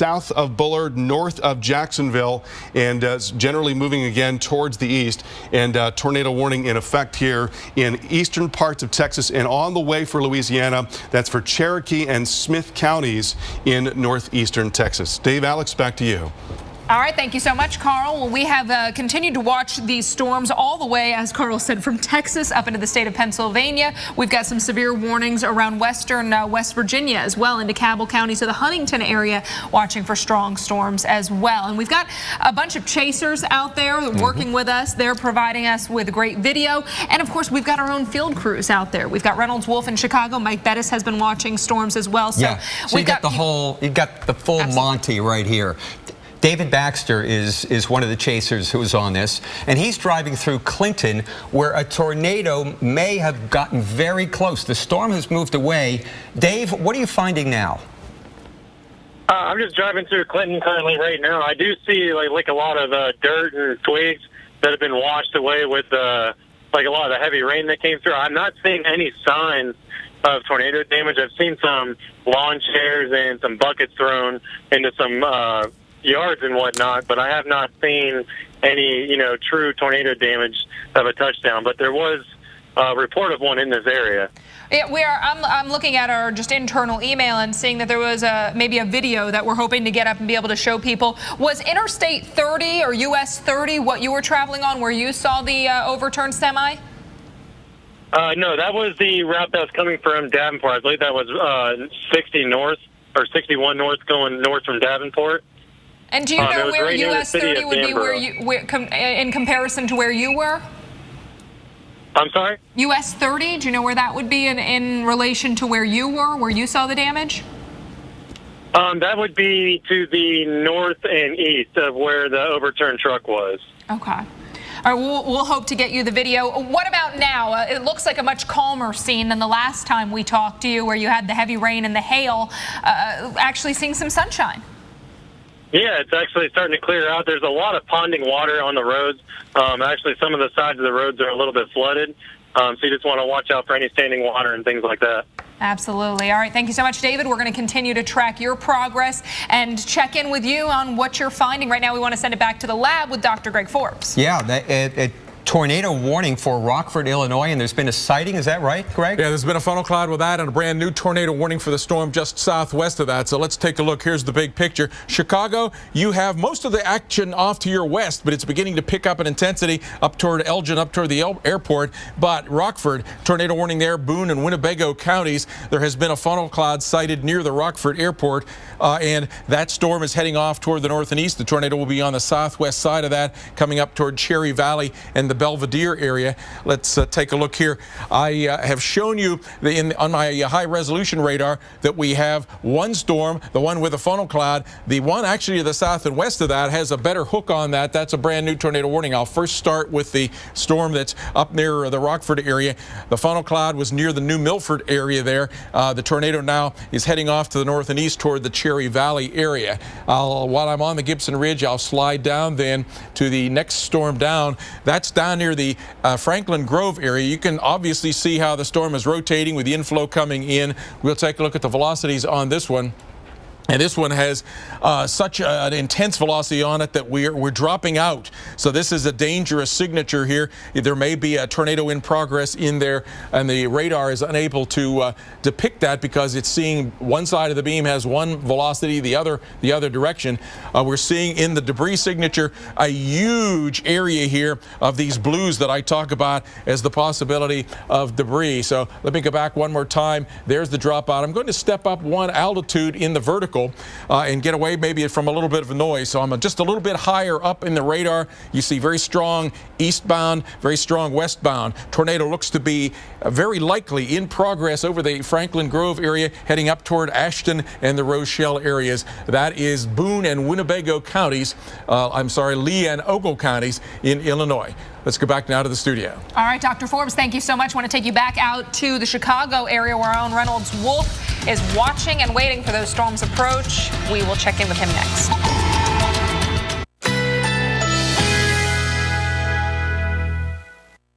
south of Bullard, north of Jacksonville, and generally moving again towards the east. And tornado warning in effect here in eastern parts of Texas and on the way for Louisiana. That's for Cherokee and Smith counties in northeastern Texas. Dave, Alex, back to you. All right, thank you so much, Carl. Well, we have continued to watch these storms all the way, as Carl said, from Texas up into the state of Pennsylvania. We've got some severe warnings around western West Virginia as well, into Cabell County, so the Huntington area watching for strong storms as well. And we've got a bunch of chasers out there working with us. They're providing us with great video. And of course, we've got our own field crews out there. We've got Reynolds Wolf in Chicago. Mike Bettis has been watching storms as well. So, so you've got the full Monty right here. David Baxter is one of the chasers who's on this, and he's driving through Clinton, where a tornado may have gotten very close. The storm has moved away. Dave, what are you finding now? I'm just driving through Clinton currently right now. I do see like a lot of dirt and twigs that have been washed away with like a lot of the heavy rain that came through. I'm not seeing any signs of tornado damage. I've seen some lawn chairs and some buckets thrown into some yards and whatnot, but I have not seen any, true tornado damage of a touchdown. But there was a report of one in this area. Yeah, I'm looking at our just internal email and seeing that there was maybe a video that we're hoping to get up and be able to show people. Was Interstate 30 or US 30 what you were traveling on, where you saw the overturned semi? No, that was the route that was coming from Davenport. I believe that was 60 north or 61 north, going north from Davenport. And do you know where US 30 would be in comparison to where you were? I'm sorry? US 30, do you know where that would be in relation to where you were, where you saw the damage? That would be to the north and east of where the overturned truck was. Okay. All right, we'll hope to get you the video. What about now? It looks like a much calmer scene than the last time we talked to you, where you had the heavy rain and the hail, actually seeing some sunshine. Yeah, it's actually starting to clear out. There's a lot of ponding water on the roads. Actually, some of the sides of the roads are a little bit flooded. So you just want to watch out for any standing water and things like that. Absolutely. All right. Thank you so much, David. We're going to continue to track your progress and check in with you on what you're finding. Right now, we want to send it back to the lab with Dr. Greg Forbes. Yeah, tornado warning for Rockford, Illinois, and there's been a sighting. Is that right, Greg? Yeah, there's been a funnel cloud with that and a brand new tornado warning for the storm just southwest of that. So let's take a look. Here's the big picture. Chicago, you have most of the action off to your west, but it's beginning to pick up in intensity up toward Elgin, up toward the airport. But Rockford, tornado warning there, Boone and Winnebago counties. There has been a funnel cloud sighted near the Rockford airport, and that storm is heading off toward the north and east. The tornado will be on the southwest side of that, coming up toward Cherry Valley and the Belvedere area. Let's take a look here. I have shown you on my high resolution radar that we have one storm, the one with a funnel cloud. The one actually to the south and west of that has a better hook on that. That's a brand new tornado warning. I'll first start with the storm that's up near the Rockford area. The funnel cloud was near the New Milford area there. The tornado now is heading off to the north and east toward the Cherry Valley area. While I'm on the Gibson Ridge, I'll slide down then to the next storm down. That's down near the Franklin Grove area. You can obviously see how the storm is rotating with the inflow coming in. We'll take a look at the velocities on this one. And this one has such an intense velocity on it that we're dropping out. So this is a dangerous signature here. There may be a tornado in progress in there, and the radar is unable to depict that because it's seeing one side of the beam has one velocity, the other direction. We're seeing in the debris signature a huge area here of these blues that I talk about as the possibility of debris. So let me go back one more time. There's the dropout. I'm going to step up one altitude in the vertical and get away maybe from a little bit of a noise. So I'm just a little bit higher up in the radar. You see very strong eastbound, very strong westbound. Tornado looks to be very likely in progress over the Franklin Grove area, heading up toward Ashton and the Rochelle areas. That is Boone and Winnebago counties. Lee and Ogle counties in Illinois. Let's go back now to the studio. All right, Dr. Forbes, thank you so much. I want to take you back out to the Chicago area where our own Reynolds Wolf is watching and waiting for those storms approach. We will check in with him next.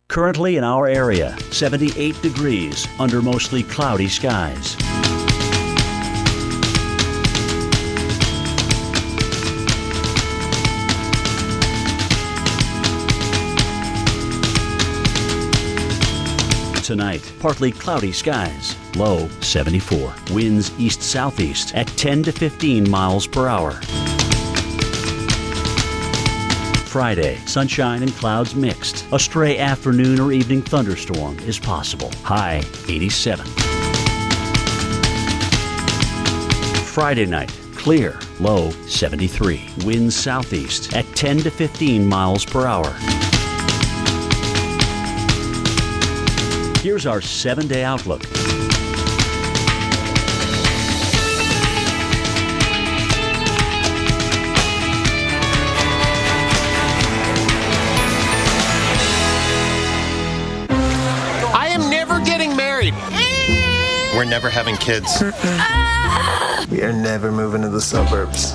Currently in our area, 78 degrees under mostly cloudy skies. tonight. Partly cloudy skies. Low 74. Winds east-southeast at 10 to 15 miles per hour. Friday, sunshine and clouds mixed. A stray afternoon or evening thunderstorm is possible. High 87. Friday night, clear. Low 73. Winds southeast at 10 to 15 miles per hour. Here's our 7-day outlook. I am never getting married. We're never having kids. We are never moving to the suburbs.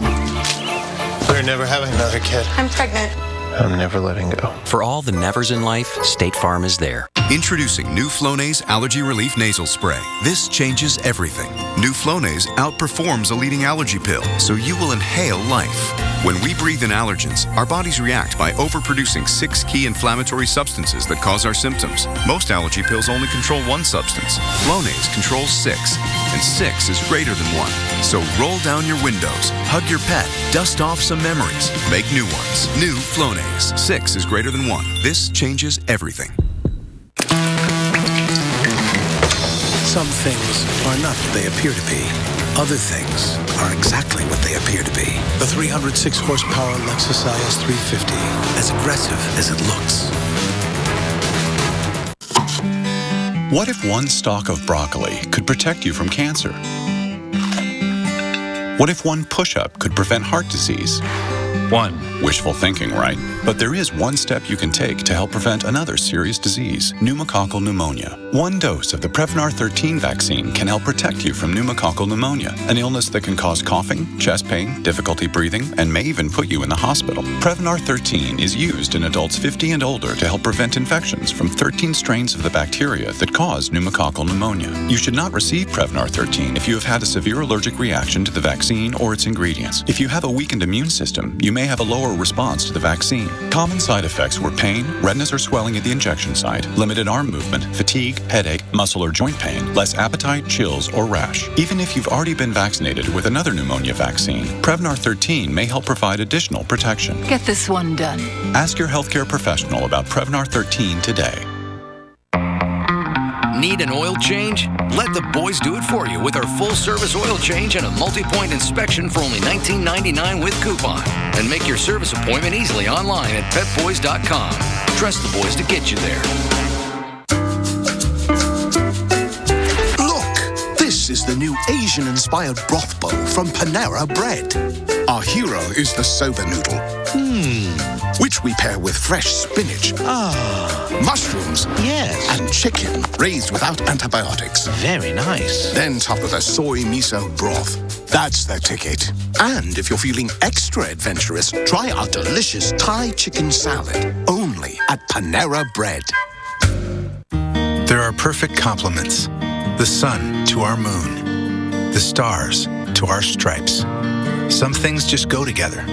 We're never having another kid. I'm pregnant. I'm never letting go. For all the nevers in life, State Farm is there. Introducing new Flonase Allergy Relief Nasal Spray. This changes everything. New Flonase outperforms a leading allergy pill, so you will inhale life. When we breathe in allergens, our bodies react by overproducing 6 key inflammatory substances that cause our symptoms. Most allergy pills only control one substance. Flonase controls 6, and 6 is greater than 1. So roll down your windows, hug your pet, dust off some memories, make new ones. New Flonase. 6 is greater than 1. This changes everything. Some things are not what they appear to be. Other things are exactly what they appear to be. The 306 horsepower Lexus IS 350, as aggressive as it looks. What if one stalk of broccoli could protect you from cancer? What if one push-up could prevent heart disease? Wishful thinking, right? But there is one step you can take to help prevent another serious disease, pneumococcal pneumonia. One dose of the Prevnar 13 vaccine can help protect you from pneumococcal pneumonia, an illness that can cause coughing, chest pain, difficulty breathing, and may even put you in the hospital. Prevnar 13 is used in adults 50 and older to help prevent infections from 13 strains of the bacteria that cause pneumococcal pneumonia. You should not receive Prevnar 13 if you have had a severe allergic reaction to the vaccine or its ingredients. If you have a weakened immune system, you may have a lower response to the vaccine. Common side effects were pain, redness or swelling at the injection site, limited arm movement, fatigue, headache, muscle or joint pain, less appetite, chills, or rash. Even if you've already been vaccinated with another pneumonia vaccine, Prevnar 13 may help provide additional protection. Get this one done. Ask your healthcare professional about Prevnar 13 today. Need an oil change? Let the boys do it for you with our full-service oil change and a multi-point inspection for only $19.99 with coupon. And make your service appointment easily online at petboys.com. Trust the boys to get you there. Look, this is the new Asian-inspired broth bowl from Panera Bread. Our hero is the soba noodle, which we pair with fresh spinach, mushrooms, and chicken raised without antibiotics. Very nice. Then top with a soy miso broth. That's the ticket. And if you're feeling extra adventurous, try our delicious Thai chicken salad, only at Panera Bread. There are perfect complements. The sun to our moon. The stars to our stripes. Some things just go together.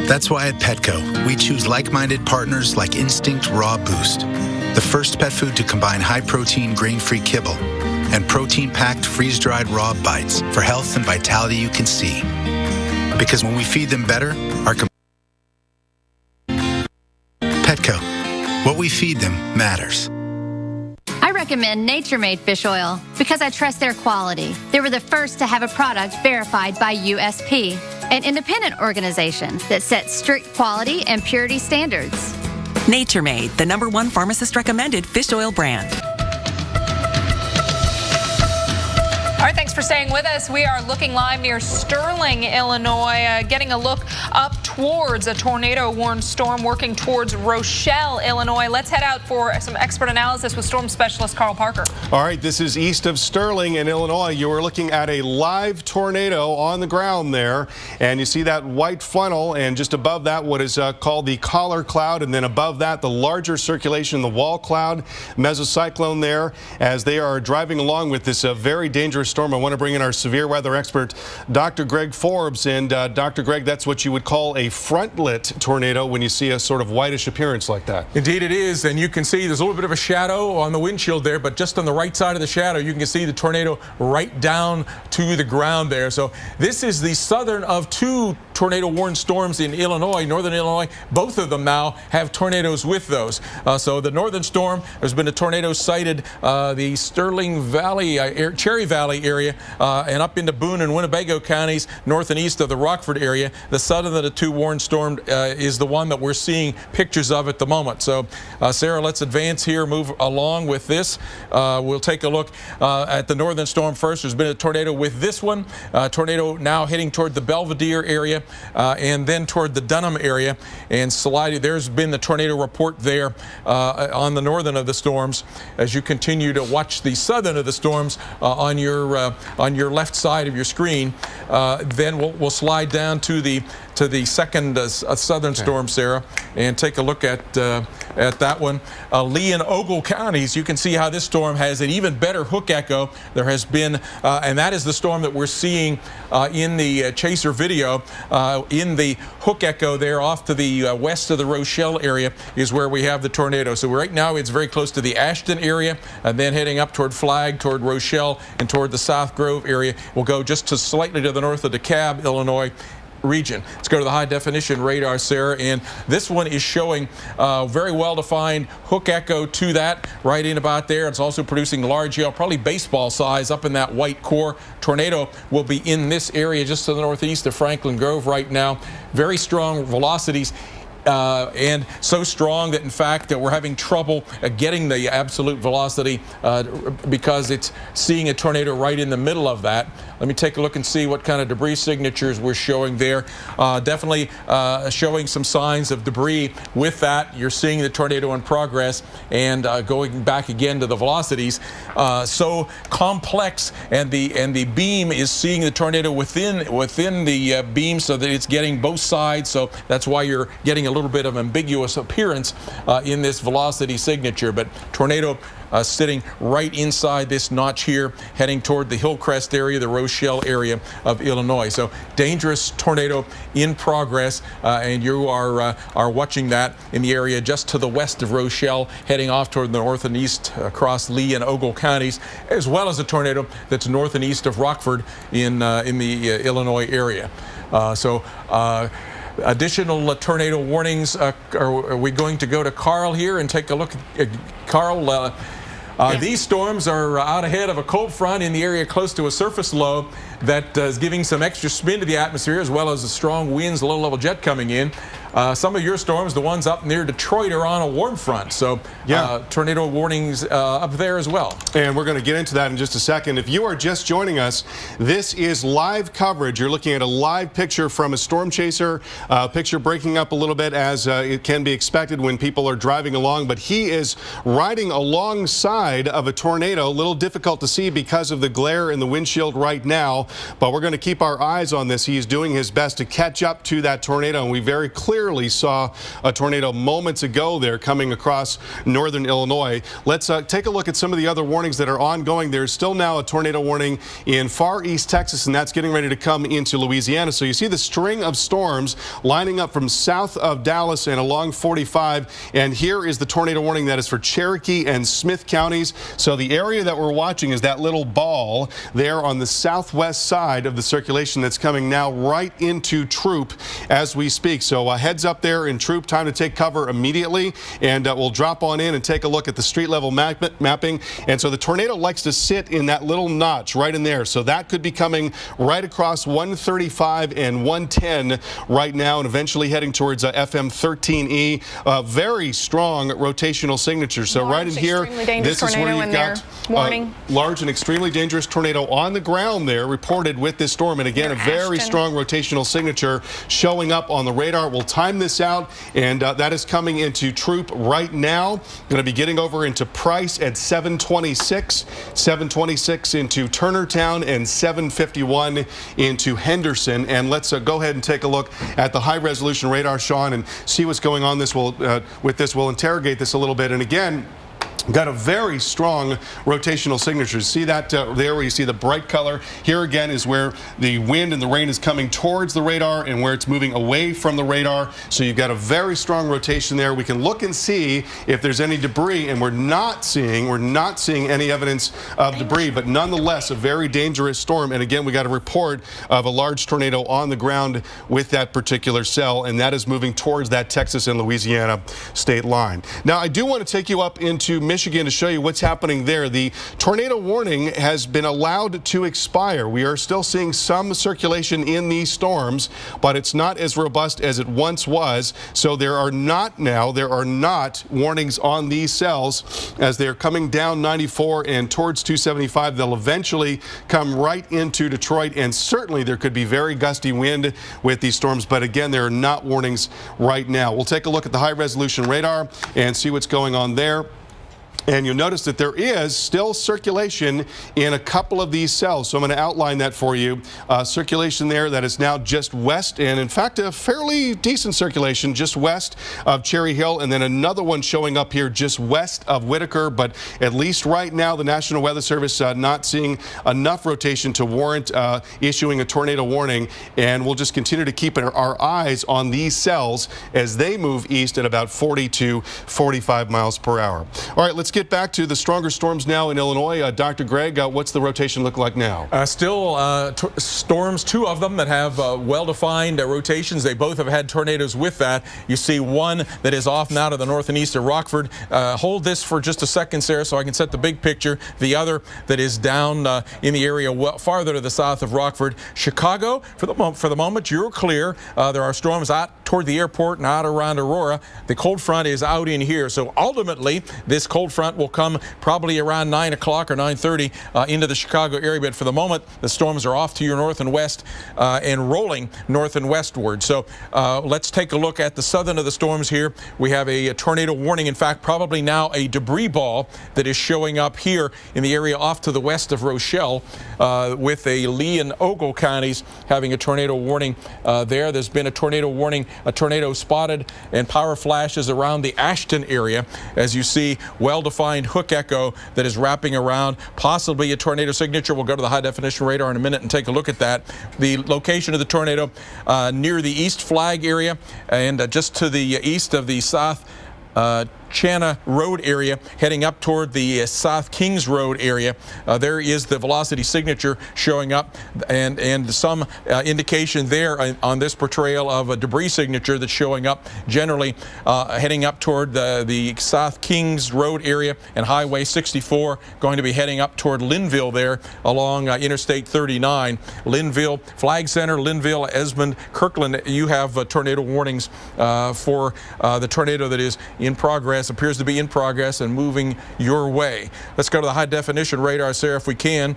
That's why at Petco, we choose like-minded partners like Instinct Raw Boost, the first pet food to combine high-protein, grain-free kibble and protein-packed, freeze-dried raw bites for health and vitality you can see. Because when we feed them better, Petco, what we feed them matters. I recommend Nature Made fish oil because I trust their quality. They were the first to have a product verified by USP, an independent organization that sets strict quality and purity standards. Nature Made, the #1 pharmacist recommended fish oil brand. All right, thanks for staying with us. We are looking live near Sterling, Illinois, getting a look up towards a tornado-warned storm working towards Rochelle, Illinois. Let's head out for some expert analysis with storm specialist Carl Parker. All right, this is east of Sterling in Illinois. You are looking at a live tornado on the ground there, and you see that white funnel, and just above that what is called the collar cloud, and then above that the larger circulation, the wall cloud, mesocyclone there, as they are driving along with this very dangerous storm, I want to bring in our severe weather expert, Dr. Greg Forbes. And Dr. Greg, that's what you would call a front-lit tornado when you see a sort of whitish appearance like that. Indeed it is, and you can see there's a little bit of a shadow on the windshield there, but just on the right side of the shadow, you can see the tornado right down to the ground there. So this is the southern of two tornado-warned storms in Illinois, northern Illinois. Both of them now have tornadoes with those. So the northern storm, there's been a tornado sighted the Sterling Valley, Cherry Valley area, and up into Boone and Winnebago counties, north and east of the Rockford area. The southern of the two warned storms is the one that we're seeing pictures of at the moment. So Sarah, let's advance here, move along with this. We'll take a look at the northern storm first. There's been a tornado with this one. Tornado now heading toward the Belvedere area and then toward the Dunham area and sliding. There's been the tornado report there on the northern of the storms. As you continue to watch the southern of the storms on your left side of your screen, then we'll slide down to the second southern storm, Sarah, and take a look at that one. Lee and Ogle counties, you can see how this storm has an even better hook echo. There has been, and that is the storm that we're seeing in the chaser video. In the hook echo there off to the west of the Rochelle area is where we have the tornado. So right now it's very close to the Ashton area, and then heading up toward Flag, toward Rochelle, and toward the South Grove area. We'll go just to slightly to the north of DeKalb, Illinois region. Let's go to the high definition radar, Sarah, and this one is showing very well defined hook echo to that right in about there. It's also producing large hail, probably baseball size up in that white core. Tornado will be in this area just to the northeast of Franklin Grove right now. Very strong velocities. And so strong that in fact that we're having trouble getting the absolute velocity because it's seeing a tornado right in the middle of that. Let me take a look and see what kind of debris signatures we're showing there. Definitely showing some signs of debris with that. You're seeing the tornado in progress and going back again to the velocities. So complex, and the beam is seeing the tornado within the beam so that it's getting both sides. So that's why you're getting a little bit of ambiguous appearance in this velocity signature. But tornado sitting right inside this notch here, heading toward the Hillcrest area, the Rochelle area of Illinois. So dangerous tornado in progress, and you are watching that in the area just to the west of Rochelle, heading off toward the north and east across Lee and Ogle counties, as well as a tornado that's north and east of Rockford in the Illinois area. Additional tornado warnings. Are we going to go to Carl here and take a look at Carl? These storms are out ahead of a cold front in the area close to a surface low that is giving some extra spin to the atmosphere, as well as the strong winds, low-level jet coming in. Some of your storms, the ones up near Detroit, are on a warm front. So tornado warnings up there as well. And we're going to get into that in just a second. If you are just joining us, this is live coverage. You're looking at a live picture from a storm chaser. Picture breaking up a little bit as it can be expected when people are driving along. But he is riding alongside of a tornado. A little difficult to see because of the glare in the windshield right now. But we're going to keep our eyes on this. He is doing his best to catch up to that tornado. And we very clearly saw a tornado moments ago there coming across northern Illinois. Let's take a look at some of the other warnings that are ongoing. There's still now a tornado warning in far east Texas, and that's getting ready to come into Louisiana. So you see the string of storms lining up from south of Dallas and along 45. And here is the tornado warning that is for Cherokee and Smith counties. So the area that we're watching is that little ball there on the southwest side of the circulation that's coming now right into Troop as we speak. So heads up there in Troop, time to take cover immediately, and we'll drop on in and take a look at the street level mapping. And so the tornado likes to sit in that little notch right in there. So that could be coming right across 135 and 110 right now, and eventually heading towards FM 13E. Very strong rotational signature. So right in here, this is where you've got large and extremely dangerous tornado on the ground there reported with this storm. And again, a very strong rotational signature showing up on the radar. We'll time this out, and that is coming into Troop right now. Going to be getting over into Price at 726, 726 into Turnertown, and 751 into Henderson. And let's go ahead and take a look at the high resolution radar, Sean, and see what's going on with this. We'll interrogate this a little bit. And again, Got a very strong rotational signature. See that there where you see the bright color? Here again is where the wind and the rain is coming towards the radar and where it's moving away from the radar. So you've got a very strong rotation there. We can look and see if there's any debris, and we're not seeing any evidence of debris, but nonetheless a very dangerous storm. And again, we got a report of a large tornado on the ground with that particular cell, and that is moving towards that Texas and Louisiana state line. Now, I do want to take you up into Michigan to show you what's happening there. The tornado warning has been allowed to expire. We are still seeing some circulation in these storms, but it's not as robust as it once was. So there are not warnings on these cells as they're coming down 94 and towards 275. They'll eventually come right into Detroit, and certainly there could be very gusty wind with these storms, but again, there are not warnings right now. We'll take a look at the high resolution radar and see what's going on there. And you'll notice that there is still circulation in a couple of these cells. So I'm going to outline that for you. Circulation there that is now just west, and in fact a fairly decent circulation just west of Cherry Hill, and then another one showing up here just west of Whitaker. But at least right now the National Weather Service not seeing enough rotation to warrant issuing a tornado warning. And we'll just continue to keep our eyes on these cells as they move east at about 40 to 45 miles per hour. All right, let's get back to the stronger storms now in Illinois. Dr. Greg, what's the rotation look like now? Still storms, two of them that have well-defined rotations. They both have had tornadoes with that. You see one that is off now to the north and east of Rockford. Hold this for just a second, Sarah, so I can set the big picture. The other that is down in the area farther to the south of Rockford. Chicago, for the moment, you're clear. There are storms out toward the airport and out around Aurora. The cold front is out in here. So ultimately, this cold front will come probably around 9 o'clock or 9:30 into the Chicago area. But for the moment, the storms are off to your north and west and rolling north and westward. So let's take a look at the southern of the storms here. We have a tornado warning. In fact, probably now a debris ball that is showing up here in the area off to the west of Rochelle with a Lee and Ogle counties having a tornado warning there. There's been a tornado warning, a tornado spotted and power flashes around the Ashton area. As you see, well-defined hook echo that is wrapping around, possibly a tornado signature. We'll go to the high definition radar in a minute and take a look at that. The location of the tornado near the East Flag area and just to the east of the South Channa Road area, heading up toward the South Kings Road area. There is the velocity signature showing up, and some indication there on this portrayal of a debris signature that's showing up, generally heading up toward the South Kings Road area and Highway 64, going to be heading up toward Linville there along Interstate 39. Linville, Flag Center, Linville, Esmond, Kirkland, you have tornado warnings for the tornado that is in progress, appears to be in progress and moving your way. Let's go to the high definition radar, Sarah, if we can.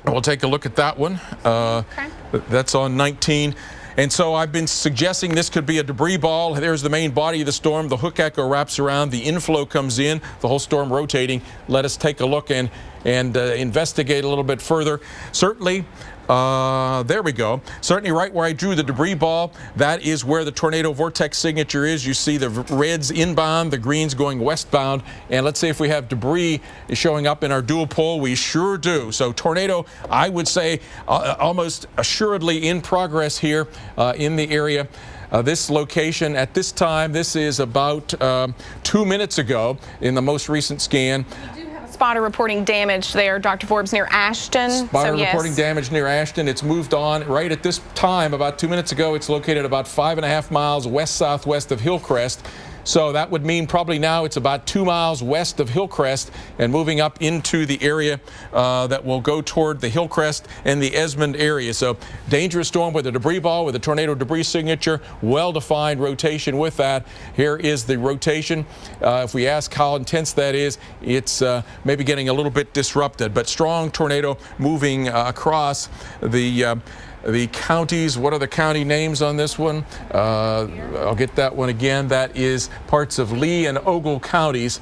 We'll take a look at that one. Okay. That's on 19. And so I've been suggesting this could be a debris ball. There's the main body of the storm. The hook echo wraps around. The inflow comes in. The whole storm rotating. Let us take a look and investigate a little bit further. Certainly, there we go. Certainly right where I drew the debris ball, that is where the tornado vortex signature is. You see the reds inbound, the greens going westbound. And let's see if we have debris showing up in our dual pole. We sure do. So tornado, I would say, almost assuredly in progress here in the area. This location at this time, this is about 2 minutes ago in the most recent scan. Spotter reporting damage there, Dr. Forbes, near Ashton. Spotter reporting damage near Ashton. It's moved on right at this time, about 2 minutes ago. It's located about 5.5 miles west-southwest of Hillcrest. So that would mean probably now it's about 2 miles west of Hillcrest and moving up into the area that will go toward the Hillcrest and the Esmond area. So dangerous storm with a debris ball with a tornado debris signature, well-defined rotation with that. Here is the rotation. If we ask how intense that is, it's maybe getting a little bit disrupted, but strong tornado moving across the the counties. What are the county names on this one? I'll get that one again. That is parts of Lee and Ogle counties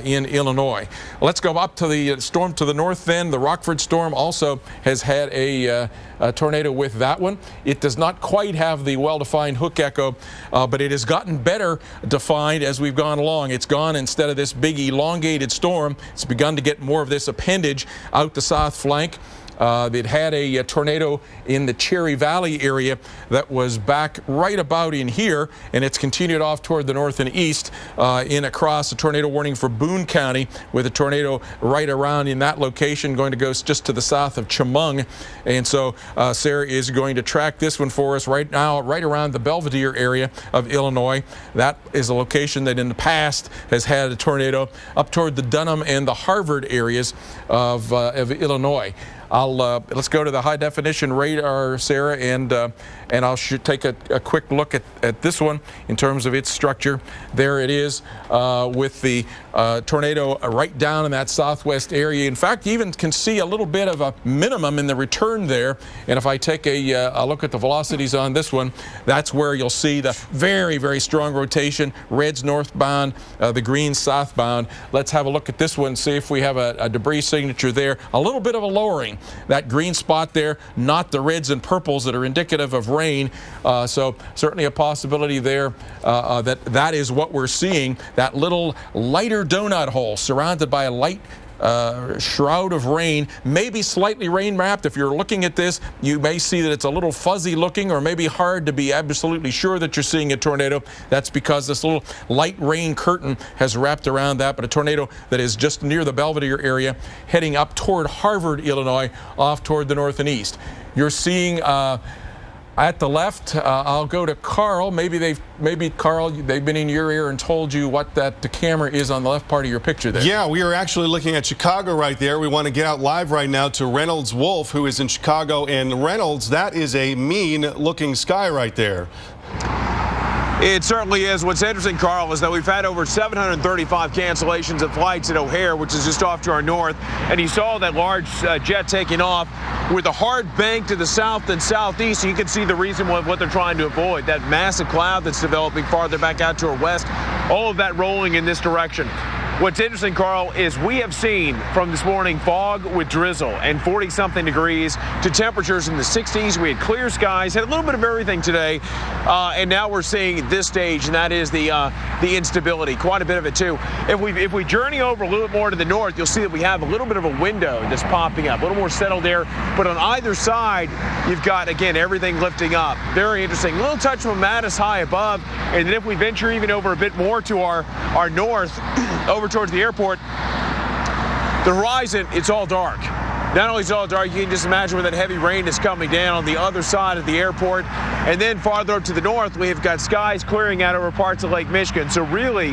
in Illinois. Let's go up to the storm to the north then. The Rockford storm also has had a tornado with that one. It does not quite have the well-defined hook echo, but it has gotten better defined as we've gone along. It's gone, instead of this big elongated storm, it's begun to get more of this appendage out the south flank. It had a tornado in the Cherry Valley area that was back right about in here, and it's continued off toward the north and east in across. A tornado warning for Boone County, with a tornado right around in that location, going to go just to the south of Chemung. And so Sarah is going to track this one for us right now, right around the Belvedere area of Illinois. That is a location that in the past has had a tornado up toward the Dunham and the Harvard areas of Illinois. Let's go to the high definition radar, Sarah, and I'll take a quick look at this one in terms of its structure. There it is with the tornado right down in that southwest area. In fact, you even can see a little bit of a minimum in the return there. And if I take a look at the velocities on this one, that's where you'll see the very, very strong rotation. Red's northbound, the green southbound. Let's have a look at this one, see if we have a debris signature there. A little bit of a lowering. That green spot there, not the reds and purples that are indicative of rain. So certainly a possibility there that is what we're seeing. That little lighter donut hole surrounded by a light shroud of rain, maybe slightly rain wrapped. If you're looking at this, you may see that it's a little fuzzy looking, or maybe hard to be absolutely sure that you're seeing a tornado. That's because this little light rain curtain has wrapped around that. But a tornado that is just near the Belvedere area, heading up toward Harvard, Illinois, off toward the north and east. You're seeing at the left, I'll go to Carl. Maybe Carl, they've been in your ear and told you what that the camera is on the left part of your picture there. Yeah, we are actually looking at Chicago right there. We want to get out live right now to Reynolds Wolf, who is in Chicago. And Reynolds, that is a mean-looking sky right there. It certainly is. What's interesting, Carl, is that we've had over 735 cancellations of flights at O'Hare, which is just off to our north. And you saw that large jet taking off with a hard bank to the south and southeast. So you can see the reason what they're trying to avoid. That massive cloud that's developing farther back out to our west. All of that rolling in this direction. What's interesting, Carl, is we have seen from this morning fog with drizzle and 40-something degrees to temperatures in the 60s. We had clear skies, had a little bit of everything today, and now we're seeing this stage, and that is the instability. Quite a bit of it too. If we journey over a little bit more to the north, you'll see that we have a little bit of a window that's popping up, a little more settled there. But on either side, you've got, again, everything lifting up. Very interesting. A little touch of a Mattis high above, and then if we venture even over a bit more to our north, over towards the airport, the horizon, it's all dark. Not only is it all dark, you can just imagine where that heavy rain is coming down on the other side of the airport. And then farther up to the north, we've got skies clearing out over parts of Lake Michigan. So really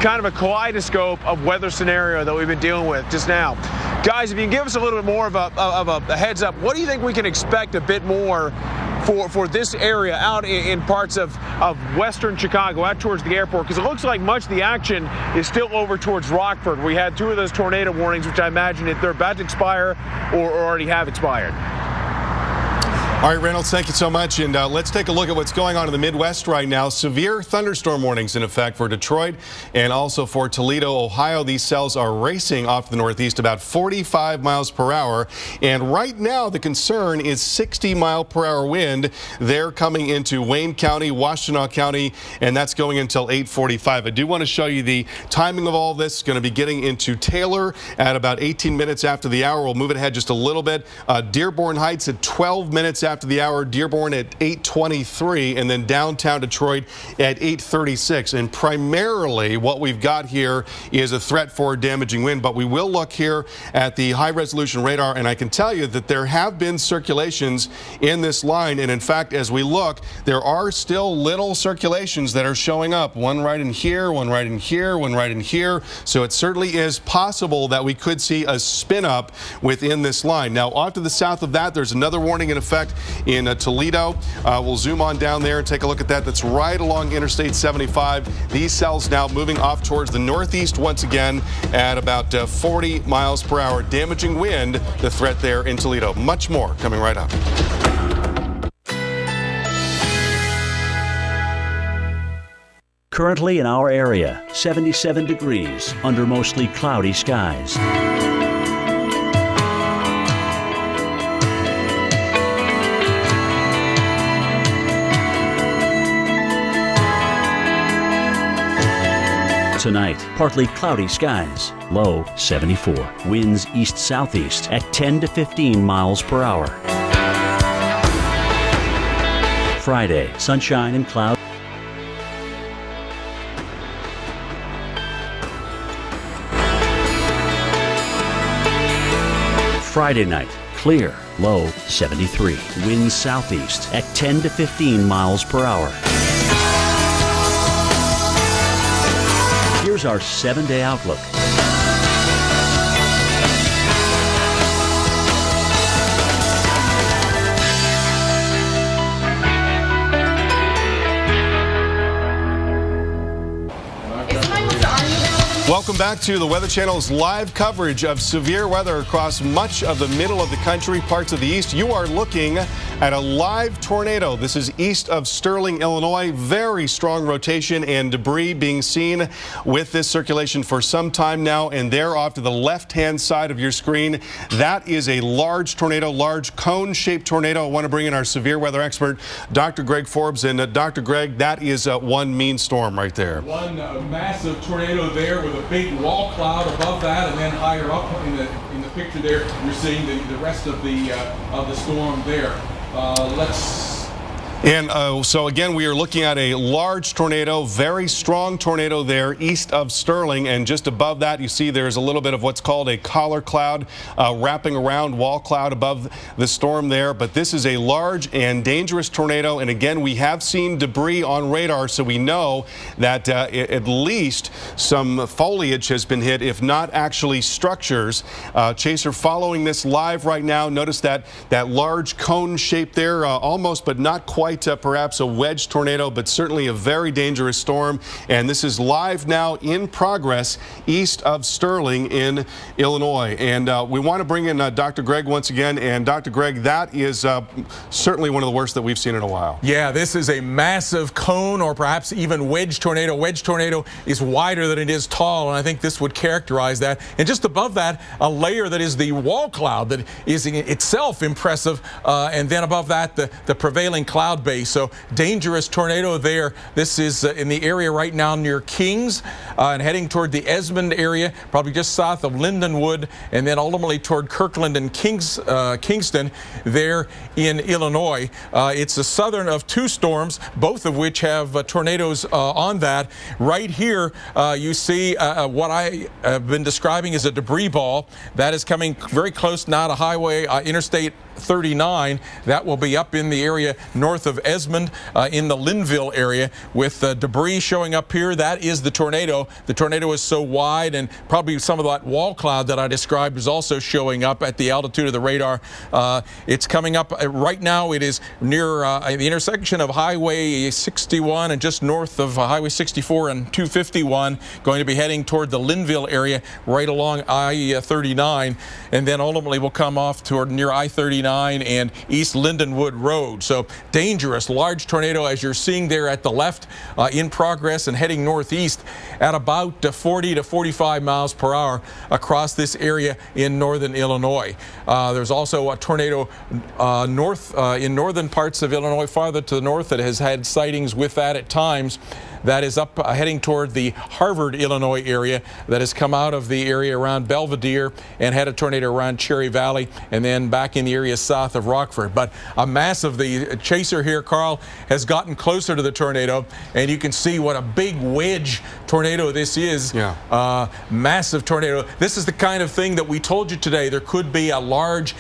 kind of a kaleidoscope of weather scenario that we've been dealing with just now. Guys, if you can give us a little bit more of a heads up, what do you think we can expect a bit more for this area out in parts of western Chicago, out towards the airport? Because it looks like much of the action is still over towards Rockford. We had 2 of those tornado warnings, which I imagine if they're about to expire or already have expired. All right, Reynolds, thank you so much. And let's take a look at what's going on in the Midwest right now. Severe thunderstorm warnings in effect for Detroit and also for Toledo, Ohio. These cells are racing off to the northeast about 45 miles per hour. And right now, the concern is 60-mile-per-hour wind. They're coming into Wayne County, Washtenaw County, and that's going until 8:45. I do want to show you the timing of all this. It's going to be getting into Taylor at about 18 minutes after the hour. We'll move it ahead just a little bit. Dearborn Heights at 12 minutes after the hour, Dearborn at 8:23, and then downtown Detroit at 8:36. And primarily what we've got here is a threat for damaging wind, but we will look here at the high resolution radar, and I can tell you that there have been circulations in this line. And in fact, as we look, there are still little circulations that are showing up. One right in here, one right in here, one right in here. So it certainly is possible that we could see a spin up within this line. Now, off to the south of that, there's another warning in effect in Toledo. We'll zoom on down there and take a look at that. That's right along Interstate 75. These cells now moving off towards the northeast once again at about 40 miles per hour. Damaging wind, the threat there in Toledo. Much more coming right up. Currently in our area, 77 degrees under mostly cloudy skies. Tonight, partly cloudy skies, low 74. Winds east-southeast at 10 to 15 miles per hour. Friday, sunshine and clouds. Friday night, clear, low 73. Winds southeast at 10 to 15 miles per hour. Here's our 7-day outlook. Welcome back to the Weather Channel's live coverage of severe weather across much of the middle of the country, parts of the east. You are looking at a live tornado. This is east of Sterling, Illinois. Very strong rotation and debris being seen with this circulation for some time now. And there off to the left-hand side of your screen, that is a large tornado, large cone-shaped tornado. I want to bring in our severe weather expert, Dr. Greg Forbes. And Dr. Greg, that is one mean storm right there. One massive tornado there with a big wall cloud above that, and then higher up in the picture there, you're seeing the rest of the storm there. So again, we are looking at a large tornado, very strong tornado there east of Sterling, and just above that you see there's a little bit of what's called a collar cloud wrapping around, wall cloud above the storm there. But this is a large and dangerous tornado, and again we have seen debris on radar, so we know that at least some foliage has been hit, if not actually structures. Chaser following this live right now. Notice that large cone shape there, almost but not quite perhaps a wedge tornado, but certainly a very dangerous storm. And this is live now in progress east of Sterling in Illinois. And we want to bring in Dr. Greg once again. And Dr. Greg, that is certainly one of the worst that we've seen in a while. Yeah, this is a massive cone or perhaps even wedge tornado. Wedge tornado is wider than it is tall, and I think this would characterize that. And just above that, a layer that is the wall cloud that is itself impressive. And then above that, the prevailing cloud base. So dangerous tornado there. This is in the area right now near Kings and heading toward the Esmond area, probably just south of Lindenwood, and then ultimately toward Kirkland and Kingston there in Illinois. It's the southern of two storms, both of which have tornadoes on that. Right here you see what I have been describing as a debris ball that is coming very close now to Highway Interstate 39. That will be up in the area north of Esmond in the Linville area with debris showing up here. That is the tornado. The tornado is so wide, and probably some of that wall cloud that I described is also showing up at the altitude of the radar. It's coming up right now. It is near the intersection of Highway 61 and just north of Highway 64 and 251, going to be heading toward the Linville area right along I-39, and then ultimately will come off toward near I-39 and East Lindenwood Road. So dangerous, large tornado as you're seeing there at the left in progress and heading northeast at about 40 to 45 miles per hour across this area in northern Illinois. There's also a tornado north in northern parts of Illinois, farther to the north, that has had sightings with that at times. That is up heading toward the Harvard, Illinois area that has come out of the area around Belvedere and had a tornado around Cherry Valley and then back in the area south of Rockford. But a massive, the chaser here, Carl, has gotten closer to the tornado, and you can see what a big wedge tornado this is. Yeah. Massive tornado. This is the kind of thing that we told you today. There could be a large,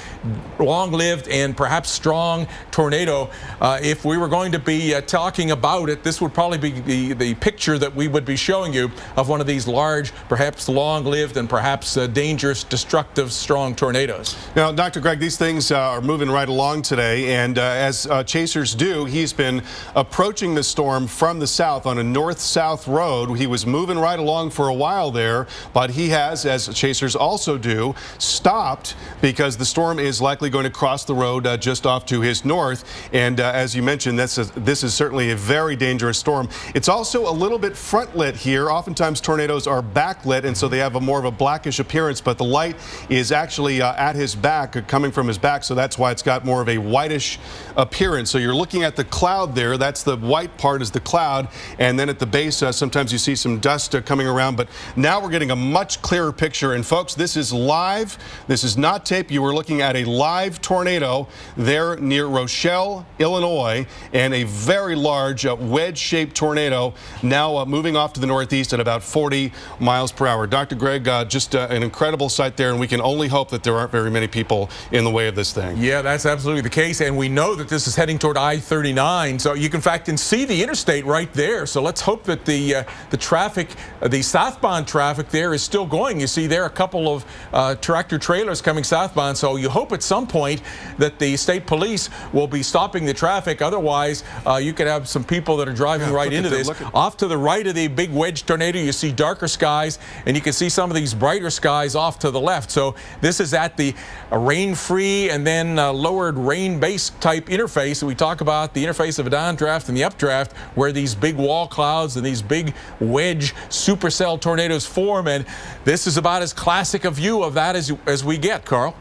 long-lived, and perhaps strong tornado. If we were going to be talking about it, this would probably be the picture that we would be showing you of one of these large, perhaps long-lived, and perhaps dangerous, destructive, strong tornadoes. Now, Dr. Greg, these things are moving right along today, and as chasers do, he's been approaching the storm from the south on a north-south road. He was moving right along for a while there, but he has, as chasers also do, stopped because the storm is likely going to cross the road just off to his north. And as you mentioned, this is certainly a very dangerous storm. It's also also a little bit front lit here. Oftentimes tornadoes are backlit, and so they have more of a blackish appearance, but the light is actually at his back, coming from his back, so that's why it's got more of a whitish appearance. So you're looking at the cloud there. That's the white part is the cloud, and then at the base sometimes you see some dust coming around, but now we're getting a much clearer picture. And folks, this is live. This is not tape. You were looking at a live tornado there near Rochelle, Illinois, and a very large wedge-shaped tornado now moving off to the northeast at about 40 miles per hour. Dr. Greg, just an incredible sight there, and we can only hope that there aren't very many people in the way of this thing. Yeah, that's absolutely the case, and we know that this is heading toward I-39, so you can, in fact, can see the interstate right there. So let's hope that the traffic, the southbound traffic there is still going. You see there a couple of tractor trailers coming southbound, so you hope at some point that the state police will be stopping the traffic. Otherwise, you could have some people that are driving right into this. Off to the right of the big wedge tornado, you see darker skies, and you can see some of these brighter skies off to the left. So this is at the rain-free and then lowered rain-base type interface. We talk about the interface of a downdraft and the updraft, where these big wall clouds and these big wedge supercell tornadoes form, and this is about as classic a view of that as we get, Carl.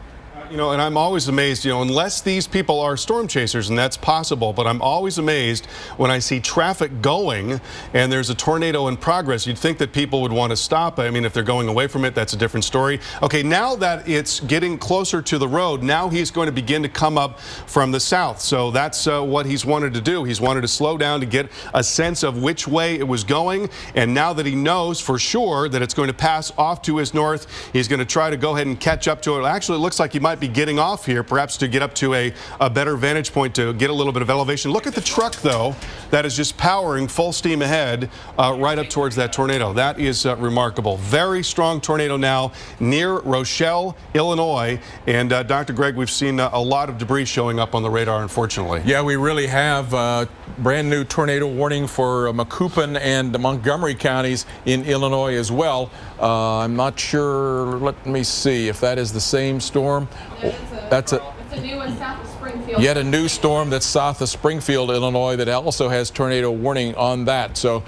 You know, and I'm always amazed, unless these people are storm chasers, and that's possible, but I'm always amazed when I see traffic going and there's a tornado in progress. You'd think that people would want to stop. I mean, if they're going away from it, that's a different story. Okay, now that it's getting closer to the road, now he's going to begin to come up from the south. So that's what he's wanted to do. He's wanted to slow down to get a sense of which way it was going. And now that he knows for sure that it's going to pass off to his north, he's going to try to go ahead and catch up to it. Actually, it looks like he might be getting off here, perhaps to get up to a better vantage point to get a little bit of elevation. Look at the truck, though, that is just powering full steam ahead right up towards that tornado. That is remarkable. Very strong tornado now near Rochelle, Illinois. And Dr. Greg, we've seen a lot of debris showing up on the radar, unfortunately. Yeah, we really have brand new tornado warning for Macoupin and Montgomery counties in Illinois as well. I'm not sure. Let me see if that is the same storm. That's a new one south of Springfield. Yet a new storm that's south of Springfield, Illinois, that also has tornado warning on that. So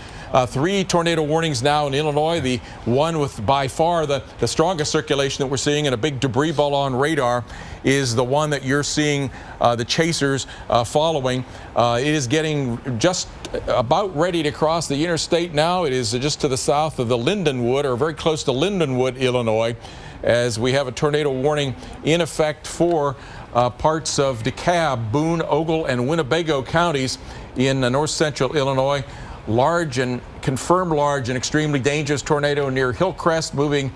3 tornado warnings now in Illinois. The one with by far the strongest circulation that we're seeing and a big debris ball on radar is the one that you're seeing the chasers following. It is getting just about ready to cross the interstate now. It is just to the south of the Lindenwood, or very close to Lindenwood, Illinois, as we have a tornado warning in effect for parts of DeKalb, Boone, Ogle, and Winnebago counties in north central Illinois. Large and confirmed large and extremely dangerous tornado near Hillcrest, moving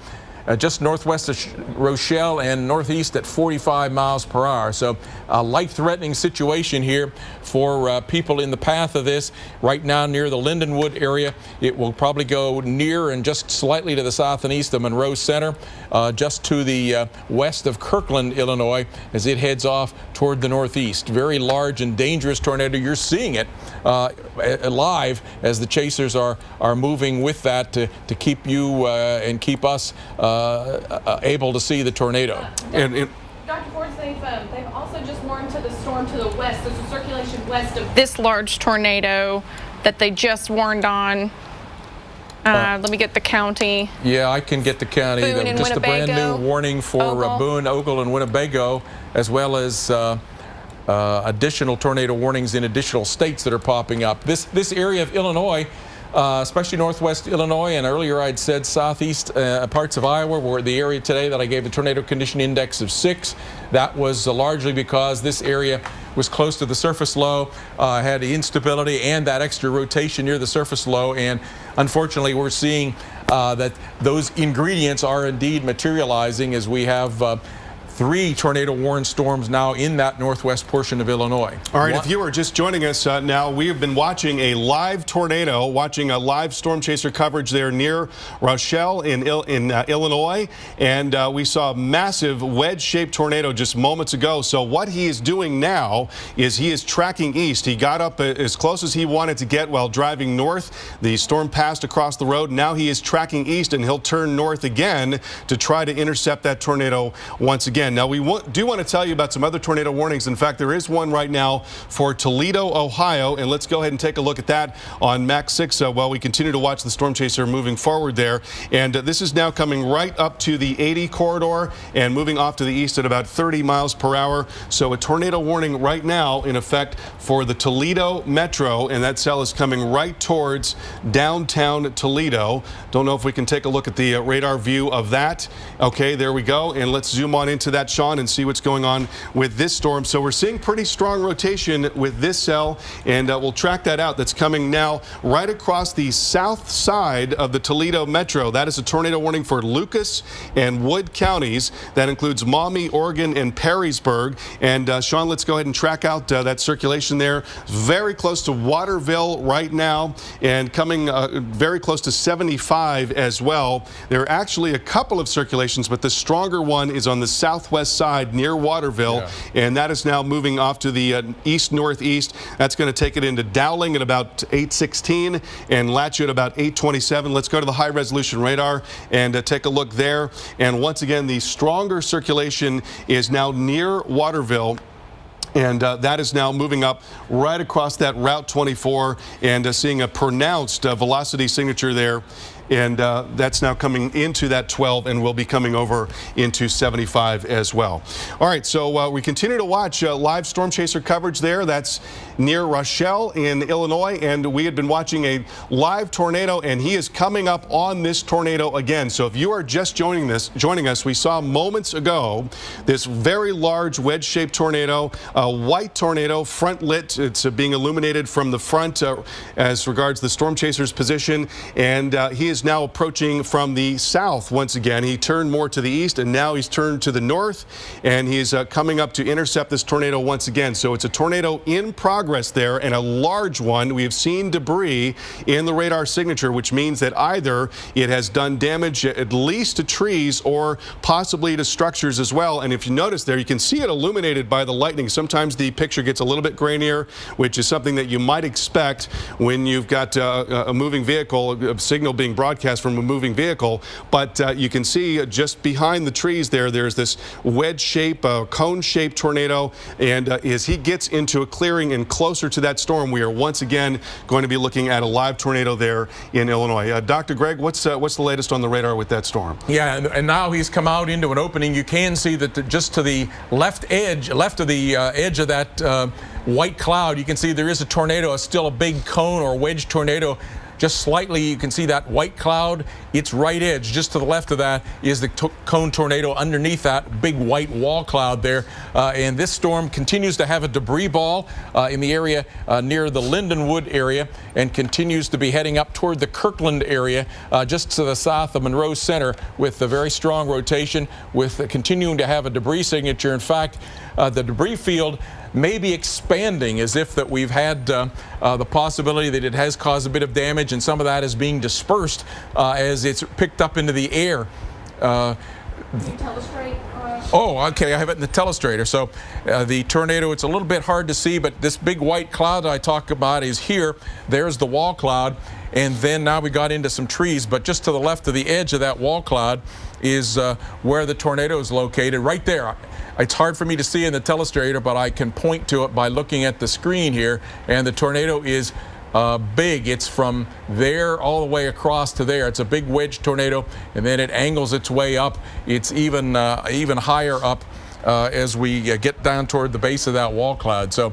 just northwest of Rochelle and northeast at 45 miles per hour. So a life-threatening situation here for people in the path of this. Right now near the Lindenwood area, it will probably go near and just slightly to the south and east of Monroe Center, just to the west of Kirkland, Illinois, as it heads off toward the northeast. Very large and dangerous tornado. You're seeing it live as the chasers are moving with that to keep you and keep us able to see the tornado. Dr. Forbes, they've also just warned to the storm to the west. There's a circulation west of this large tornado that they just warned on. Let me get the county. Yeah, I can get the county. Boone and just Winnebago, a brand new warning for Boone, Ogle, and Winnebago, as well as additional tornado warnings in additional states that are popping up. This area of Illinois, especially northwest Illinois, and earlier I'd said southeast parts of Iowa were the area today that I gave a tornado condition index of 6. That was largely because this area was close to the surface low, had instability and that extra rotation near the surface low, and unfortunately we're seeing that those ingredients are indeed materializing as we have 3 tornado warned storms now in that northwest portion of Illinois. All right, if you are just joining us now, we have been watching a live tornado, watching a live storm chaser coverage there near Rochelle in Illinois, and we saw a massive wedge-shaped tornado just moments ago. So what he is doing now is he is tracking east. He got up as close as he wanted to get while driving north. The storm passed across the road. Now he is tracking east, and he'll turn north again to try to intercept that tornado once again. again. Now, we do want to tell you about some other tornado warnings. In fact, there is one right now for Toledo, Ohio, and let's go ahead and take a look at that on Max 6 while we continue to watch the storm chaser moving forward there. And this is now coming right up to the 80 corridor and moving off to the east at about 30 miles per hour. So a tornado warning right now in effect for the Toledo Metro, and that cell is coming right towards downtown Toledo. Don't know if we can take a look at the radar view of that. Okay, there we go. And let's zoom on into that, Sean, and see what's going on with this storm. So we're seeing pretty strong rotation with this cell, and we'll track that out. That's coming now right across the south side of the Toledo Metro. That is a tornado warning for Lucas and Wood counties. That includes Maumee, Oregon, and Perrysburg. And Sean, let's go ahead and track out that circulation there. Very close to Waterville right now, and coming very close to 75 as well. There are actually a couple of circulations, but the stronger one is on the southwest side near Waterville, and that is now moving off to the east-northeast. That's going to take it into Dowling at about 816 and Latchu at about 827. Let's go to the high-resolution radar and take a look there. And once again, the stronger circulation is now near Waterville. And that is now moving up right across that Route 24 and seeing a pronounced velocity signature there. And that's now coming into that 12 and will be coming over into 75 as well. All right, so we continue to watch live storm chaser coverage there. That's near Rochelle in Illinois, and we had been watching a live tornado, and he is coming up on this tornado again. So if you are just joining us, we saw moments ago this very large wedge-shaped tornado, a white tornado, front lit. It's being illuminated from the front as regards the storm chaser's position, and he is now approaching from the south once again. He turned more to the east, and now he's turned to the north, and he's coming up to intercept this tornado once again. So it's a tornado in progress there, and a large one. We have seen debris in the radar signature, which means that either it has done damage at least to trees or possibly to structures as well. And if you notice there, you can see it illuminated by the lightning. Sometimes the picture gets a little bit grainier, which is something that you might expect when you've got a moving vehicle, a signal being broadcast from a moving vehicle. But you can see just behind the trees there's this wedge shape, cone shaped tornado. And as he gets into a clearing and closer to that storm, we are once again going to be looking at a live tornado there in Illinois. Dr. Greg, what's the latest on the radar with that storm? Yeah, and now he's come out into an opening. You can see that just to the left of the edge of that white cloud, you can see there is a tornado, still a big cone or wedge tornado. Just slightly, you can see that white cloud, its right edge. Just to the left of that is the cone tornado. Underneath that big white wall cloud there. And this storm continues to have a debris ball in the area near the Lindenwood area, and continues to be heading up toward the Kirkland area just to the south of Monroe Center, with a very strong rotation, with continuing to have a debris signature. In fact, the debris field may be expanding, as if that we've had the possibility that it has caused a bit of damage, and some of that is being dispersed as it's picked up into the air. Oh, okay, I have it in the telestrator. So the tornado, it's a little bit hard to see, but this big white cloud that I talk about is here. There's the wall cloud. And then now we got into some trees, but just to the left of the edge of that wall cloud is where the tornado is located, right there. It's hard for me to see in the telestrator, but I can point to it by looking at the screen here. And the tornado is big. It's from there all the way across to there. It's a big wedge tornado, and then it angles its way up. It's even higher up as we get down toward the base of that wall cloud. So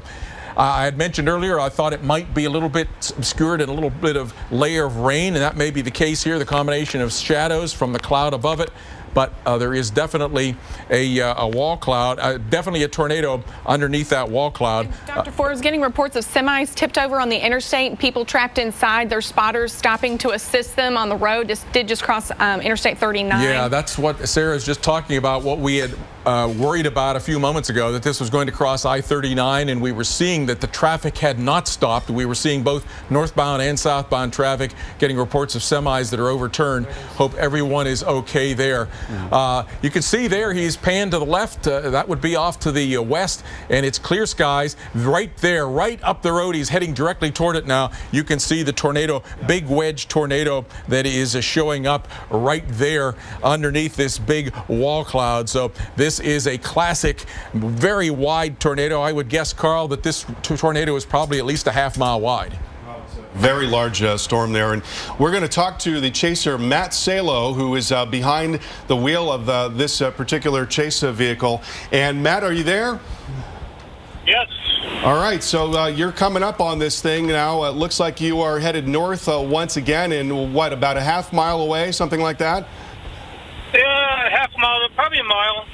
I had mentioned earlier, I thought it might be a little bit obscured and a little bit of layer of rain, and that may be the case here, the combination of shadows from the cloud above it. But there is definitely a wall cloud, definitely a tornado underneath that wall cloud. Dr. Forbes, getting reports of semis tipped over on the interstate, people trapped inside, their spotters stopping to assist them on the road. Did just cross Interstate 39. Yeah, that's what Sarah's just talking about, what we had worried about a few moments ago, that this was going to cross I-39, and we were seeing that the traffic had not stopped. We were seeing both northbound and southbound traffic, getting reports of semis that are overturned. Hope everyone is okay there. You can see there he's panned to the left. That would be off to the west, and it's clear skies right there, right up the road. He's heading directly toward it now. You can see the tornado, big wedge tornado that is showing up right there underneath this big wall cloud. So this This is a classic, very wide tornado. I would guess, Carl, that this tornado is probably at least a half-mile wide. Very large storm there. And we're going to talk to the chaser, Matt Salo, who is behind the wheel of this particular chase vehicle. And Matt, are you there? Yes. All right, so you're coming up on this thing now. It looks like you are headed north once again, and what, about a half mile away, something like that? Yeah, half a mile, probably a mile.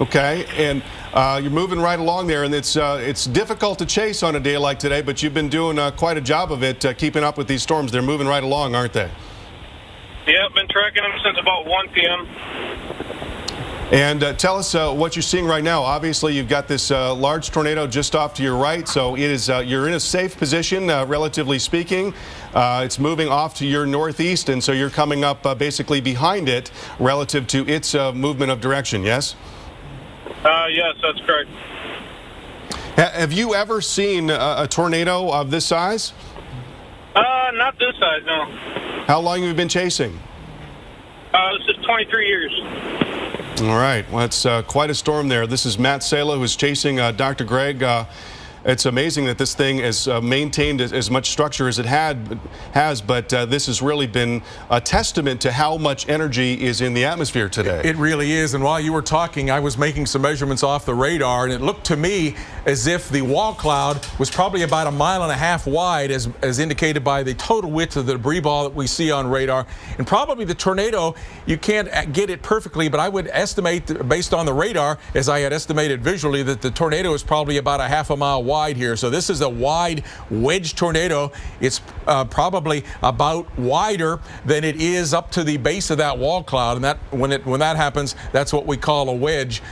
Okay, and you're moving right along there, and it's difficult to chase on a day like today, but you've been doing quite a job of it, keeping up with these storms. They're moving right along, aren't they? Yeah, I've been tracking them since about 1 p.m. And tell us what you're seeing right now. Obviously, you've got this large tornado just off to your right, so it is you're in a safe position, relatively speaking. It's moving off to your northeast, and so you're coming up basically behind it relative to its movement of direction, yes? Yes, that's correct. Have you ever seen a tornado of this size? Not this size, no. How long have you been chasing? This is 23 years. All right. Well, it's quite a storm there. This is Matt Salo, who's chasing Dr. Greg. It's amazing that this thing has maintained as much structure as it has, but this has really been a testament to how much energy is in the atmosphere today. It really is, and while you were talking, I was making some measurements off the radar, and it looked to me as if the wall cloud was probably about 1.5 miles wide, as indicated by the total width of the debris ball that we see on radar. And probably the tornado, you can't get it perfectly, but I would estimate, based on the radar, as I had estimated visually, that the tornado is probably about 1/2 mile wide here. So this is a wide wedge tornado. It's probably about wider than it is up to the base of that wall cloud, and that when that happens, that's what we call a wedge.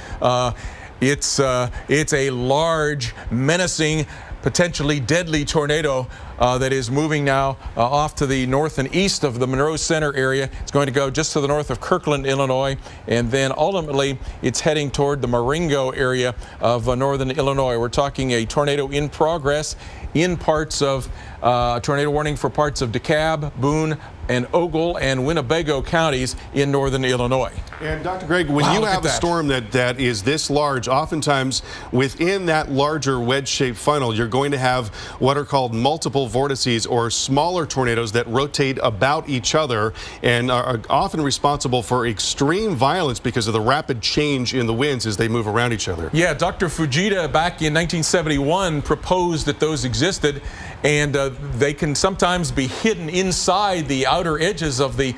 It's a large, menacing, potentially deadly tornado that is moving now off to the north and east of the Monroe Center area. It's going to go just to the north of Kirkland, Illinois, and then ultimately it's heading toward the Marengo area of northern Illinois. We're talking a tornado in progress in parts of tornado warning for parts of DeKalb, Boone, and Ogle and Winnebago counties in northern Illinois. And Dr. Greg, when you have a storm that is this large, oftentimes within that larger wedge-shaped funnel, you're going to have what are called multiple vortices, or smaller tornadoes that rotate about each other and are often responsible for extreme violence because of the rapid change in the winds as they move around each other. Yeah, Dr. Fujita back in 1971 proposed that those existed, and they can sometimes be hidden inside the outer edges of the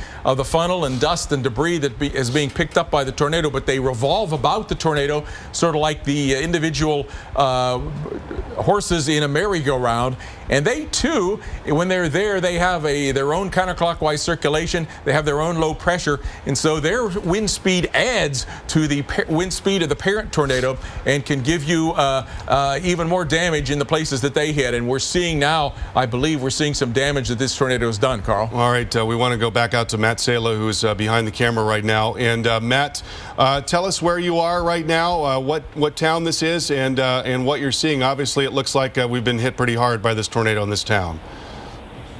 funnel, and dust and debris that is being picked up by the tornado, but they revolve about the tornado, sort of like the individual horses in a merry-go-round. And they too, when they're there, they have their own counterclockwise circulation. They have their own low pressure, and so their wind speed adds to the wind speed of the parent tornado and can give you even more damage in the places that they hit. And we're seeing now, I believe, we're seeing some damage that this tornado has done, Carl. All right, we want to go back out to Matt Salo, who's behind the camera right now. And Matt, tell us where you are right now, what town this is, and what you're seeing. Obviously, it looks like we've been hit pretty hard by this tornado in this town.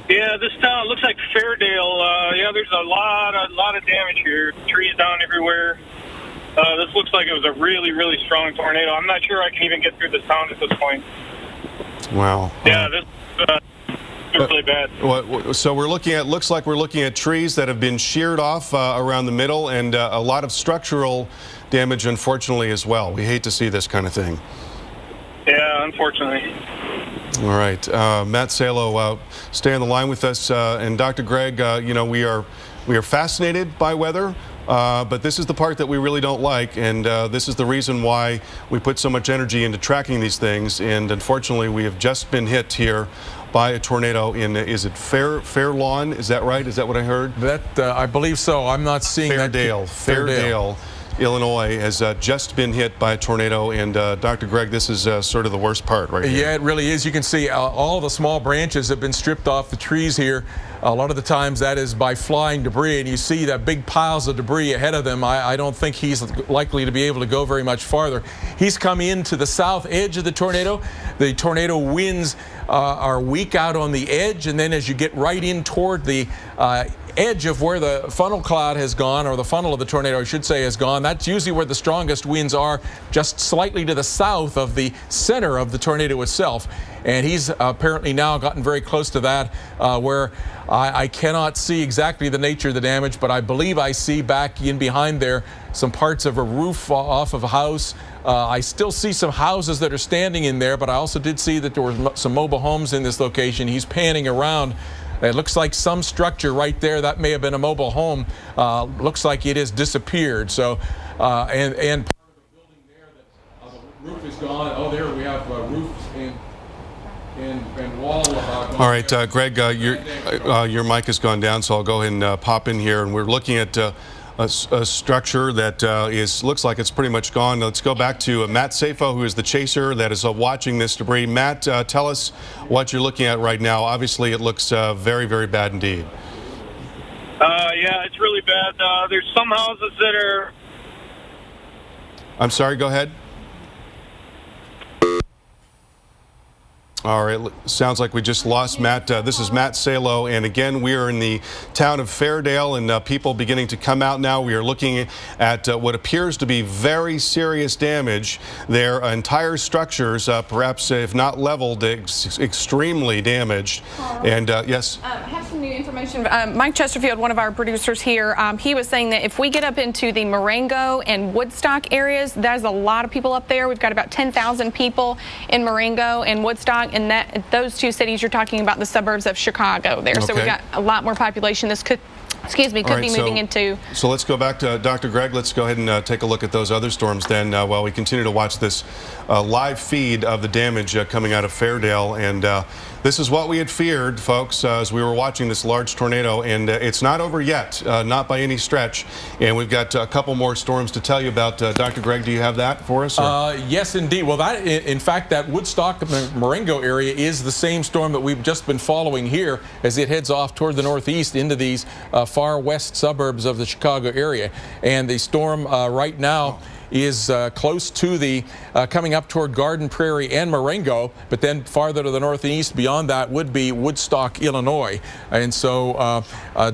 Yeah, this town looks like Fairdale. Yeah, there's a lot of damage here. Trees down everywhere. This looks like it was a really, really strong tornado. I'm not sure I can even get through this town at this point. Wow. Yeah, this is really bad. So we're looking at, looks like we're looking at trees that have been sheared off around the middle, and a lot of structural damage, unfortunately, as well. We hate to see this kind of thing. Yeah, unfortunately. All right, Matt Salo, stay on the line with us, and Dr. Greg. You know, we are fascinated by weather, but this is the part that we really don't like, and this is the reason why we put so much energy into tracking these things. And unfortunately, we have just been hit here by a tornado in, is it Fair Lawn? Is that right? Is that what I heard? That I believe so. I'm not seeing Fairdale, Illinois has just been hit by a tornado, and Dr. Greg, this is sort of the worst part right here. Yeah, it really is. You can see all the small branches have been stripped off the trees here. A lot of the times that is by flying debris, and you see that big piles of debris ahead of them. I don't think he's likely to be able to go very much farther. He's come into the south edge of the tornado. The tornado winds are weak out on the edge, and then as you get right in toward the edge of where the funnel cloud has gone, or the funnel of the tornado, I should say, has gone, That's usually where the strongest winds are, just slightly to the south of the center of the tornado itself. And he's apparently now gotten very close to that, where I cannot see exactly the nature of the damage, but I believe I see back in behind there some parts of a roof off of a house. I still see some houses that are standing in there, but I also did see that there were some mobile homes in this location. He's panning around. It looks like some structure right there that may have been a mobile home. Looks like it has disappeared. So, and part of the building there, that the roof is gone. Oh, there we have roofs and wall. All right, Greg, your mic has gone down, so I'll go ahead and pop in here. And we're looking at a structure that looks like it's pretty much gone. Let's go back to Matt Safo, who is the chaser that is watching this debris. Matt, tell us what you're looking at right now. Obviously, it looks very, very bad indeed. Yeah, it's really bad. There's some houses that are... I'm sorry, go ahead. All right, sounds like we just lost Matt. This is Matt Salo, and again, we are in the town of Fairdale, and people beginning to come out now. We are looking at what appears to be very serious damage. Their entire structures, perhaps if not leveled, extremely damaged. And yes? I have some new information. Mike Chesterfield, one of our producers here, he was saying that if we get up into the Marengo and Woodstock areas, there's a lot of people up there. We've got about 10,000 people in Marengo and Woodstock. And those two cities, you're talking about the suburbs of Chicago there. Okay. So we've got a lot more population. This could, be moving into. So let's go back to Dr. Greg. Let's go ahead and take a look at those other storms then while we continue to watch this live feed of the damage coming out of Fairdale. And this is what we had feared, folks, as we were watching this large tornado. And it's not over yet, not by any stretch. And we've got a couple more storms to tell you about. Dr. Greg, do you have that for us? Yes, indeed. Well, in fact, that Woodstock Marengo area is the same storm that we've just been following here as it heads off toward the northeast into these far west suburbs of the Chicago area. And the storm right now is close to the coming up toward Garden Prairie and Marengo, but then farther to the northeast beyond that would be Woodstock, Illinois. And so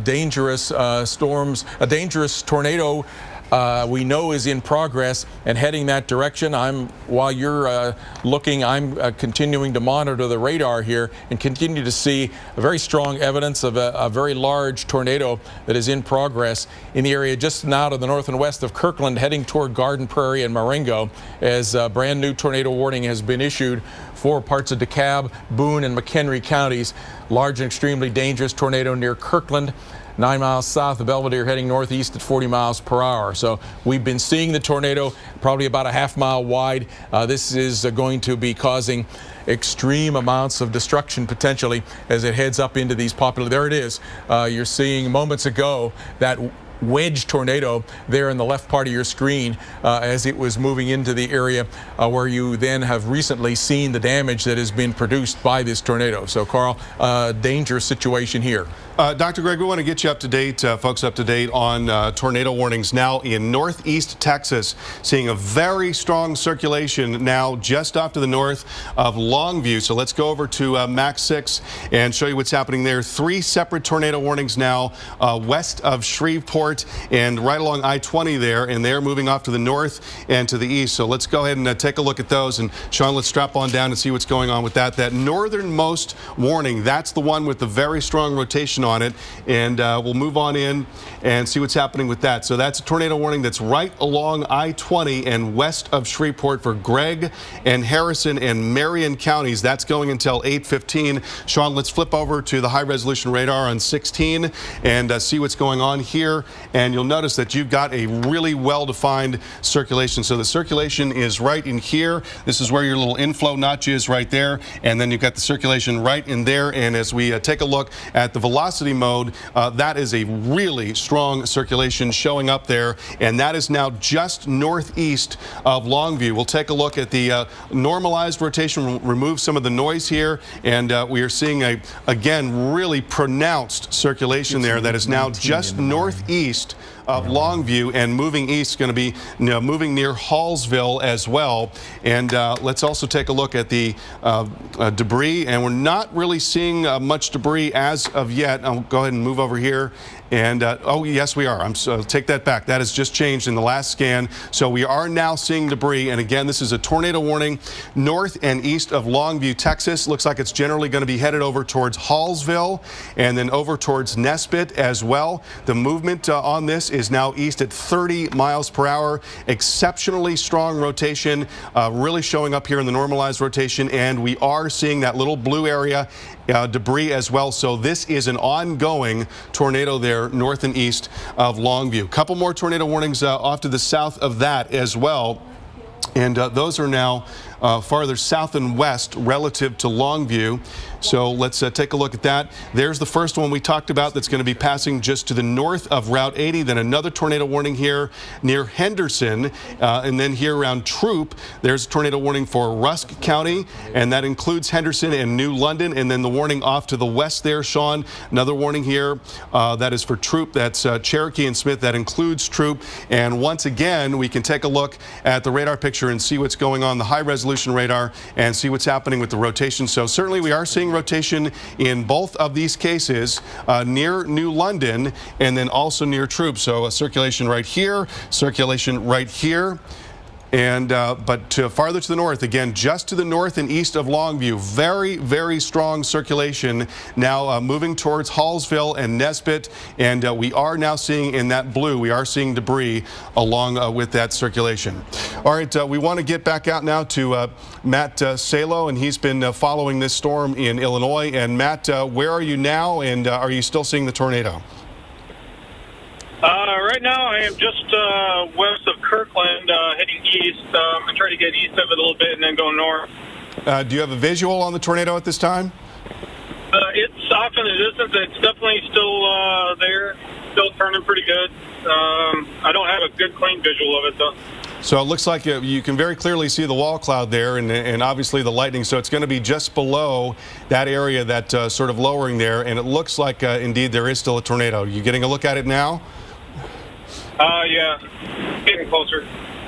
dangerous storms, a dangerous tornado we know is in progress and heading that direction. While you're looking, I'm continuing to monitor the radar here and continue to see very strong evidence of a very large tornado that is in progress in the area just now to the north and west of Kirkland, heading toward Garden Prairie and Marengo, as a brand new tornado warning has been issued for parts of DeKalb, Boone, and McHenry counties. Large and extremely dangerous tornado near Kirkland, 9 miles south of Belvedere, heading northeast at 40 miles per hour. So we've been seeing the tornado probably about a half-mile wide. This is going to be causing extreme amounts of destruction potentially as it heads up into these popular. There it is. You're seeing moments ago that wedge tornado there in the left part of your screen as it was moving into the area where you then have recently seen the damage that has been produced by this tornado. So, Carl, dangerous situation here. Dr. Greg, we want to get you up to date, folks up to date on tornado warnings now in northeast Texas, seeing a very strong circulation now just off to the north of Longview. So let's go over to Mac 6 and show you what's happening there. 3 separate tornado warnings now west of Shreveport and right along I-20 there, and they're moving off to the north and to the east. So let's go ahead and take a look at those. And Sean, let's strap on down and see what's going on with that. That northernmost warning, that's the one with the very strong rotation on it, and we'll move on in and see what's happening with that. So that's a tornado warning that's right along I-20 and west of Shreveport for Gregg and Harrison and Marion counties. That's going until 8:15. Sean, let's flip over to the high resolution radar on 16 and see what's going on here. And you'll notice that you've got a really well-defined circulation. So the circulation is right in here. This is where your little inflow notch is right there. And then you've got the circulation right in there. And as we take a look at the velocity mode, that is a really strong circulation showing up there, and that is now just northeast of Longview. We'll take a look at the normalized rotation. We'll remove some of the noise here, and we are seeing again really pronounced circulation there that is now just northeast of Longview and moving east, going to be moving near Hallsville as well. And let's also take a look at the debris, and we're not really seeing much debris as of yet. I'll go ahead and move over here. And oh, yes, we are. Take that back. That has just changed in the last scan. So we are now seeing debris. And again, this is a tornado warning north and east of Longview, Texas. Looks like it's generally going to be headed over towards Hallsville and then over towards Nesbitt as well. The movement on this is now east at 30 miles per hour. Exceptionally strong rotation, really showing up here in the normalized rotation. And we are seeing that little blue area debris as well. So this is an ongoing tornado there north and east of Longview. Couple more tornado warnings off to the south of that as well. And those are now farther south and west relative to Longview. So let's take a look at that. There's the first one we talked about that's going to be passing just to the north of Route 80. Then another tornado warning here near Henderson. And then here around Troop, there's a tornado warning for Rusk County. And that includes Henderson and New London. And then the warning off to the west there, Sean. Another warning here that is for Troop. That's Cherokee and Smith. That includes Troop. And once again, we can take a look at the radar picture and see what's going on the high resolution radar and see what's happening with the rotation. So certainly we are seeing rotation in both of these cases near New London and then also near Troop. So a circulation right here, circulation right here. And but farther to the north, again, just to the north and east of Longview, very, very strong circulation now moving towards Hallsville and Nesbitt. And we are now seeing in that blue, we are seeing debris along with that circulation. All right, we want to get back out now to Matt Salo, and he's been following this storm in Illinois. And Matt, where are you now, and are you still seeing the tornado? Right now, I am just west of Kirkland, heading east. I'm trying to get east of it a little bit and then go north. Do you have a visual on the tornado at this time? It's off in the distance. It's definitely still there, still turning pretty good. I don't have a good, clean visual of it, though. So it looks like you can very clearly see the wall cloud there and obviously the lightning. So it's going to be just below that area, that sort of lowering there. And it looks like, indeed, there is still a tornado. Are you getting a look at it now? Yeah, getting closer.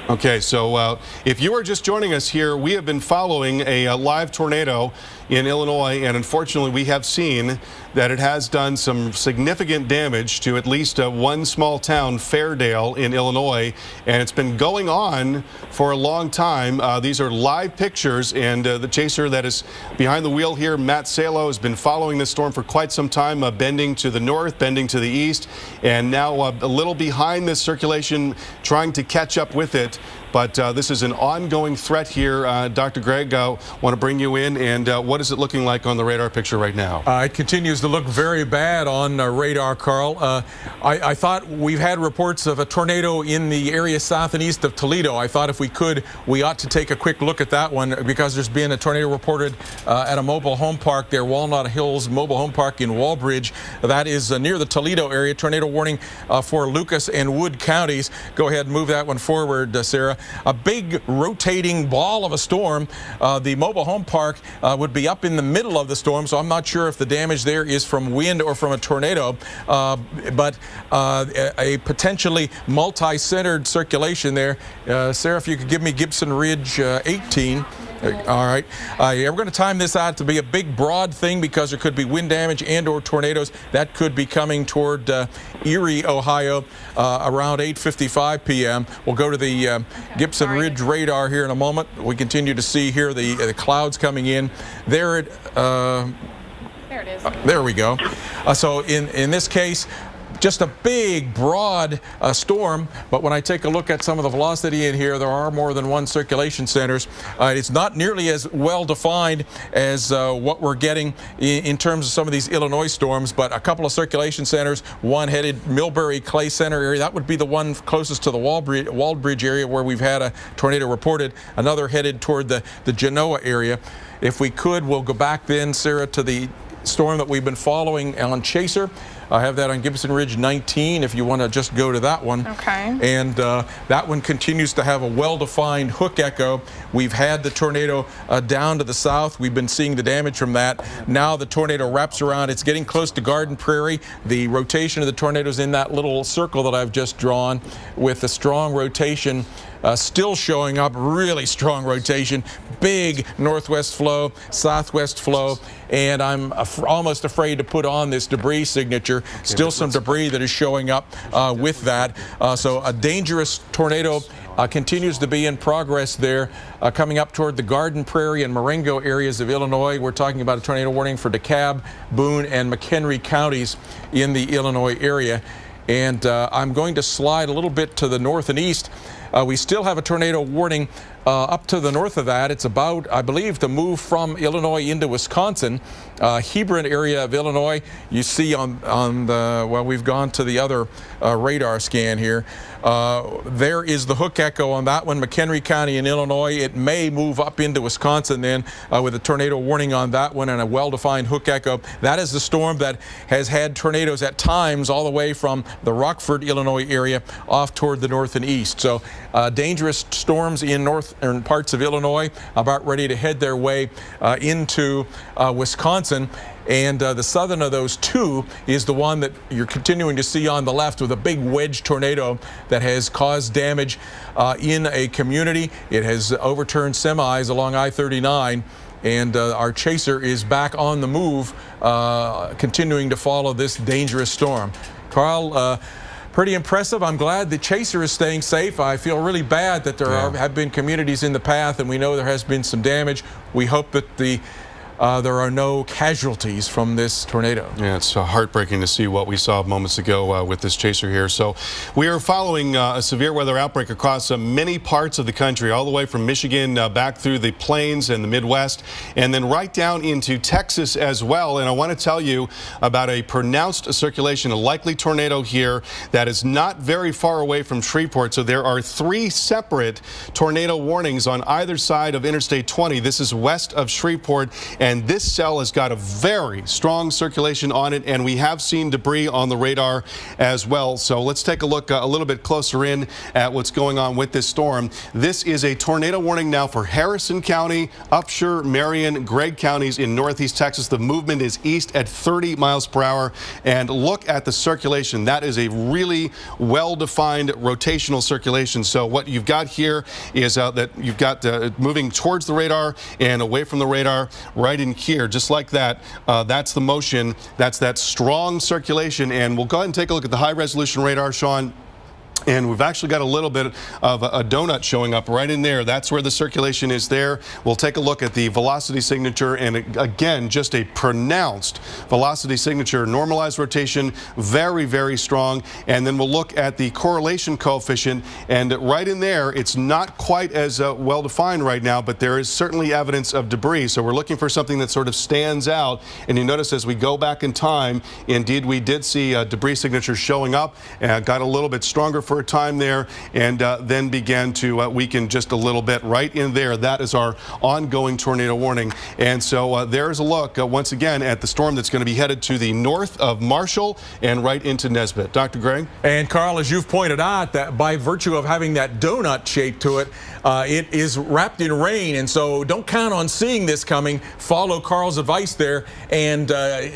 Okay, so if you are just joining us here, we have been following a live tornado in Illinois, and unfortunately we have seen that it has done some significant damage to at least one small town, Fairdale, in Illinois, and it's been going on for a long time. These are live pictures, and the chaser that is behind the wheel here, Matt Salo, has been following this storm for quite some time, bending to the north, bending to the east, and now a little behind this circulation, trying to catch up with it. But this is an ongoing threat here. Dr. Greg, want to bring you in, and what is it looking like on the radar picture right now? It continues to look very bad on radar, Carl. I thought we've had reports of a tornado in the area south and east of Toledo. I thought if we could, we ought to take a quick look at that one, because there's been a tornado reported at a mobile home park there, Walnut Hills Mobile Home Park in Walbridge. That is near the Toledo area. Tornado warning for Lucas and Wood counties. Go ahead and move that one forward, Sarah. A big rotating ball of a storm. The mobile home park would be up in the middle of the storm, so I'm not sure if the damage there is from wind or from a tornado, but a potentially multi-centered circulation there. Sarah, if you could give me Gibson Ridge 18. All right. We're going to time this out to be a big, broad thing, because there could be wind damage and or tornadoes that could be coming toward Erie, Ohio, around 8:55 p.m. We'll go to the Gibson Ridge radar here in a moment. We continue to see here the clouds coming in. There it is. There we go. So in this case, just a big, broad storm, but when I take a look at some of the velocity in here, there are more than one circulation centers. It's not nearly as well defined as what we're getting in terms of some of these Illinois storms, but a couple of circulation centers, one headed Millbury Clay Center area, that would be the one closest to the Waldbridge area where we've had a tornado reported, another headed toward the Genoa area. If we could, we'll go back then, Sarah, to the storm that we've been following on Chaser. I have that on Gibson Ridge 19 if you want to just go to that one. Okay. And that one continues to have a well-defined hook echo. We've had the tornado down to the south. We've been seeing the damage from that. Now the tornado wraps around. It's getting close to Garden Prairie. The rotation of the tornadoes in that little circle that I've just drawn with a strong rotation still showing up, really strong rotation, big northwest flow, southwest flow, and I'm almost afraid to put on this debris signature. Still some debris that is showing up with that. So a dangerous tornado continues to be in progress there, coming up toward the Garden Prairie and Marengo areas of Illinois. We're talking about a tornado warning for DeKalb, Boone, and McHenry counties in the Illinois area. And I'm going to slide a little bit to the north and east. We still have a tornado warning up to the north of that. It's about, I believe, to move from Illinois into Wisconsin. Hebron area of Illinois, you see on the, well, we've gone to the other radar scan here. There is the hook echo on that one, McHenry County in Illinois. It may move up into Wisconsin then with a tornado warning on that one and a well-defined hook echo. That is the storm that has had tornadoes at times all the way from the Rockford, Illinois area off toward the north and east. So dangerous storms in northern parts of Illinois, about ready to head their way into Wisconsin. And the southern of those two is the one that you're continuing to see on the left with a big wedge tornado that has caused damage in a community. It has overturned semis along I-39. And our chaser is back on the move, continuing to follow this dangerous storm. Carl, pretty impressive. I'm glad the chaser is staying safe. I feel really bad that there have been communities in the path, and we know there has been some damage. We hope that there are no casualties from this tornado. Yeah, it's heartbreaking to see what we saw moments ago with this chaser here. So we are following a severe weather outbreak across many parts of the country, all the way from Michigan back through the plains and the Midwest, and then right down into Texas as well. And I want to tell you about a pronounced circulation, a likely tornado here that is not very far away from Shreveport. So there are 3 separate tornado warnings on either side of Interstate 20. This is west of Shreveport, and this cell has got a very strong circulation on it, and we have seen debris on the radar as well. So let's take a look a little bit closer in at what's going on with this storm. This is a tornado warning now for Harrison County, Upshur, Marion, Gregg counties in northeast Texas. The movement is east at 30 miles per hour. And look at the circulation. That is a really well-defined rotational circulation. So what you've got here is that you've got moving towards the radar and away from the radar right in here, just like that. That's the motion. That's that strong circulation. And we'll go ahead and take a look at the high-resolution radar, Sean. And we've actually got a little bit of a donut showing up right in there. That's where the circulation is there. We'll take a look at the velocity signature, and again, just a pronounced velocity signature. Normalized rotation, very, very strong. And then we'll look at the correlation coefficient, and right in there, it's not quite as well defined right now, but there is certainly evidence of debris. So we're looking for something that sort of stands out. And you notice as we go back in time, indeed, we did see debris signatures showing up, got a little bit stronger for a time there, and then began to weaken just a little bit right in there. That is our ongoing tornado warning. And so there's a look once again at the storm that's going to be headed to the north of Marshall and right into Nesbitt. Dr. Gregg? And Carl, as you've pointed out, that by virtue of having that donut shape to it, it is wrapped in rain, and so don't count on seeing this coming. Follow Carl's advice there and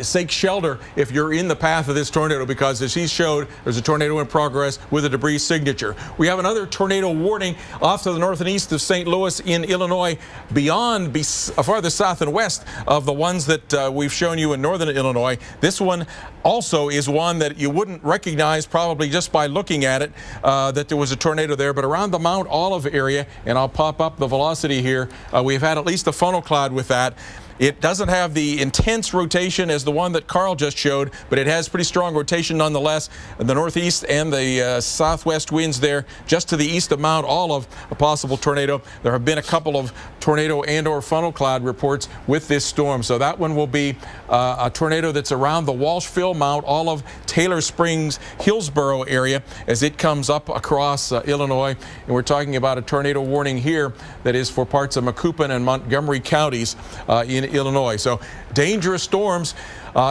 take shelter if you're in the path of this tornado, because as he showed, there's a tornado in progress with a debris signature. We have another tornado warning off to the north and east of St. Louis in Illinois, beyond farther south and west of the ones that we've shown you in northern Illinois. This one also is one that you wouldn't recognize probably just by looking at it, that there was a tornado there, but around the Mount Olive area, and I'll pop up the velocity here, we've had at least a funnel cloud with that. It doesn't have the intense rotation as the one that Carl just showed, but it has pretty strong rotation nonetheless. The northeast and the southwest winds there, just to the east of Mount Olive, a possible tornado. There have been a couple of tornado and or funnel cloud reports with this storm. So that one will be a tornado that's around the Walshville, Mount Olive, Taylor Springs, Hillsboro area as it comes up across Illinois. And we're talking about a tornado warning here that is for parts of Macoupin and Montgomery counties in in Illinois. So dangerous storms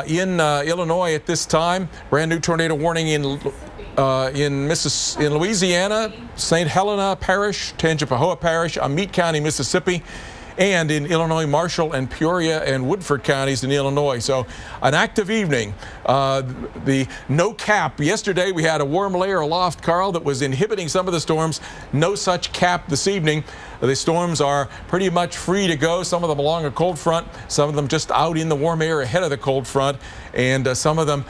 in Illinois at this time. Brand new tornado warning in Louisiana, St. Helena Parish, Tangipahoa Parish, Amite County, Mississippi, and in Illinois, Marshall and Peoria and Woodford counties in Illinois. So an active evening. The no cap. Yesterday we had a warm layer aloft, Carl, that was inhibiting some of the storms. No such cap this evening. The storms are pretty much free to go. Some of them along a cold front, some of them just out in the warm air ahead of the cold front, and some of them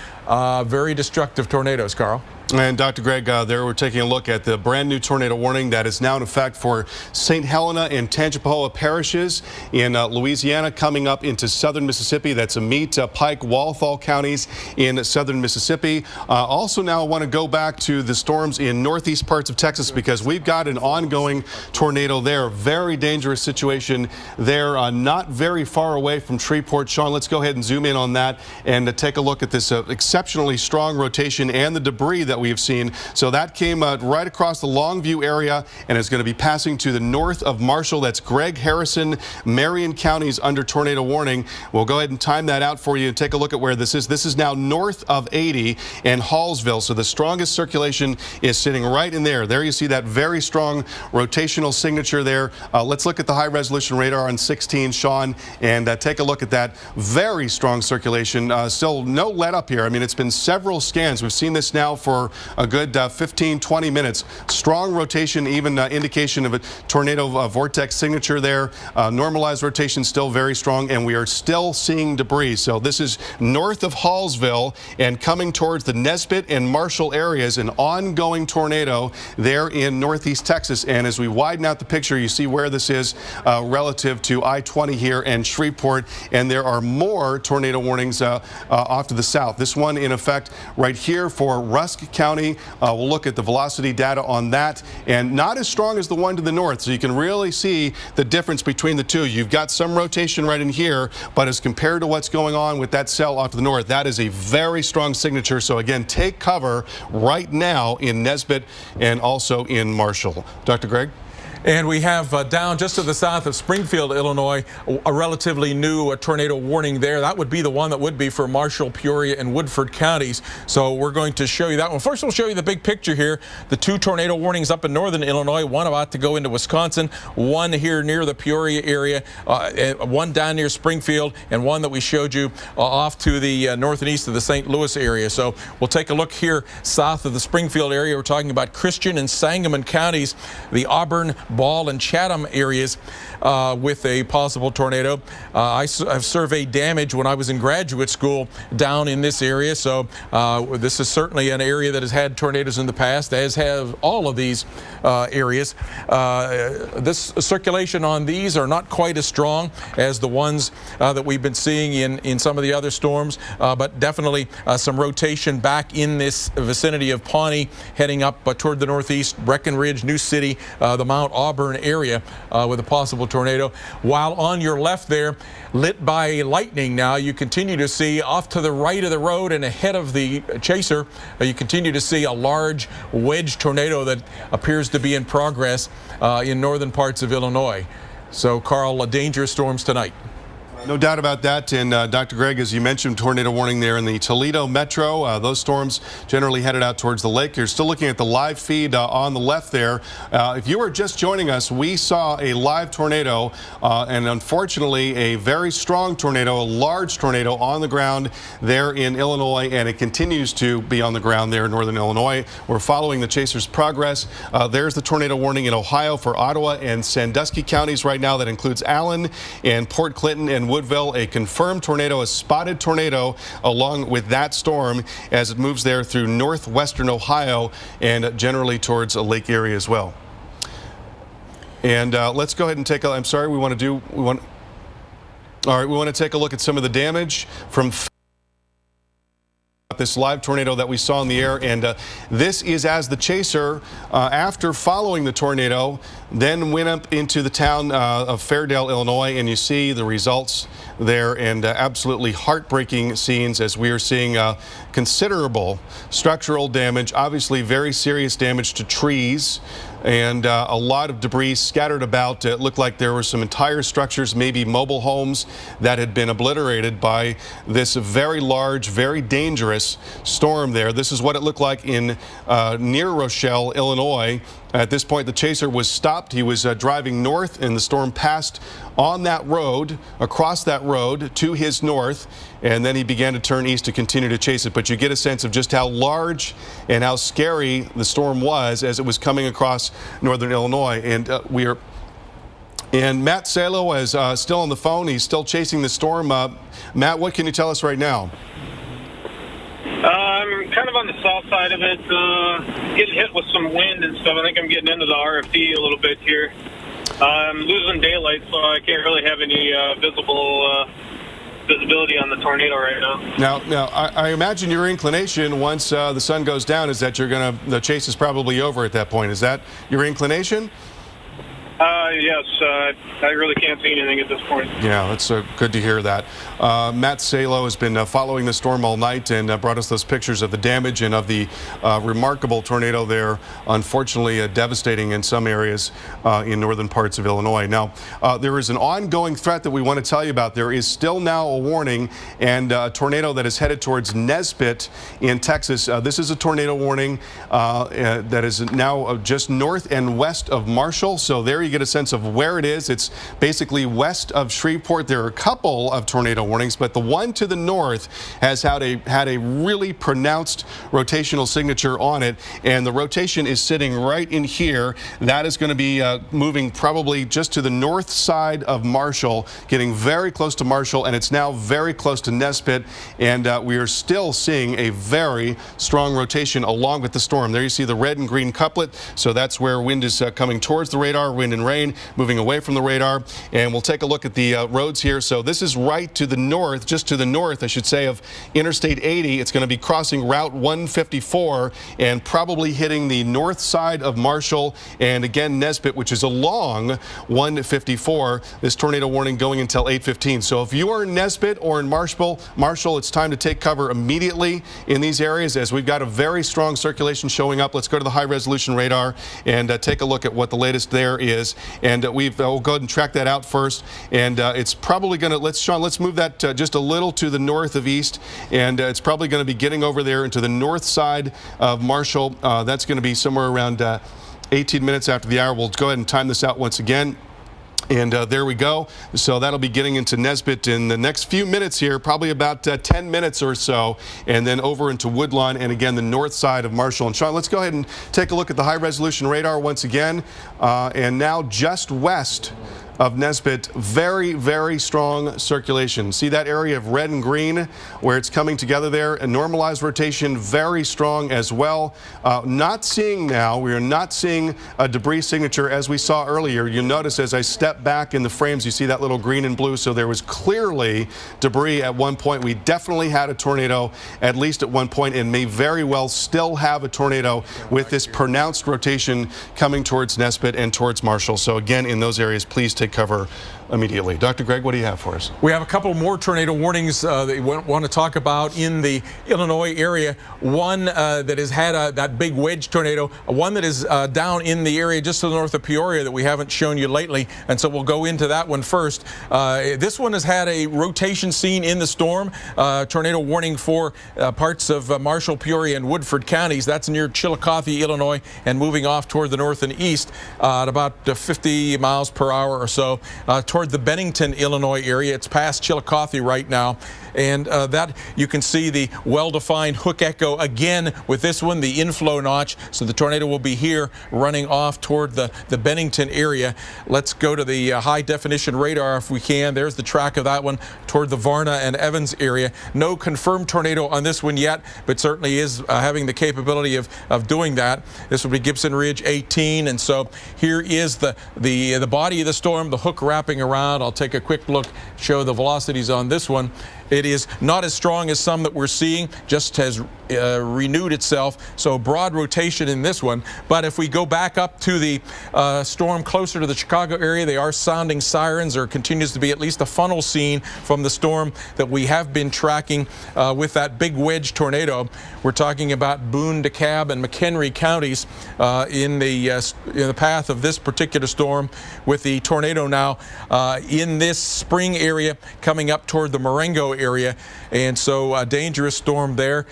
very destructive tornadoes, Carl. And Dr. Greg, there we're taking a look at the brand new tornado warning that is now in effect for St. Helena and Tangipahoa parishes in Louisiana, coming up into southern Mississippi. That's Amite, Pike, Walthall counties in southern Mississippi. Also now I want to go back to the storms in northeast parts of Texas because we've got an ongoing tornado there. Very dangerous situation there, not very far away from Shreveport. Sean, let's go ahead and zoom in on that and take a look at this exceptionally strong rotation and the debris that we have seen. So that came right across the Longview area and is going to be passing to the north of Marshall. That's Gregg, Harrison, Marion counties under tornado warning. We'll go ahead and time that out for you and take a look at where this is. This is now north of 80 and Hallsville. So the strongest circulation is sitting right in there. There you see that very strong rotational signature there. Let's look at the high resolution radar on 16, Sean, and take a look at that. Very strong circulation. Still no let up here. I mean, it's been several scans. We've seen this now for a good 15, 20 minutes. Strong rotation, even indication of a tornado vortex signature there. Normalized rotation still very strong, and we are still seeing debris. So this is north of Hallsville and coming towards the Nesbitt and Marshall areas, an ongoing tornado there in northeast Texas. And as we widen out the picture, you see where this is relative to I-20 here and Shreveport, and there are more tornado warnings off to the south. This one in effect right here for Rusk County. We'll look at the velocity data on that, and not as strong as the one to the north, so you can really see the difference between the two. You've got some rotation right in here, but as compared to what's going on with that cell off to the north, that is a very strong signature. So again, take cover right now in Nesbitt and also in Marshall. Dr. Greg? And we have down just to the south of Springfield, Illinois, a relatively new tornado warning there. That would be the one that would be for Marshall, Peoria, and Woodford counties. So we're going to show you that one. First, we'll show you the big picture here. The two tornado warnings up in northern Illinois, one about to go into Wisconsin, one here near the Peoria area, one down near Springfield, and one that we showed you off to the north and east of the St. Louis area. So we'll take a look here south of the Springfield area. We're talking about Christian and Sangamon counties, the Auburn, Ball, and Chatham areas with a possible tornado. I've surveyed damage when I was in graduate school down in this area, so this is certainly an area that has had tornadoes in the past, as have all of these areas. This circulation on these are not quite as strong as the ones that we've been seeing in some of the other storms, but definitely some rotation back in this vicinity of Pawnee, heading up toward the northeast, Breckenridge, New City, the Mount Auburn area with a possible tornado. While on your left there, lit by lightning now, you continue to see off to the right of the road and ahead of the chaser, you continue to see a large wedge tornado that appears to be in progress in northern parts of Illinois. So, Carl, dangerous storms tonight. No doubt about that. And Dr. Greg, as you mentioned, tornado warning there in the Toledo metro. Those storms generally headed out towards the lake. You're still looking at the live feed on the left there. If you were just joining us, we saw a live tornado and unfortunately a very strong tornado, a large tornado on the ground there in Illinois, and it continues to be on the ground there in northern Illinois. We're following the chaser's progress. There's the tornado warning in Ohio for Ottawa and Sandusky counties right now. That includes Allen and Port Clinton and Woodville. A confirmed tornado, a spotted tornado along with that storm as it moves there through northwestern Ohio and generally towards a lake area as well. And let's go ahead and take a, I'm sorry, we want to take a look at some of the damage from this live tornado that we saw in the air, and this is as the chaser, after following the tornado, then went up into the town of Fairdale, Illinois, and you see the results there, and absolutely heartbreaking scenes as we are seeing considerable structural damage, obviously very serious damage to trees and a lot of debris scattered about. It looked like there were some entire structures, maybe mobile homes, that had been obliterated by this very large, very dangerous storm there. This is what it looked like in near Rochelle, Illinois. At this point, the chaser was stopped. He was driving north, and the storm passed on that road, across that road to his north, and then he began to turn east to continue to chase it. But you get a sense of just how large and how scary the storm was as it was coming across northern Illinois. And Matt Salo is still on the phone. He's still chasing the storm. Matt, what can you tell us right now? I'm kind of on the south side of it, getting hit with some wind and stuff. I think I'm getting into the RFD a little bit here. I'm losing daylight, so I can't really have any visibility on the tornado right now. Now, I imagine your inclination once the sun goes down is that the chase is probably over at that point. Is that your inclination? Yes, I really can't see anything at this point. Yeah, that's good to hear that. Matt Salo has been following the storm all night and brought us those pictures of the damage and of the remarkable tornado there, unfortunately devastating in some areas in northern parts of Illinois. Now, there is an ongoing threat that we want to tell you about. There is still now a warning and a tornado that is headed towards Nesbitt in Texas. This is a tornado warning that is now just north and west of Marshall. So there you get a sense of where it is. It's basically west of Shreveport. There are a couple of tornado warnings, but the one to the north has had a really pronounced rotational signature on it, and the rotation is sitting right in here. That is going to be moving probably just to the north side of Marshall, getting very close to Marshall, and it's now very close to Nesbitt, and we are still seeing a very strong rotation along with the storm. There you see the red and green couplet, so that's where wind is coming towards the radar, wind and rain moving away from the radar. And we'll take a look at the roads here. So this is right to the north, just to the north, I should say, of Interstate 80. It's going to be crossing Route 154 and probably hitting the north side of Marshall and again Nesbitt, which is along 154. This tornado warning going until 8:15. So if you are in Nesbitt or in Marshall, it's time to take cover immediately in these areas as we've got a very strong circulation showing up. Let's go to the high resolution radar and take a look at what the latest there is. And we'll go ahead and track that out first. And it's probably going to, Sean, let's move that just a little to the north of east. And it's probably going to be getting over there into the north side of Marshall. That's going to be somewhere around 18 minutes after the hour. We'll go ahead and time this out once again. And there we go. So that'll be getting into Nesbitt in the next few minutes here, probably about 10 minutes or so, and then over into Woodlawn and again the north side of Marshall. And Sean, let's go ahead and take a look at the high resolution radar once again. And now just west of Nesbitt, very, very strong circulation. See that area of red and green where it's coming together there? A normalized rotation, very strong as well. Not seeing now, we are not seeing a debris signature as we saw earlier. You notice as I step back in the frames, you see that little green and blue. So there was clearly debris at one point. We definitely had a tornado at least at one point and may very well still have a tornado with this pronounced rotation coming towards Nesbitt and towards Marshall. So again, in those areas, please take cover immediately. Dr. Greg, what do you have for us? We have a couple more tornado warnings that we want to talk about in the Illinois area. One that has had that big wedge tornado, one that is down in the area just to the north of Peoria that we haven't shown you lately, and so we'll go into that one first. This one has had a rotation seen in the storm. Tornado warning for parts of Marshall, Peoria, and Woodford counties. That's near Chillicothe, Illinois, and moving off toward the north and east at about 50 miles per hour or so. Toward the Bennington, Illinois area. It's past Chillicothe right now. And that you can see the well-defined hook echo again with this one, the inflow notch. So the tornado will be here running off toward the Bennington area. Let's go to the high definition radar if we can. There's the track of that one toward the Varna and Evans area. No confirmed tornado on this one yet, but certainly is having the capability of doing that. This will be Gibson Ridge 18. And so here is the body of the storm, the hook wrapping around. I'll take a quick look, show the velocities on this one. It is not as strong as some that we're seeing, just has renewed itself, so broad rotation in this one. But if we go back up to the storm closer to the Chicago area, they are sounding sirens. There continues to be at least a funnel seen from the storm that we have been tracking with that big wedge tornado. We're talking about Boone, DeKalb, and McHenry counties in the path of this particular storm, with the tornado now in this spring area coming up toward the Marengo area. And so a dangerous storm there.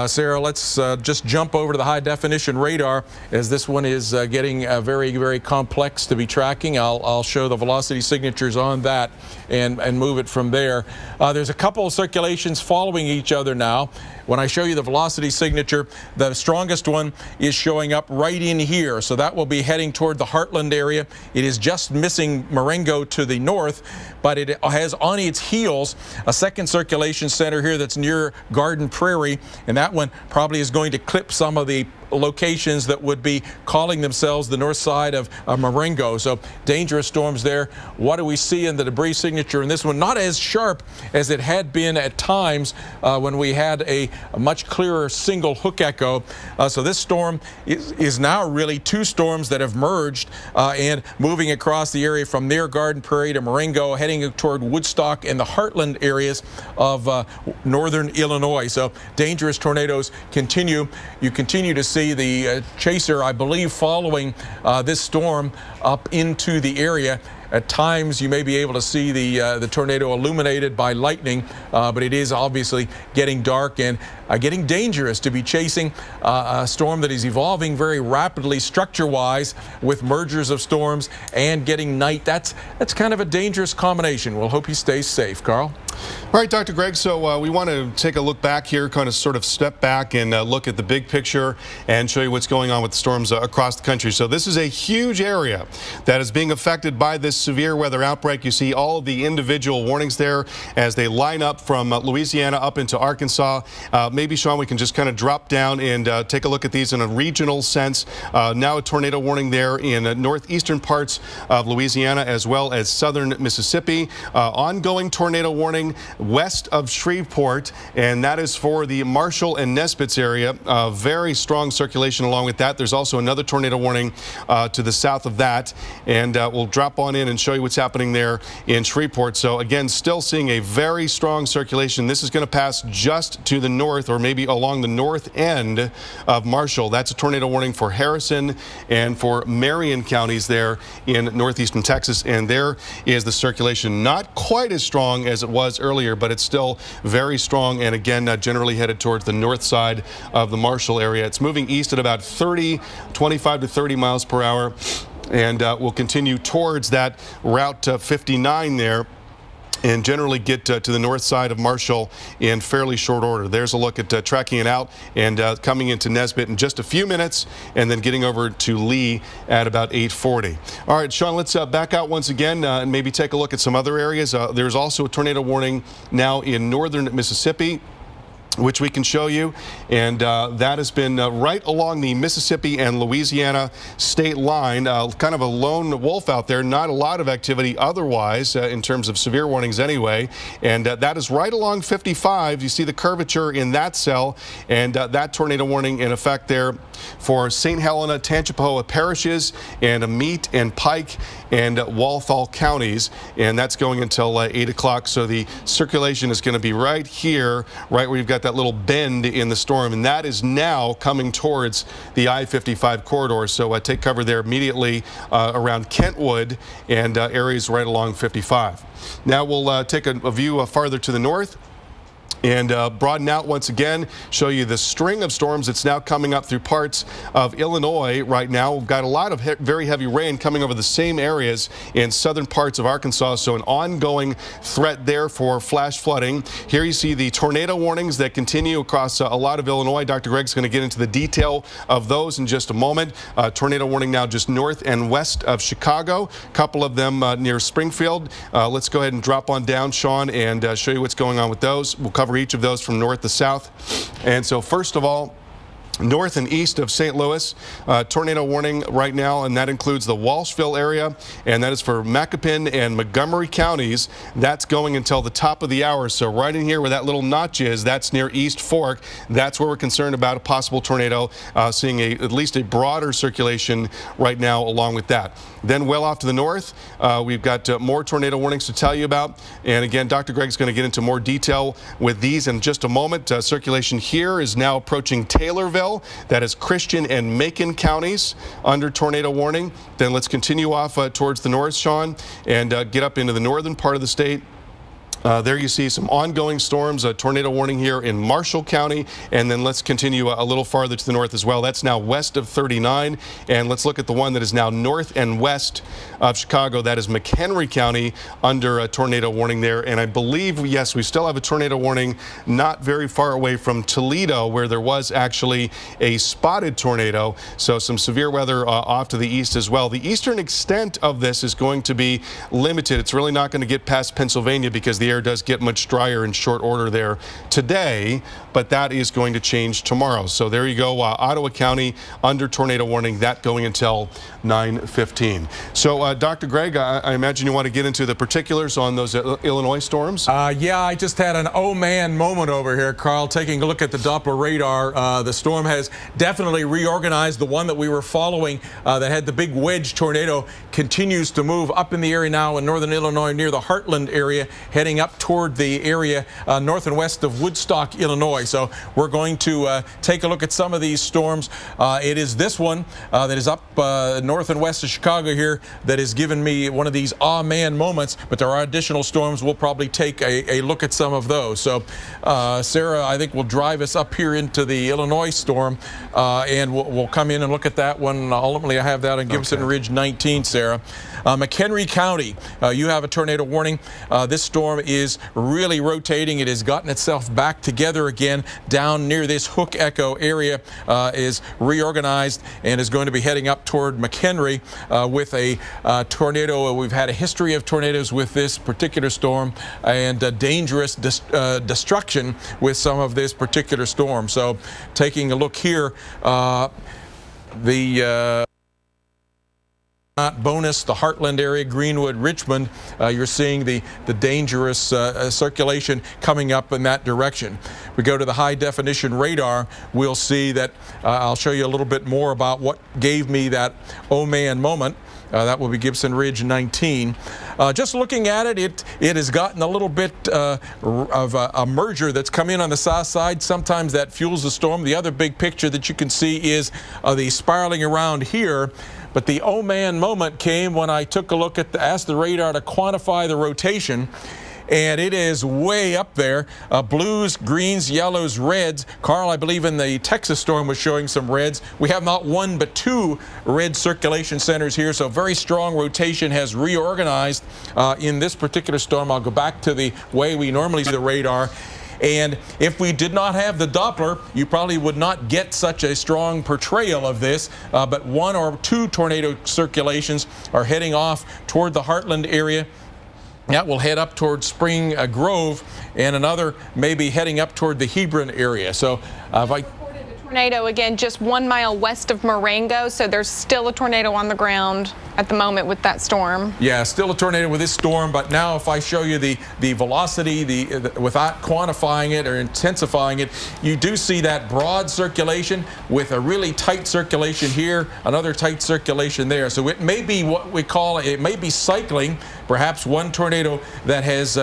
Sarah, let's just jump over to the high definition radar, as this one is getting very, very complex to be tracking. I'll show the velocity signatures on that and move it from there. There's a couple of circulations following each other now. When I show you the velocity signature, the strongest one is showing up right in here. So that will be heading toward the Heartland area. It is just missing Marengo to the north, but it has on its heels a second circulation center here that's near Garden Prairie, and that one probably is going to clip some of the locations that would be calling themselves the north side of Marengo. So dangerous storms there. What do we see in the debris signature in this one? Not as sharp as it had been at times when we had a much clearer single hook echo. So this storm is now really two storms that have merged and moving across the area from near Garden Prairie to Marengo, heading toward Woodstock and the Heartland areas of northern Illinois. So dangerous tornadoes continue. You continue to see the chaser, I believe, following this storm up into the area. At times you may be able to see the tornado illuminated by lightning, but it is obviously getting dark and getting dangerous to be chasing a storm that is evolving very rapidly structure-wise, with mergers of storms and getting night. That's kind of a dangerous combination. We'll hope he stays safe. Carl? All right, Dr. Greg, so we want to take a look back here, kind of sort of step back and look at the big picture and show you what's going on with the storms across the country. So this is a huge area that is being affected by this severe weather outbreak. You see all of the individual warnings there as they line up from Louisiana up into Arkansas. Maybe, Sean, we can just kind of drop down and take a look at these in a regional sense. Now a tornado warning there in northeastern parts of Louisiana as well as southern Mississippi. Ongoing tornado warning west of Shreveport, and that is for the Marshall and Nesbitts area. Very strong circulation along with that. There's also another tornado warning to the south of that, and we'll drop on in and show you what's happening there in Shreveport. So again, still seeing a very strong circulation. This is going to pass just to the north, or maybe along the north end of Marshall. That's a tornado warning for Harrison and for Marion counties there in northeastern Texas, and there is the circulation. Not quite as strong as it was earlier, but it's still very strong, and again generally headed towards the north side of the Marshall area. It's moving east at about 25 to 30 miles per hour, and will continue towards that Route 59 there, and generally get to the north side of Marshall in fairly short order. There's a look at tracking it out and coming into Nesbitt in just a few minutes, and then getting over to Lee at about 8:40. All right, Sean, let's back out once again and maybe take a look at some other areas. There's also a tornado warning now in northern Mississippi, which we can show you, and that has been right along the Mississippi and Louisiana state line. Kind of a lone wolf out there, not a lot of activity otherwise in terms of severe warnings anyway, and that is right along 55. You see the curvature in that cell, and that tornado warning in effect there for St. Helena, Tangipahoa parishes, and Amite and Pike and Walthall counties, and that's going until 8 o'clock. So the circulation is going to be right here, right where you've got that little bend in the storm, and that is now coming towards the I-55 corridor. So take cover there immediately around Kentwood and areas right along 55. Now we'll take a view farther to the north and broaden out once again, show you the string of storms that's now coming up through parts of Illinois right now. We've got a lot of very heavy rain coming over the same areas in southern parts of Arkansas, so an ongoing threat there for flash flooding. Here you see the tornado warnings that continue across a lot of Illinois. Dr. Greg's going to get into the detail of those in just a moment. Tornado warning now just north and west of Chicago, a couple of them near Springfield. Let's go ahead and drop on down, Sean, and show you what's going on with those. We'll cover each of those from north to south. And so first of all, North and east of St. Louis, tornado warning right now, and that includes the Walshville area, and that is for Macoupin and Montgomery counties. That's going until the top of the hour. So right in here where that little notch is, that's near East Fork. That's where we're concerned about a possible tornado, seeing at least a broader circulation right now along with that. Then well off to the north, we've got more tornado warnings to tell you about. And again, Dr. Greg's going to get into more detail with these in just a moment. Circulation here is now approaching Taylorville. That is Christian and Macon counties under tornado warning. Then let's continue off towards the north, Sean, and get up into the northern part of the state. There you see some ongoing storms, a tornado warning here in Marshall County, and then let's continue a little farther to the north as well. That's now west of 39, and let's look at the one that is now north and west of Chicago. That is McHenry County under a tornado warning there, and I believe, yes, we still have a tornado warning not very far away from Toledo, where there was actually a spotted tornado, so some severe weather off to the east as well. The eastern extent of this is going to be limited. It's really not going to get past Pennsylvania because the air does get much drier in short order there today, but that is going to change tomorrow. So there you go, Ottawa County under tornado warning, that going until 9:15. So Dr. Greg, I imagine you want to get into the particulars on those Illinois storms? Yeah, I just had an oh man moment over here, Carl, taking a look at the Doppler radar. The storm has definitely reorganized. The one that we were following that had the big wedge tornado continues to move up in the area now in northern Illinois near the Heartland area, heading up toward the area north and west of Woodstock, Illinois. So we're going to take a look at some of these storms. It is this one that is up north and west of Chicago here that has given me one of these ah man moments, but there are additional storms. We'll probably take a look at some of those. So Sarah, I think, will drive us up here into the Illinois storm, and we'll come in and look at that one. Ultimately, I have that on Gibson Ridge 19, Sarah. McHenry County, you have a tornado warning. This storm is really rotating. It has gotten itself back together again down near this Hook Echo area, is reorganized and is going to be heading up toward McHenry with a tornado. We've had a history of tornadoes with this particular storm and dangerous destruction with some of this particular storm. So taking a look here, bonus, the Heartland area, Greenwood, Richmond, you're seeing the dangerous circulation coming up in that direction. We go to the high definition radar, we'll see that I'll show you a little bit more about what gave me that oh man moment. That will be Gibson Ridge 19. Just looking at it, it has gotten a little bit of a merger that's come in on the south side. Sometimes that fuels the storm. The other big picture that you can see is the spiraling around here. But the oh man moment came when I took a look at asked the radar to quantify the rotation. And it is way up there. Blues, greens, yellows, reds. Carl, I believe in the Texas storm was showing some reds. We have not one but two red circulation centers here, so very strong rotation has reorganized in this particular storm. I'll go back to the way we normally see the radar. And if we did not have the Doppler, you probably would not get such a strong portrayal of this. But one or two tornado circulations are heading off toward the Heartland area. That will head up toward Spring Grove, and another maybe heading up toward the Hebron area. So tornado again just 1 mile west of Marengo, so there's still a tornado on the ground at the moment with that storm. Yeah, still a tornado with this storm, but now if I show you the velocity, without quantifying it or intensifying it, you do see that broad circulation with a really tight circulation here, another tight circulation there. So it may be what we call, it may be cycling, perhaps one tornado that has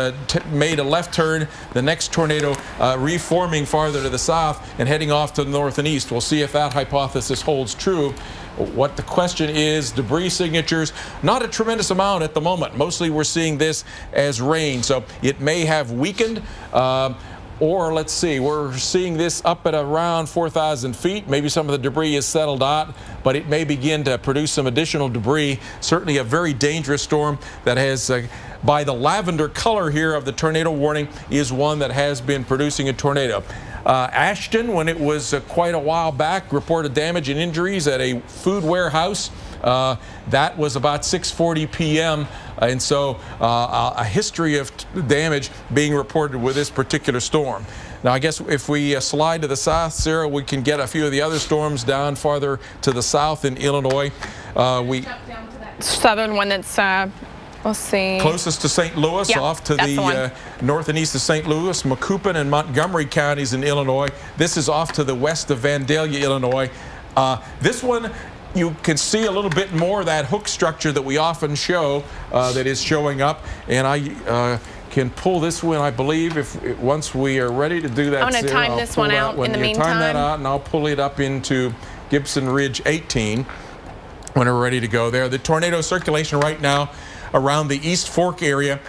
made a left turn, the next tornado reforming farther to the south and heading off to the north and east. We'll see if that hypothesis holds true. What the question is, debris signatures, not a tremendous amount at the moment. Mostly we're seeing this as rain, so it may have weakened. Or let's see, we're seeing this up at around 4,000 feet. Maybe some of the debris is settled out, but it may begin to produce some additional debris. Certainly a very dangerous storm that has, by the lavender color here of the tornado warning, is one that has been producing a tornado. Ashton, when it was quite a while back, reported damage and injuries at a food warehouse. That was about 6:40 p.m. And so a history of damage being reported with this particular storm. Now, I guess if we slide to the south, Sarah, we can get a few of the other storms down farther to the south in Illinois. Southern one that's, let's see. Closest to St. Louis, Yep, off to that's the north and east of St. Louis, Macoupin and Montgomery counties in Illinois. This is off to the west of Vandalia, Illinois. This one, you can see a little bit more of that hook structure that we often show that is showing up. And I can pull this one, I believe, once we are ready to do that. I'm going to time this one out in the meantime. Time that out, and I'll pull it up into Gibson Ridge 18 when we're ready to go there. The tornado circulation right now around the East Fork area,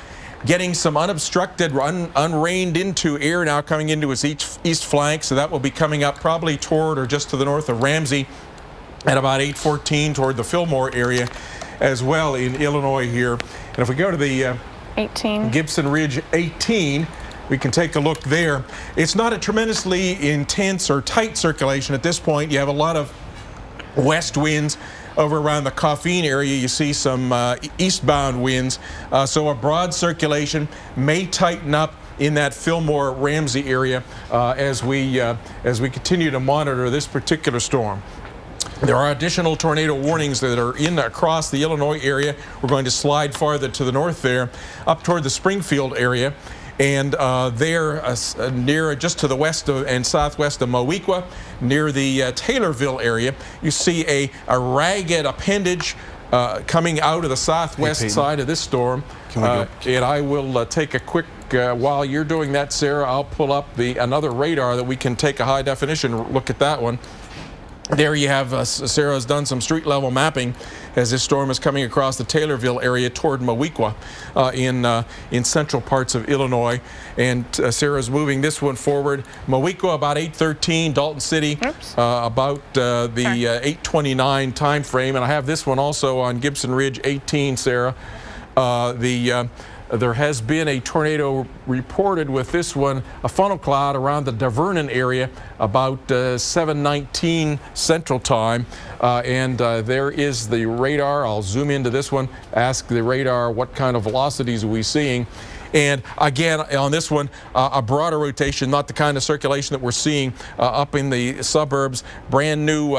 getting some unobstructed, unrained into air now coming into its east flank. So that will be coming up probably toward or just to the north of Ramsey at about 8:14 toward the Fillmore area as well in Illinois here. And if we go to the 18. Gibson Ridge 18, we can take a look there. It's not a tremendously intense or tight circulation at this point. You have a lot of west winds. Over around the Coffeen area, you see some eastbound winds. So a broad circulation may tighten up in that Fillmore-Ramsey area as we continue to monitor this particular storm. There are additional tornado warnings that are across the Illinois area. We're going to slide farther to the north there, up toward the Springfield area. And there, near just to the west and southwest of Moweaqua, near the Taylorville area, you see a ragged appendage coming out of the southwest side of this storm. And I will take a quick, while you're doing that, Sarah, I'll pull up another radar that we can take a high definition look at that one. There you have, Sarah has done some street level mapping as this storm is coming across the Taylorville area toward Moweaqua in central parts of Illinois. And Sarah's moving this one forward. Moweaqua about 8:13, Dalton City about the 8:29 time frame. And I have this one also on Gibson Ridge 18, Sarah. There has been a tornado reported with this one, a funnel cloud around the Vernon area about 7:19 Central Time. And there is the radar. I'll zoom into this one, ask the radar what kind of velocities are we seeing. And again, on this one, a broader rotation, not the kind of circulation that we're seeing up in the suburbs. Brand new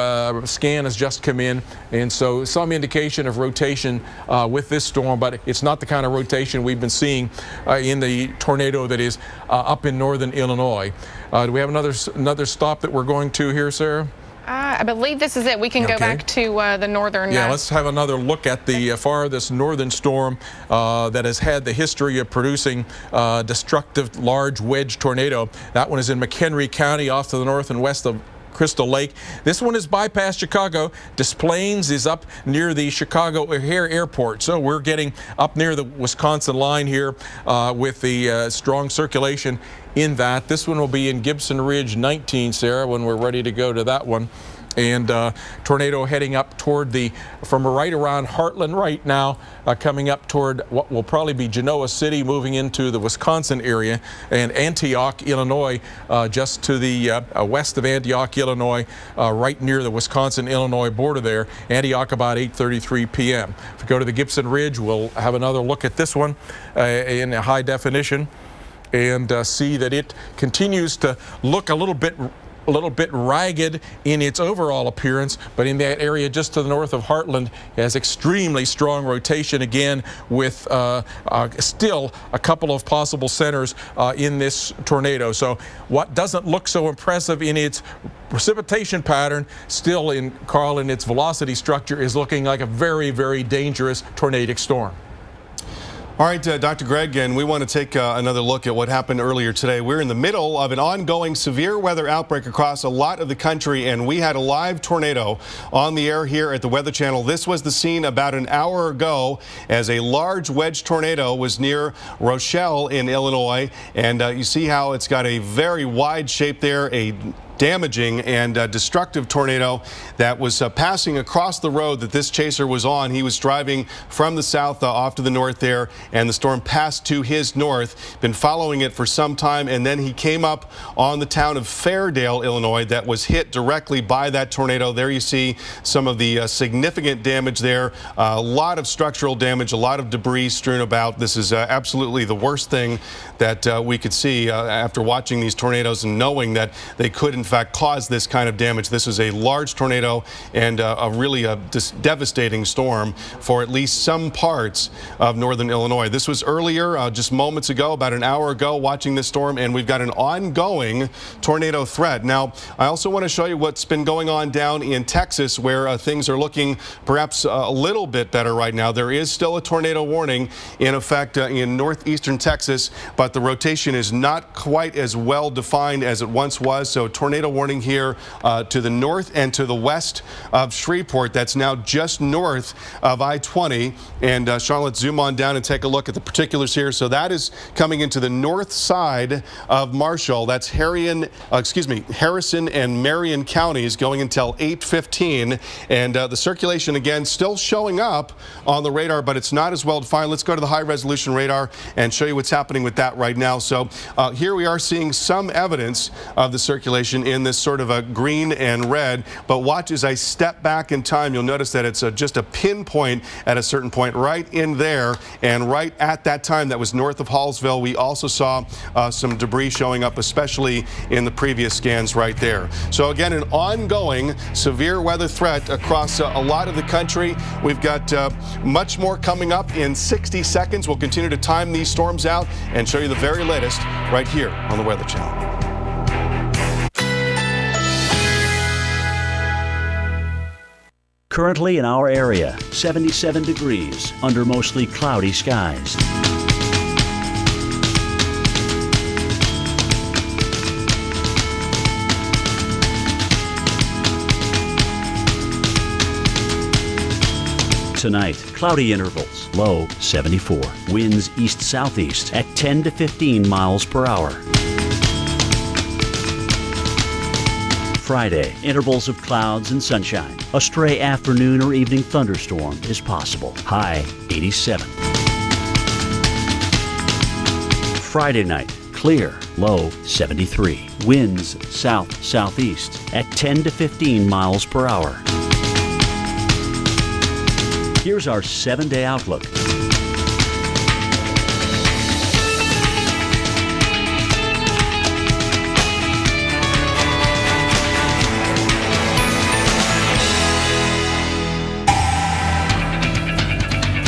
scan has just come in, and so some indication of rotation with this storm, but it's not the kind of rotation we've been seeing in the tornado that is up in northern Illinois. Do we have another stop that we're going to here, Sarah? I believe this is it. We can go back to the northern. Yeah, let's have another look at the farthest northern storm that has had the history of producing destructive large wedge tornado. That one is in McHenry County off to the north and west of Crystal Lake. This one is bypassed Chicago. Des Plaines is up near the Chicago O'Hare Airport. So we're getting up near the Wisconsin line here with the strong circulation in that. This one will be in Gibson Ridge 19, Sarah, when we're ready to go to that one. And tornado heading up toward from right around Heartland right now, coming up toward what will probably be Genoa City, moving into the Wisconsin area, and Antioch, Illinois, just to the west of Antioch, Illinois, right near the Wisconsin-Illinois border there. Antioch about 8:33 p.m. If we go to the Gibson Ridge, we'll have another look at this one in high definition and see that it continues to look a little bit ragged in its overall appearance, but in that area just to the north of Heartland has extremely strong rotation again with still a couple of possible centers in this tornado. So what doesn't look so impressive in its precipitation pattern, still in its velocity structure, is looking like a very, very dangerous tornadic storm. All right, Dr. Greg, and we want to take another look at what happened earlier today. We're in the middle of an ongoing severe weather outbreak across a lot of the country, and we had a live tornado on the air here at the Weather Channel. This was the scene about an hour ago as a large wedge tornado was near Rochelle in Illinois, and you see how it's got a very wide shape there, a damaging and destructive tornado that was passing across the road that this chaser was on. He was driving from the south off to the north there, and the storm passed to his north. Been following it for some time, and then he came up on the town of Fairdale, Illinois, that was hit directly by that tornado. There you see some of the significant damage there. A lot of structural damage, a lot of debris strewn about. This is absolutely the worst thing that we could see after watching these tornadoes and knowing that they could in fact cause this kind of damage. This is a large tornado and a really devastating storm for at least some parts of northern Illinois. This was earlier, just moments ago, about an hour ago, watching this storm, and we've got an ongoing tornado threat. Now, I also want to show you what's been going on down in Texas, where things are looking perhaps a little bit better right now. There is still a tornado warning in effect in northeastern Texas, but the rotation is not quite as well defined as it once was. So tornado warning here to the north and to the west of Shreveport. That's now just north of I-20. And Sean, let's zoom on down and take a look at the particulars here. So that is coming into the north side of Marshall. That's Harrison and Marion counties going until 8:15. And the circulation again still showing up on the radar, but it's not as well defined. Let's go to the high resolution radar and show you what's happening with that right now. So here we are seeing some evidence of the circulation in this sort of a green and red, but watch as I step back in time. You'll notice that it's just a pinpoint at a certain point right in there, and right at that time that was north of Hallsville. We also saw some debris showing up, especially in the previous scans right there. So again, an ongoing severe weather threat across a lot of the country. We've got much more coming up in 60 seconds. We'll continue to time these storms out and show you the very latest right here on the Weather Channel. Currently in our area, 77 degrees under mostly cloudy skies. Tonight, cloudy intervals, low 74. Winds east-southeast at 10 to 15 miles per hour. Friday, intervals of clouds and sunshine. A stray afternoon or evening thunderstorm is possible. High 87. Friday night, clear, low 73. Winds south-southeast at 10 to 15 miles per hour. Here's our 7-day outlook.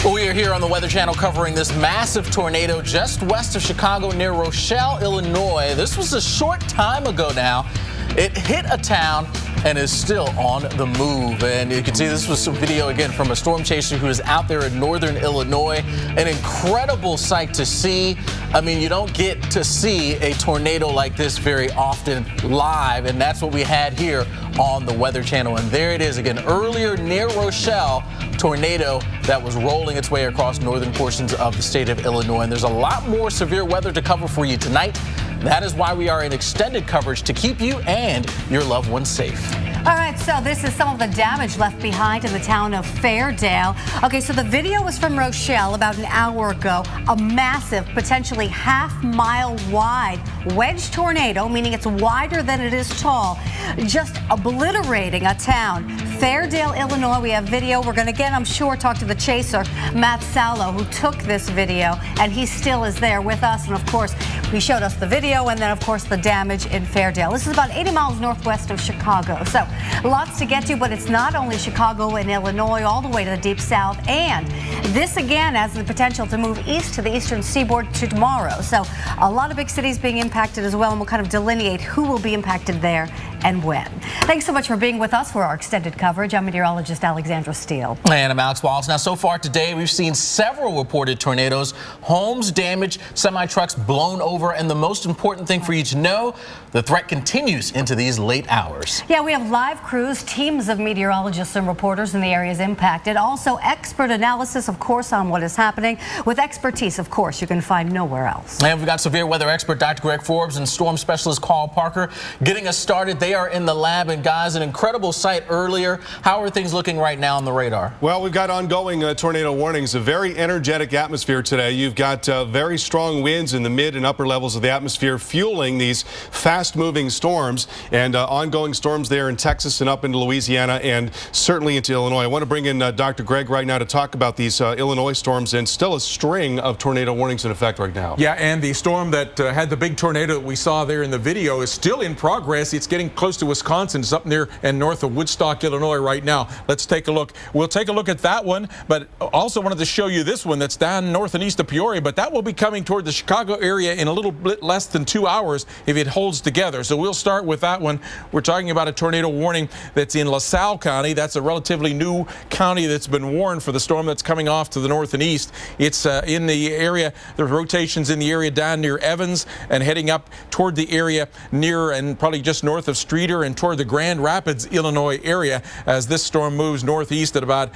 We are here on the Weather Channel covering this massive tornado just west of Chicago near Rochelle, Illinois. This was a short time ago now. It hit a town and is still on the move. And you can see this was some video again from a storm chaser who is out there in northern Illinois. An incredible sight to see. I mean, you don't get to see a tornado like this very often live, and that's what we had here on the Weather Channel. And there it is again, earlier near Rochelle, tornado that was rolling its way across northern portions of the state of Illinois. And there's a lot more severe weather to cover for you tonight. That is why we are in extended coverage to keep you and your loved ones safe. All right, so this is some of the damage left behind in the town of Fairdale. Okay, so the video was from Rochelle about an hour ago. A massive, potentially half-mile wide wedge tornado, meaning it's wider than it is tall, just obliterating a town. Fairdale, Illinois, we have video. We're going to again, I'm sure, talk to the chaser, Matt Salo, who took this video, and he still is there with us. And of course, he showed us the video and then, of course, the damage in Fairdale. This is about 80 miles northwest of Chicago. So lots to get to, but it's not only Chicago and Illinois, all the way to the deep south. And this, again, has the potential to move east to the eastern seaboard to tomorrow. So a lot of big cities being impacted as well, and we'll kind of delineate who will be impacted there and when. Thanks so much for being with us for our extended coverage. I'm meteorologist Alexandra Steele. And I'm Alex Wallace. Now, so far today, we've seen several reported tornadoes, homes damaged, semi-trucks blown over, and the most important thing for you to know, the threat continues into these late hours. Yeah, we have live crews, teams of meteorologists and reporters in the areas impacted. Also, expert analysis, of course, on what is happening with expertise, of course, you can find nowhere else. And we've got severe weather expert Dr. Greg Forbes and storm specialist Carl Parker getting us started. They They are in the lab, and guys, an incredible sight earlier. How are things looking right now on the radar? Well, we've got ongoing tornado warnings. A very energetic atmosphere today. You've got very strong winds in the mid and upper levels of the atmosphere fueling these fast-moving storms, and ongoing storms there in Texas and up into Louisiana and certainly into Illinois. I want to bring in Dr. Greg right now to talk about these Illinois storms, and still a string of tornado warnings in effect right now. Yeah, and the storm that had the big tornado that we saw there in the video is still in progress. It's getting close to Wisconsin. It's up near and north of Woodstock, Illinois right now. Let's take a look. We'll take a look at that one, but also wanted to show you this one that's down north and east of Peoria, but that will be coming toward the Chicago area in a little bit less than 2 hours if it holds together. So we'll start with that one. We're talking about a tornado warning that's in LaSalle County. That's a relatively new county that's been warned for the storm that's coming off to the north and east. It's in the area, the rotations in the area down near Evans and heading up toward the area near and probably just north of Streeter and toward the Grand Rapids, Illinois area as this storm moves northeast at about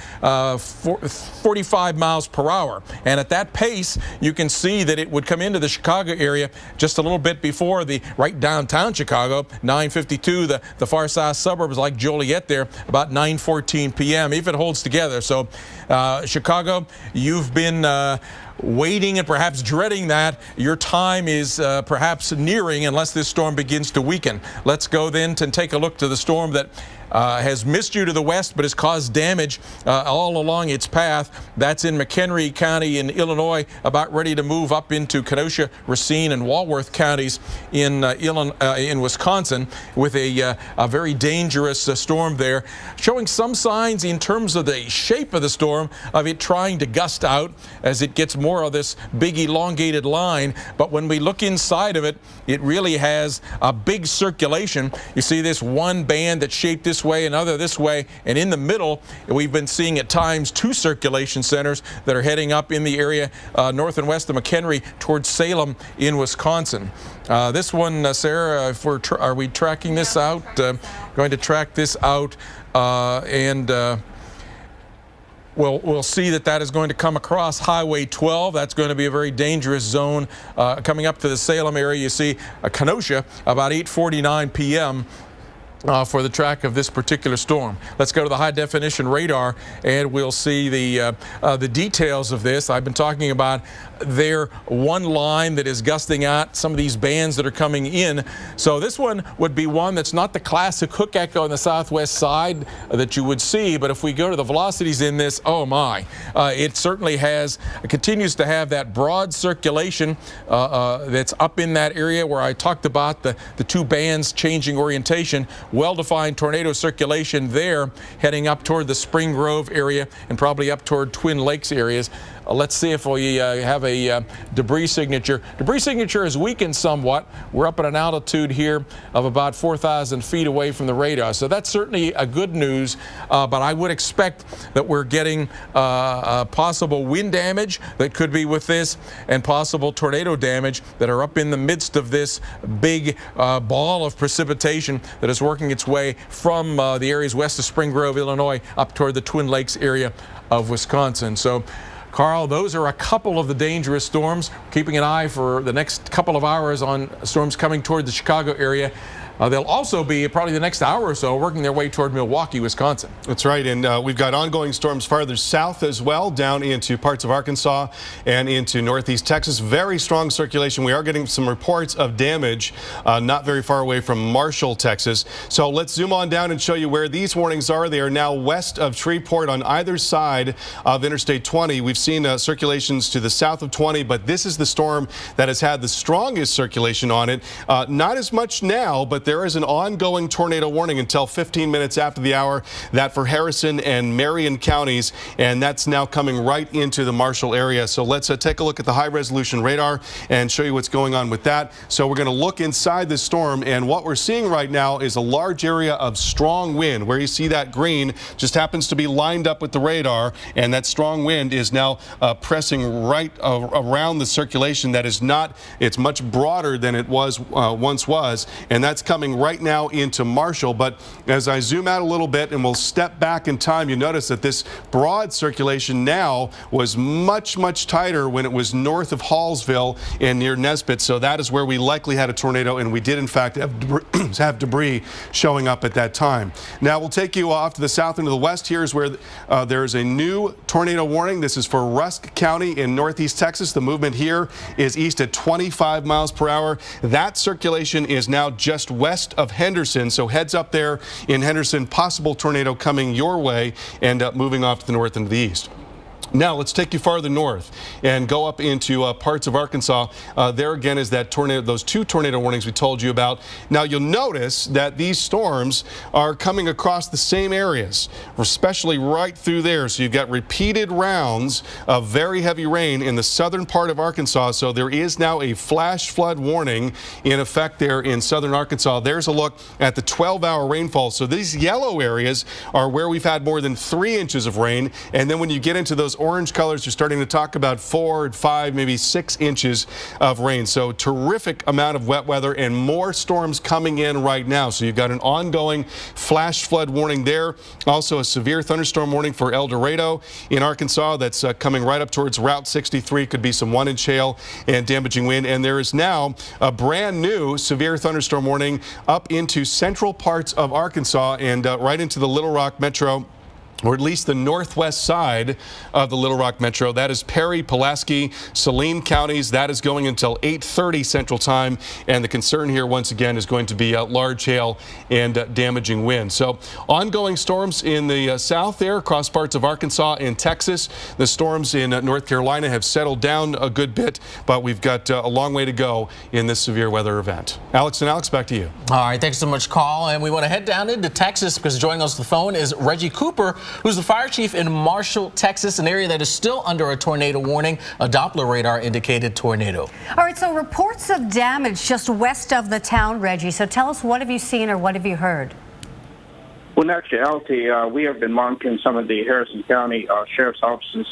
45 miles per hour. And at that pace, you can see that it would come into the Chicago area just a little bit before the right downtown Chicago, 9:52, the far south suburbs like Joliet there, about 9:14 p.m. if it holds together. So Chicago, you've been waiting and perhaps dreading that. Your time is perhaps nearing unless this storm begins to weaken. Let's go then to take a look to the storm that has missed you to the west but has caused damage all along its path. That's in McHenry County in Illinois, about ready to move up into Kenosha, Racine, and Walworth counties in Wisconsin with a very dangerous storm there, showing some signs in terms of the shape of the storm of it trying to gust out as it gets more of this big elongated line. But when we look inside of it, it really has a big circulation. You see this one band that's shaped this way, another this way, and in the middle we've been seeing at times two circulation centers that are heading up in the area north and west of McHenry towards Salem in Wisconsin. This one, Sarah, if are we tracking this out? Going to track this out and we'll see that is going to come across Highway 12. That's going to be a very dangerous zone coming up to the Salem area. You see Kenosha about 8:49 p.m. For the track of this particular storm. Let's go to the high definition radar and we'll see the details of this. I've been talking about there one line that is gusting out, some of these bands that are coming in. So this one would be one that's not the classic hook echo on the southwest side that you would see, but if we go to the velocities in this, oh my, it certainly continues to have that broad circulation that's up in that area where I talked about the two bands changing orientation. Well-defined tornado circulation there heading up toward the Spring Grove area and probably up toward Twin Lakes areas. Let's see if we have a debris signature. Debris signature is weakened somewhat. We're up at an altitude here of about 4,000 feet away from the radar. So that's certainly a good news, but I would expect that we're getting possible wind damage that could be with this and possible tornado damage that are up in the midst of this big ball of precipitation that is working its way from the areas west of Spring Grove, Illinois, up toward the Twin Lakes area of Wisconsin. So Carl, those are a couple of the dangerous storms. Keeping an eye for the next couple of hours on storms coming toward the Chicago area. They'll also be probably the next hour or so working their way toward Milwaukee, Wisconsin. That's right, and we've got ongoing storms farther south as well, down into parts of Arkansas and into northeast Texas. Very strong circulation. We are getting some reports of damage not very far away from Marshall, Texas. So let's zoom on down and show you where these warnings are. They are now west of Shreveport on either side of Interstate 20. We've seen circulations to the south of 20, but this is the storm that has had the strongest circulation on it. Not as much now, but there is an ongoing tornado warning until 15 minutes after the hour, that for Harrison and Marion counties, and that's now coming right into the Marshall area. So let's take a look at the high resolution radar and show you what's going on with that. So we're going to look inside the storm, and what we're seeing right now is a large area of strong wind. Where you see that green just happens to be lined up with the radar, and that strong wind is now pressing right around the circulation that is not, it's much broader than it was once was, and that's coming coming right now into Marshall, but as I zoom out a little bit and we'll step back in time, you notice that this broad circulation now was much, much tighter when it was north of Hallsville and near Nesbitt. So that is where we likely had a tornado, and we did in fact have debris showing up at that time. Now we'll take you off to the south and to the west. Here's where there is a new tornado warning. This is for Rusk County in northeast Texas. The movement here is east at 25 miles per hour. That circulation is now just west of Henderson, so heads up there in Henderson. Possible tornado coming your way and moving off to the north and to the east. Now let's take you farther north and go up into parts of Arkansas. There again is that tornado, those two tornado warnings we told you about. Now you'll notice that these storms are coming across the same areas, especially right through there. So you've got repeated rounds of very heavy rain in the southern part of Arkansas. So there is now a flash flood warning in effect there in southern Arkansas. There's a look at the 12-hour rainfall. So these yellow areas are where we've had more than 3 inches of rain. And then when you get into those orange colors, you're starting to talk about 4, 5, maybe 6 inches of rain. So terrific amount of wet weather and more storms coming in right now. So you've got an ongoing flash flood warning there. Also a severe thunderstorm warning for El Dorado in Arkansas. That's coming right up towards Route 63. Could be some 1-inch hail and damaging wind. And there is now a brand new severe thunderstorm warning up into central parts of Arkansas and right into the Little Rock Metro, or at least the northwest side of the Little Rock Metro. That is Perry, Pulaski, Saline counties. That is going until 8:30 Central Time. And the concern here, once again, is going to be large hail and damaging wind. So ongoing storms in the south there across parts of Arkansas and Texas. The storms in North Carolina have settled down a good bit, but we've got a long way to go in this severe weather event. Alex and Alex, back to you. All right, thanks so much, Carl. And we want to head down into Texas because joining us on the phone is Reggie Cooper, who's the fire chief in Marshall, Texas, an area that is still under a tornado warning. A Doppler radar indicated tornado. All right, so reports of damage just west of the town, Reggie. So tell us, what have you seen or what have you heard? Well, in actuality, we have been monitoring some of the Harrison County Sheriff's Office's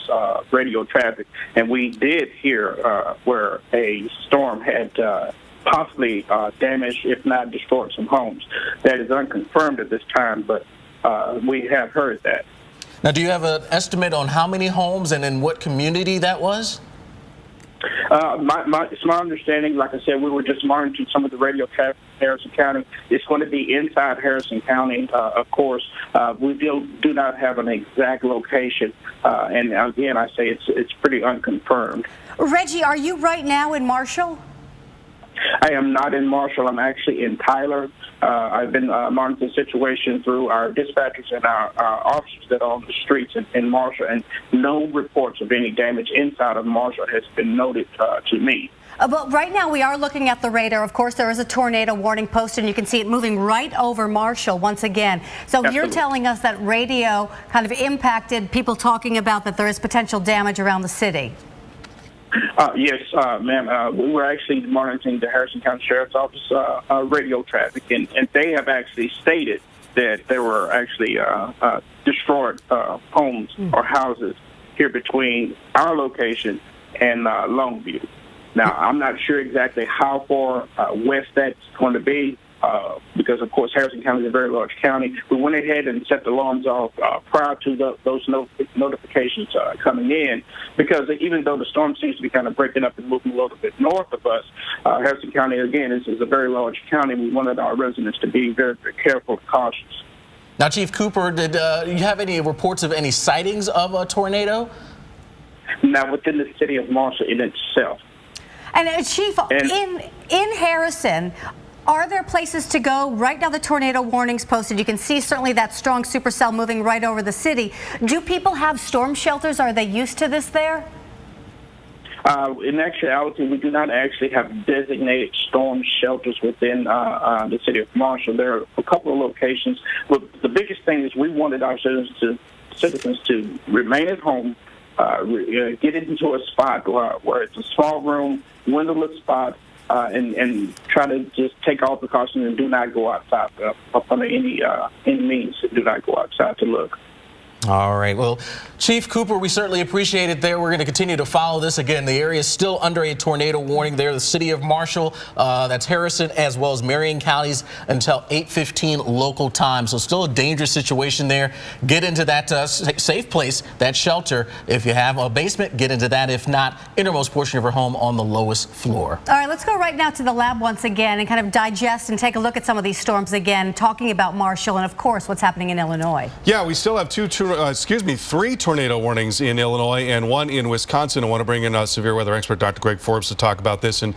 radio traffic, and we did hear where a storm had possibly damaged, if not destroyed, some homes. That is unconfirmed at this time, but we have heard that. Now, do you have an estimate on how many homes and in what community that was? It's my understanding, like I said, we were just monitoring some of the radio traffic in Harrison County. It's going to be inside Harrison County, of course. We do not have an exact location. And again, I say it's pretty unconfirmed. Reggie, are you right now in Marshall? I am not in Marshall. I'm actually in Tyler. I've been monitoring the situation through our dispatchers and our officers that are on the streets in Marshall, and no reports of any damage inside of Marshall has been noted to me. But right now we are looking at the radar. Of course, there is a tornado warning posted, and you can see it moving right over Marshall once again. So Absolutely. You're telling us that radio kind of impacted people talking about that there is potential damage around the city. Yes, ma'am. We were actually monitoring the Harrison County Sheriff's Office radio traffic, and they have actually stated that there were actually destroyed homes or houses here between our location and Longview. Now, I'm not sure exactly how far west that's going to be. Because, of course, Harrison County is a very large county. We went ahead and set the alarms off prior to those notifications coming in, because even though the storm seems to be kind of breaking up and moving a little bit north of us, Harrison County, again, is a very large county. We wanted our residents to be very, very careful and cautious. Now, Chief Cooper, did you have any reports of any sightings of a tornado? Now, within the city of Marshall in itself. And Chief, in Harrison, are there places to go? Right now the tornado warning's posted. You can see certainly that strong supercell moving right over the city. Do people have storm shelters? Are they used to this there? In actuality, we do not actually have designated storm shelters within the city of Marshall. There are a couple of locations. But the biggest thing is we wanted our citizens to remain at home, get into a spot where it's a small room, windowless spot, and try to just take all precautions and do not go outside. Under any means, do not go outside to look. All right. Well, Chief Cooper, we certainly appreciate it there. We're going to continue to follow this. Again, the area is still under a tornado warning there. The city of Marshall, that's Harrison, as well as Marion counties until 8:15 local time. So still a dangerous situation there. Get into that safe place, that shelter. If you have a basement, get into that. If not, innermost portion of your home on the lowest floor. All right, let's go right now to the lab once again and kind of digest and take a look at some of these storms again, talking about Marshall and, of course, what's happening in Illinois. Yeah, we still have three tornado warnings in Illinois and one in Wisconsin. I want to bring in severe weather expert Dr. Greg Forbes to talk about this. And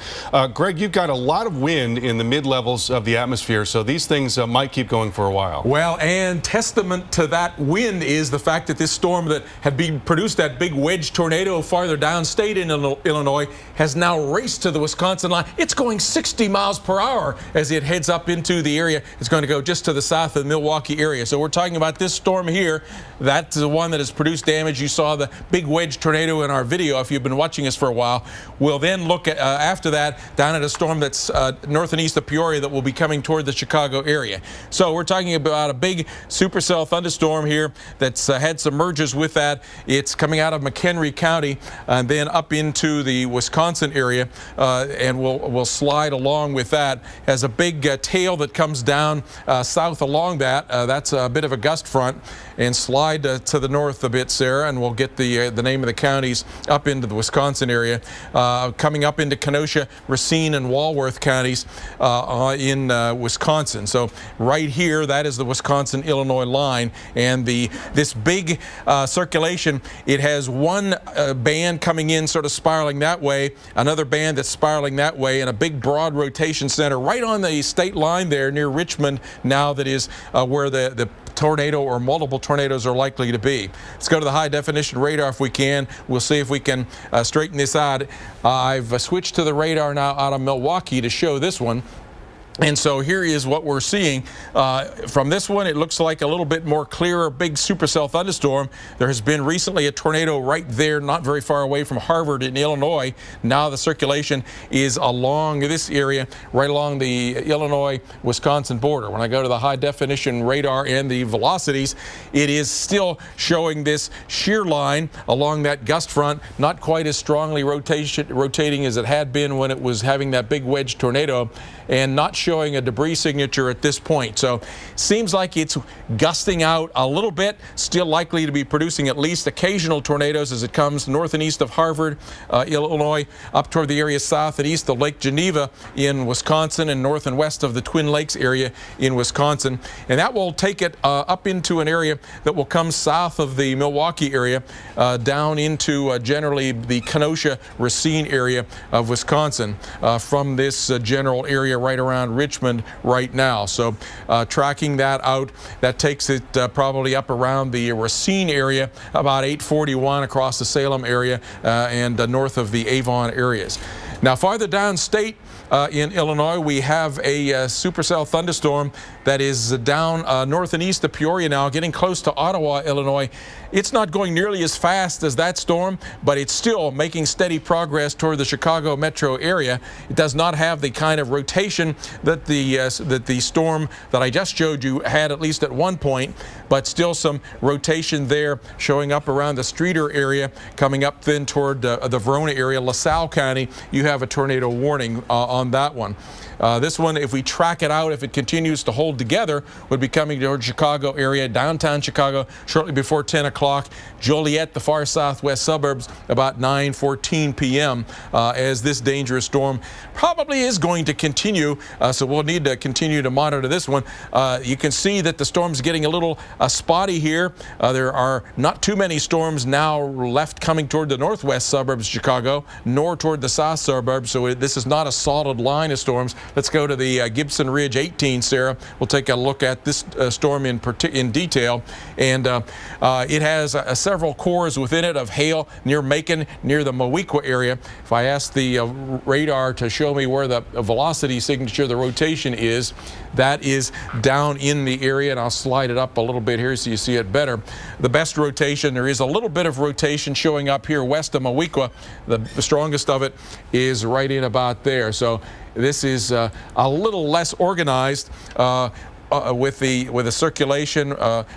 Greg, you've got a lot of wind in the mid-levels of the atmosphere, so these things might keep going for a while. Well, and testament to that wind is the fact that this storm that had produced that big wedge tornado farther downstate in Illinois has now raced to the Wisconsin line. It's going 60 miles per hour as it heads up into the area. It's going to go just to the south of the Milwaukee area. So we're talking about this storm here. That's the one that has produced damage. You saw the big wedge tornado in our video if you've been watching us for a while. We'll then look at, after that, down at a storm that's north and east of Peoria that will be coming toward the Chicago area. So we're talking about a big supercell thunderstorm here that's had some merges with that. It's coming out of McHenry County and then up into the Wisconsin area, and we'll slide along with that as a big tail that comes down south along that. That's a bit of a gust front, and slide to the north a bit, Sarah, and we'll get the name of the counties up into the Wisconsin area, coming up into Kenosha, Racine, and Walworth counties in Wisconsin. So right here, that is the Wisconsin-Illinois line, and this big circulation, it has one band coming in sort of spiraling that way, another band that's spiraling that way, and a big broad rotation center right on the state line there near Richmond now, that is where the tornado or multiple tornadoes are likely to be. Let's go to the high definition radar if we can. We'll see if we can straighten this out. I've switched to the radar now out of Milwaukee to show this one. And so here is what we're seeing. From this one, it looks like a little bit more clearer, big supercell thunderstorm. There has been recently a tornado right there, not very far away from Harvard in Illinois. Now the circulation is along this area, right along the Illinois-Wisconsin border. When I go to the high definition radar and the velocities, it is still showing this shear line along that gust front, not quite as strongly rotating as it had been when it was having that big wedge tornado, and not showing a debris signature at this point. So seems like it's gusting out a little bit, still likely to be producing at least occasional tornadoes as it comes north and east of Harvard, Illinois, up toward the area south and east of Lake Geneva in Wisconsin, and north and west of the Twin Lakes area in Wisconsin. And that will take it up into an area that will come south of the Milwaukee area, down into generally the Kenosha, Racine area of Wisconsin, from this general area right around Richmond right now. So tracking that out, that takes it probably up around the Racine area, about 841 across the Salem area, and north of the Avon areas. Now farther downstate in Illinois, we have a supercell thunderstorm that is down north and east of Peoria now, getting close to Ottawa, Illinois. It's not going nearly as fast as that storm, but it's still making steady progress toward the Chicago metro area. It does not have the kind of rotation that the storm that I just showed you had, at least at one point, but still some rotation there showing up around the Streeter area, coming up then toward the Verona area, LaSalle County. You have a tornado warning on that one. This one, if we track it out, if it continues to hold together, would be coming toward Chicago area, downtown Chicago, shortly before 10 o'clock. Joliet, the far southwest suburbs, about 9:14 p.m. As this dangerous storm probably is going to continue, so we'll need to continue to monitor this one. You can see that the storm's getting a little spotty here. There are not too many storms now left coming toward the northwest suburbs of Chicago, nor toward the south suburbs, so this is not a solid line of storms. Let's go to the Gibson Ridge 18, Sarah. We'll take a look at this storm in detail, and it has several cores within it of hail near Macon, near the Moweaqua area. If I ask the radar to show me where the velocity signature, the rotation is, that is down in the area, and I'll slide it up a little bit here so you see it better. The best rotation, there is a little bit of rotation showing up here west of Moweaqua. The strongest of it is right in about there. So this is a little less organized. with the circulation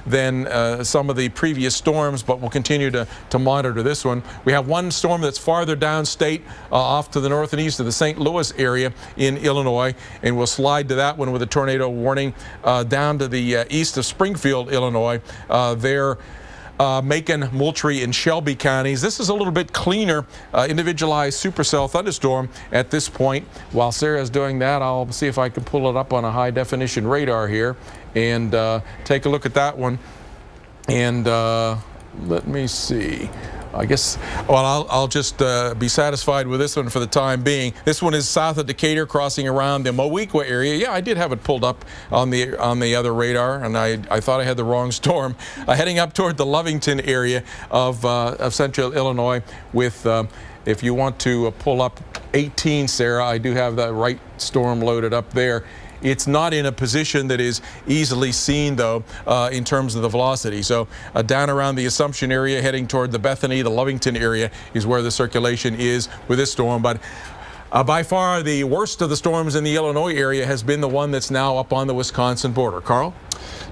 than some of the previous storms, but we'll continue to monitor this one. We have one storm that's farther downstate, off to the north and east of the St. Louis area in Illinois, and we'll slide to that one with a tornado warning down to the east of Springfield, Illinois. Macon, Moultrie, and Shelby counties. This is a little bit cleaner individualized supercell thunderstorm at this point. While Sarah's doing that, I'll see if I can pull it up on a high definition radar here and take a look at that one. And let me see. I guess, well, I'll just be satisfied with this one for the time being. This one is south of Decatur, crossing around the Moweaqua area. Yeah, I did have it pulled up on the other radar, and I thought I had the wrong storm. Heading up toward the Lovington area of central Illinois with, if you want to pull up 18, Sarah, I do have that right storm loaded up there. It's not in a position that is easily seen, though, in terms of the velocity. So down around the Assumption area, heading toward the Bethany, the Lovington area is where the circulation is with this storm. But by far, the worst of the storms in the Illinois area has been the one that's now up on the Wisconsin border. Carl?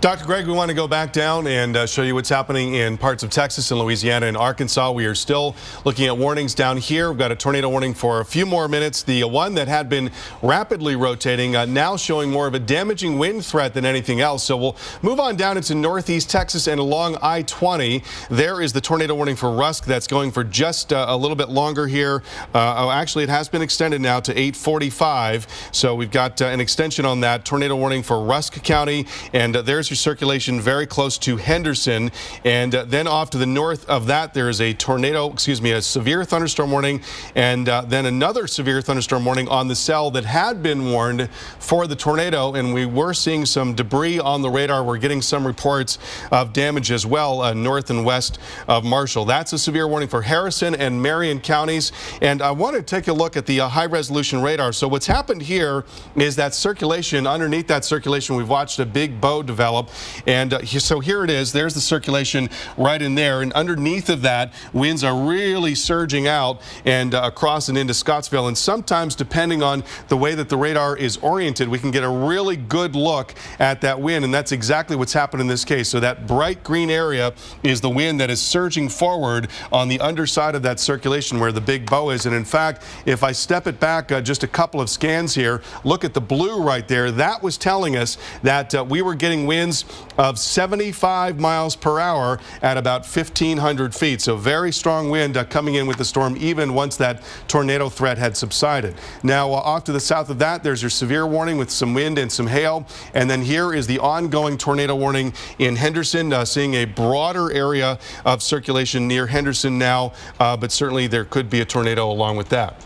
Dr. Greg, we want to go back down and show you what's happening in parts of Texas and Louisiana and Arkansas. We are still looking at warnings down here. We've got a tornado warning for a few more minutes. The one that had been rapidly rotating now showing more of a damaging wind threat than anything else. So we'll move on down into northeast Texas and along I-20. There is the tornado warning for Rusk that's going for just a little bit longer here. Actually, it has been extended now to 8:45. So we've got an extension on that tornado warning for Rusk County, and there's your circulation very close to Henderson. And then off to the north of that, there is a a severe thunderstorm warning, and then another severe thunderstorm warning on the cell that had been warned for the tornado. And we were seeing some debris on the radar. We're getting some reports of damage as well north and west of Marshall. That's a severe warning for Harrison and Marion counties. And I want to take a look at the high resolution radar. So what's happened here is that circulation, underneath that circulation, we've watched a big bow develop. And so here it is. There's the circulation right in there. And underneath of that, winds are really surging out and across and into Scottsville. And sometimes, depending on the way that the radar is oriented, we can get a really good look at that wind. And that's exactly what's happened in this case. So that bright green area is the wind that is surging forward on the underside of that circulation where the big bow is. And in fact, if I step it back just a couple of scans here, look at the blue right there. That was telling us that we were getting winds of 75 miles per hour at about 1,500 feet. So very strong wind coming in with the storm even once that tornado threat had subsided. Now off to the south of that, there's your severe warning with some wind and some hail. And then here is the ongoing tornado warning in Henderson, seeing a broader area of circulation near Henderson now, but certainly there could be a tornado along with that.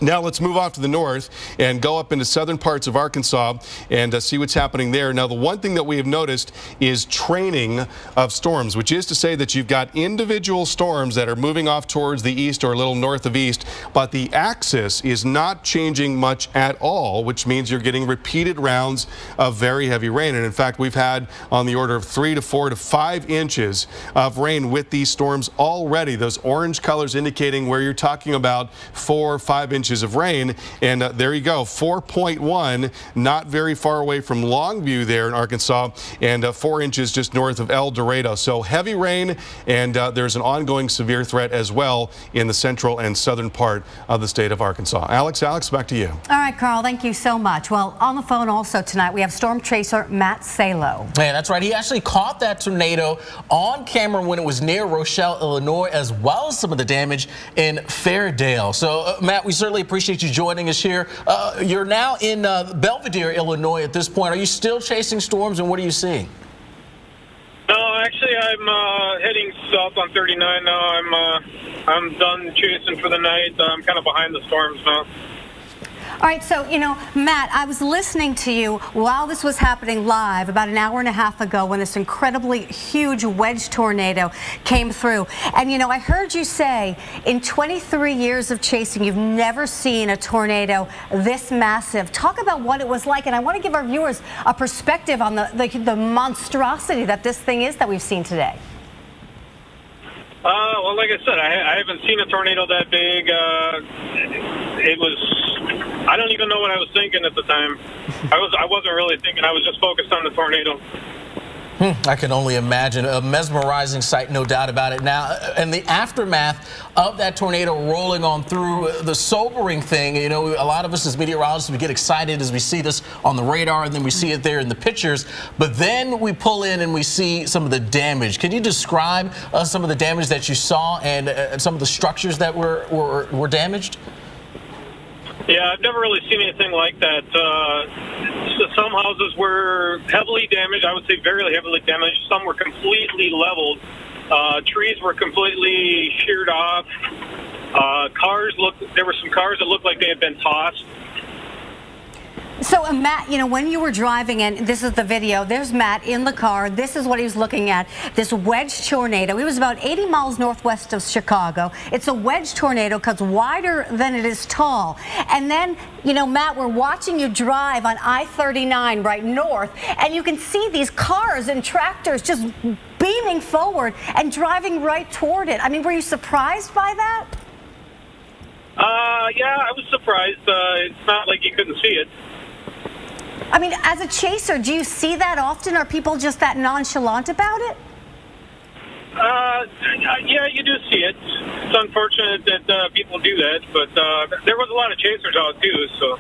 Now let's move off to the north and go up into southern parts of Arkansas and see what's happening there. Now, the one thing that we have noticed is training of storms, which is to say that you've got individual storms that are moving off towards the east or a little north of east, but the axis is not changing much at all, which means you're getting repeated rounds of very heavy rain. And in fact, we've had on the order of 3 to 4 to 5 inches of rain with these storms already. Those orange colors indicating where you're talking about 4 or 5 inches of rain. And there you go, 4.1, not very far away from Longview there in Arkansas, and 4 inches just north of El Dorado. So heavy rain, and there's an ongoing severe threat as well in the central and southern part of the state of Arkansas. Alex, back to you. All right, Carl, thank you so much. Well, on the phone also tonight, we have storm chaser Matt Salo. Yeah, that's right. He actually caught that tornado on camera when it was near Rochelle, Illinois, as well as some of the damage in Fairdale. So, Matt, we certainly appreciate you joining us here. You're now in Belvidere, Illinois at this point. Are you still chasing storms, and what are you seeing? No, actually, I'm heading south on 39 now. I'm done chasing for the night. I'm kind of behind the storms now. All right, so, you know, Matt, I was listening to you while this was happening live about an hour and a half ago when this incredibly huge wedge tornado came through. And, you know, I heard you say in 23 years of chasing, you've never seen a tornado this massive. Talk about what it was like. And I want to give our viewers a perspective on the monstrosity that this thing is that we've seen today. Well, like I said, I haven't seen a tornado that big. It was I don't even know what I was thinking at the time. I wasn't really thinking. I was just focused on the tornado. I can only imagine. A mesmerizing sight, no doubt about it. Now, in the aftermath of that tornado rolling on through, the sobering thing, you know, a lot of us as meteorologists, we get excited as we see this on the radar, and then we see it there in the pictures. But then we pull in and we see some of the damage. Can you describe some of the damage that you saw and some of the structures that were damaged? Yeah, I've never really seen anything like that. Some houses were heavily damaged. I would say very heavily damaged. Some were completely leveled. Trees were completely sheared off. There were some cars that looked like they had been tossed. So, Matt, you know, when you were driving, and this is the video, there's Matt in the car. This is what he was looking at, this wedge tornado. He was about 80 miles northwest of Chicago. It's a wedge tornado because wider than it is tall. And then, you know, Matt, we're watching you drive on I-39 right north, and you can see these cars and tractors just beaming forward and driving right toward it. I mean, were you surprised by that? Yeah, I was surprised. It's not like you couldn't see it. I mean, as a chaser, do you see that often? Are people just that nonchalant about it? Yeah, you do see it. It's unfortunate that people do that, but there was a lot of chasers out too, so.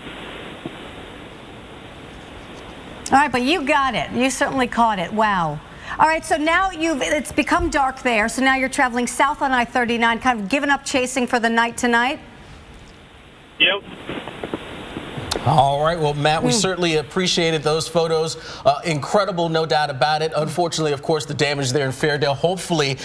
All right, but you got it. You certainly caught it. Wow. All right, so now it's become dark there, so now you're traveling south on I-39, kind of giving up chasing for the night tonight? Yep. All right. Well, Matt, we certainly appreciated those photos. Incredible, no doubt about it. Unfortunately, of course, the damage there in Fairdale. Hopefully,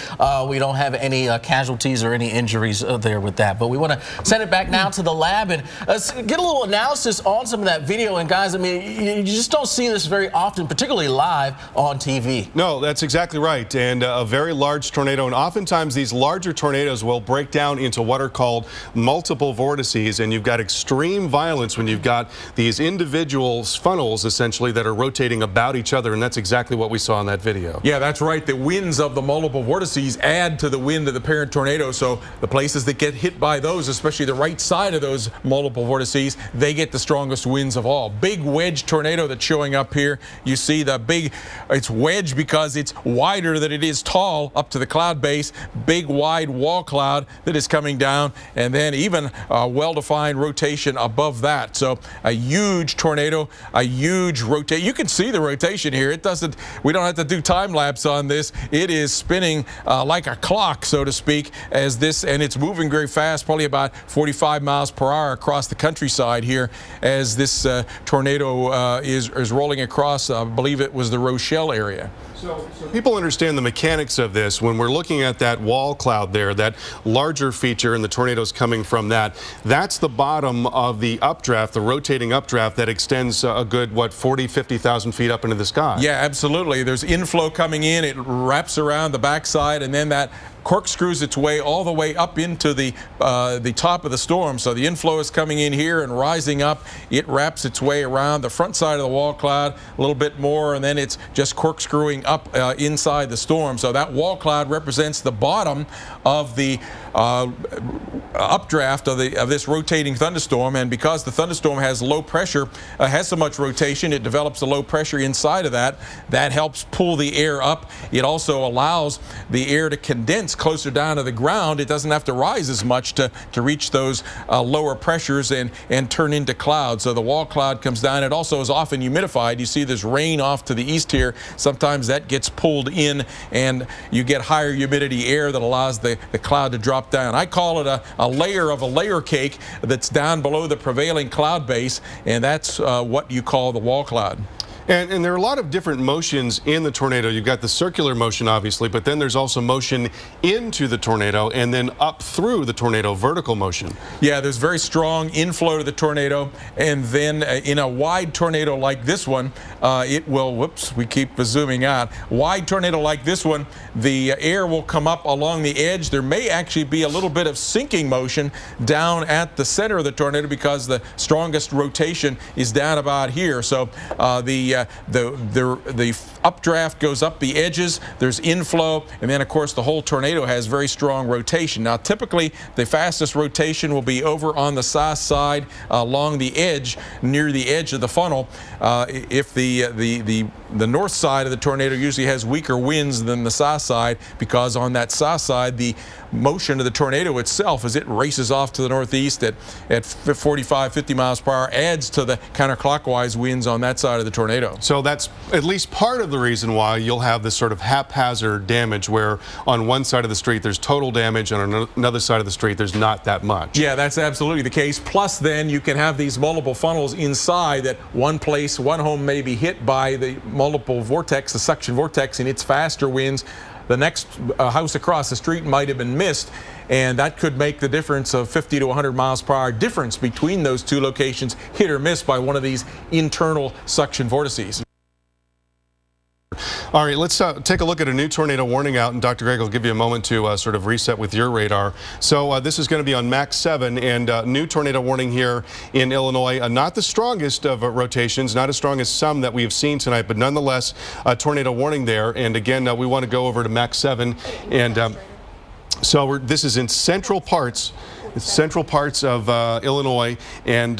we don't have any casualties or any injuries there with that. But we want to send it back now to the lab and get a little analysis on some of that video. And guys, I mean, you just don't see this very often, particularly live on TV. No, that's exactly right. And a very large tornado. And oftentimes these larger tornadoes will break down into what are called multiple vortices. And you've got extreme violence when you've got these individual funnels, essentially, that are rotating about each other, and that's exactly what we saw in that video. Yeah, that's right. The winds of the multiple vortices add to the wind of the parent tornado, so the places that get hit by those, especially the right side of those multiple vortices, they get the strongest winds of all. Big wedge tornado that's showing up here. You see the big, it's wedge because it's wider than it is tall up to the cloud base. Big wide wall cloud that is coming down, and then even a well-defined rotation above that. So a huge tornado, a huge rotation. You can see the rotation here. It doesn't, we don't have to do time lapse on this. It is spinning like a clock, so to speak, as this, and it's moving very fast, probably about 45 miles per hour across the countryside here as this tornado is rolling across, I believe it was the Rochelle area. So people understand the mechanics of this. When we're looking at that wall cloud there, that larger feature, and the tornadoes coming from that, that's the bottom of the updraft, the rotating updraft that extends a good, what, 40, 50,000 feet up into the sky. Yeah, absolutely. There's inflow coming in. It wraps around the backside, and then that corkscrews its way all the way up into the top of the storm. So the inflow is coming in here and rising up. It wraps its way around the front side of the wall cloud a little bit more, and then it's just corkscrewing up inside the storm. So that wall cloud represents the bottom of the updraft of this rotating thunderstorm, and because the thunderstorm has low pressure, has so much rotation, it develops a low pressure inside of that. That helps pull the air up. It also allows the air to condense closer down to the ground. It doesn't have to rise as much to reach those lower pressures and turn into clouds. So the wall cloud comes down. It also is often humidified. You see this rain off to the east here. Sometimes that gets pulled in, and you get higher humidity air that allows the cloud to drop down. I call it a layer of a layer cake that's down below the prevailing cloud base, and that's what you call the wall cloud. And there are a lot of different motions in the tornado. You've got the circular motion, obviously, but then there's also motion into the tornado and then up through the tornado, vertical motion. Yeah, there's very strong inflow to the tornado, and then in a wide tornado like this one, it will, whoops, we keep zooming out. Wide tornado like this one, the air will come up along the edge. There may actually be a little bit of sinking motion down at the center of the tornado because the strongest rotation is down about here. So the the updraft goes up the edges, there's inflow, and then of course the whole tornado has very strong rotation. Now typically the fastest rotation will be over on the south side along the edge, near the edge of the funnel. If the north side of the tornado usually has weaker winds than the south side, because on that south side the motion of the tornado itself as it races off to the northeast at 45, 50 miles per hour adds to the counterclockwise winds on that side of the tornado. So that's at least part of the reason why you'll have this sort of haphazard damage where on one side of the street there's total damage and on another side of the street there's not that much. Yeah, that's absolutely the case. Plus then you can have these multiple funnels inside that one home may be hit by the multiple vortex, the suction vortex, and its faster winds. The next house across the street might have been missed, and that could make the difference of 50 to 100 miles per hour difference between those two locations, hit or miss by one of these internal suction vortices. All right, let's take a look at a new tornado warning out, and Dr. Greg will give you a moment to sort of reset with your radar. So this is going to be on Mach 7, and new tornado warning here in Illinois. Not the strongest of rotations, not as strong as some that we have seen tonight, but nonetheless a tornado warning there. And again, we want to go over to Mach 7, and so this is in central parts of Illinois, and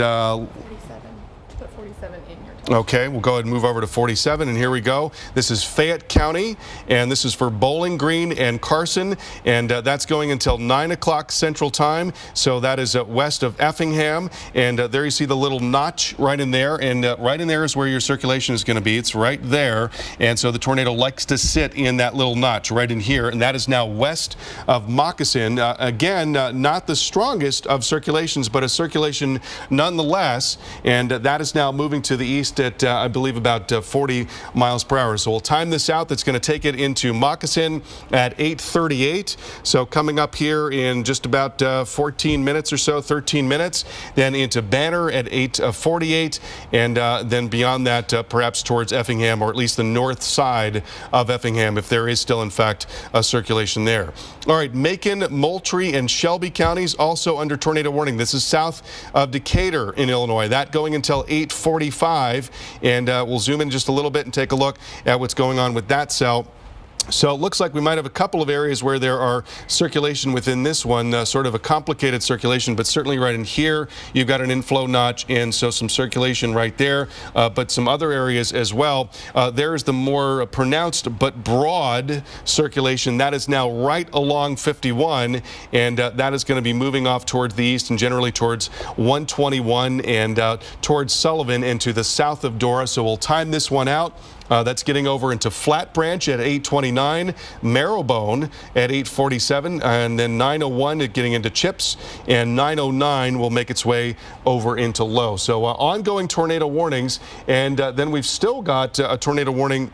okay, we'll go ahead and move over to 47, and here we go. This is Fayette County, and this is for Bowling Green and Carson, and that's going until 9 o'clock Central Time, so that is west of Effingham, and there you see the little notch right in there, and right in there is where your circulation is going to be. It's right there, and so the tornado likes to sit in that little notch right in here, and that is now west of Moccasin. Again, not the strongest of circulations, but a circulation nonetheless, and that is now moving to the east at I believe about 40 miles per hour. So we'll time this out. That's going to take it into Moccasin at 8:38. So coming up here in just about 14 minutes or so, 13 minutes, then into Banner at 8:48, and then beyond that perhaps towards Effingham, or at least the north side of Effingham, if there is still in fact a circulation there. All right, Macon, Moultrie, and Shelby counties also under tornado warning. This is south of Decatur in Illinois. That going until 8:45, and we'll zoom in just a little bit and take a look at what's going on with that cell. So it looks like we might have a couple of areas where there are circulation within this one, sort of a complicated circulation, but certainly right in here you've got an inflow notch, and so some circulation right there, but some other areas as well. There's the more pronounced but broad circulation that is now right along 51, and that is going to be moving off towards the east and generally towards 121 and towards Sullivan and to the south of Dora. So we'll time this one out. That's getting over into Flat Branch at 8:29, Marrowbone at 8:47, and then 9:01 getting into Chips, and 9:09 will make its way over into Low. So ongoing tornado warnings, and then we've still got a tornado warning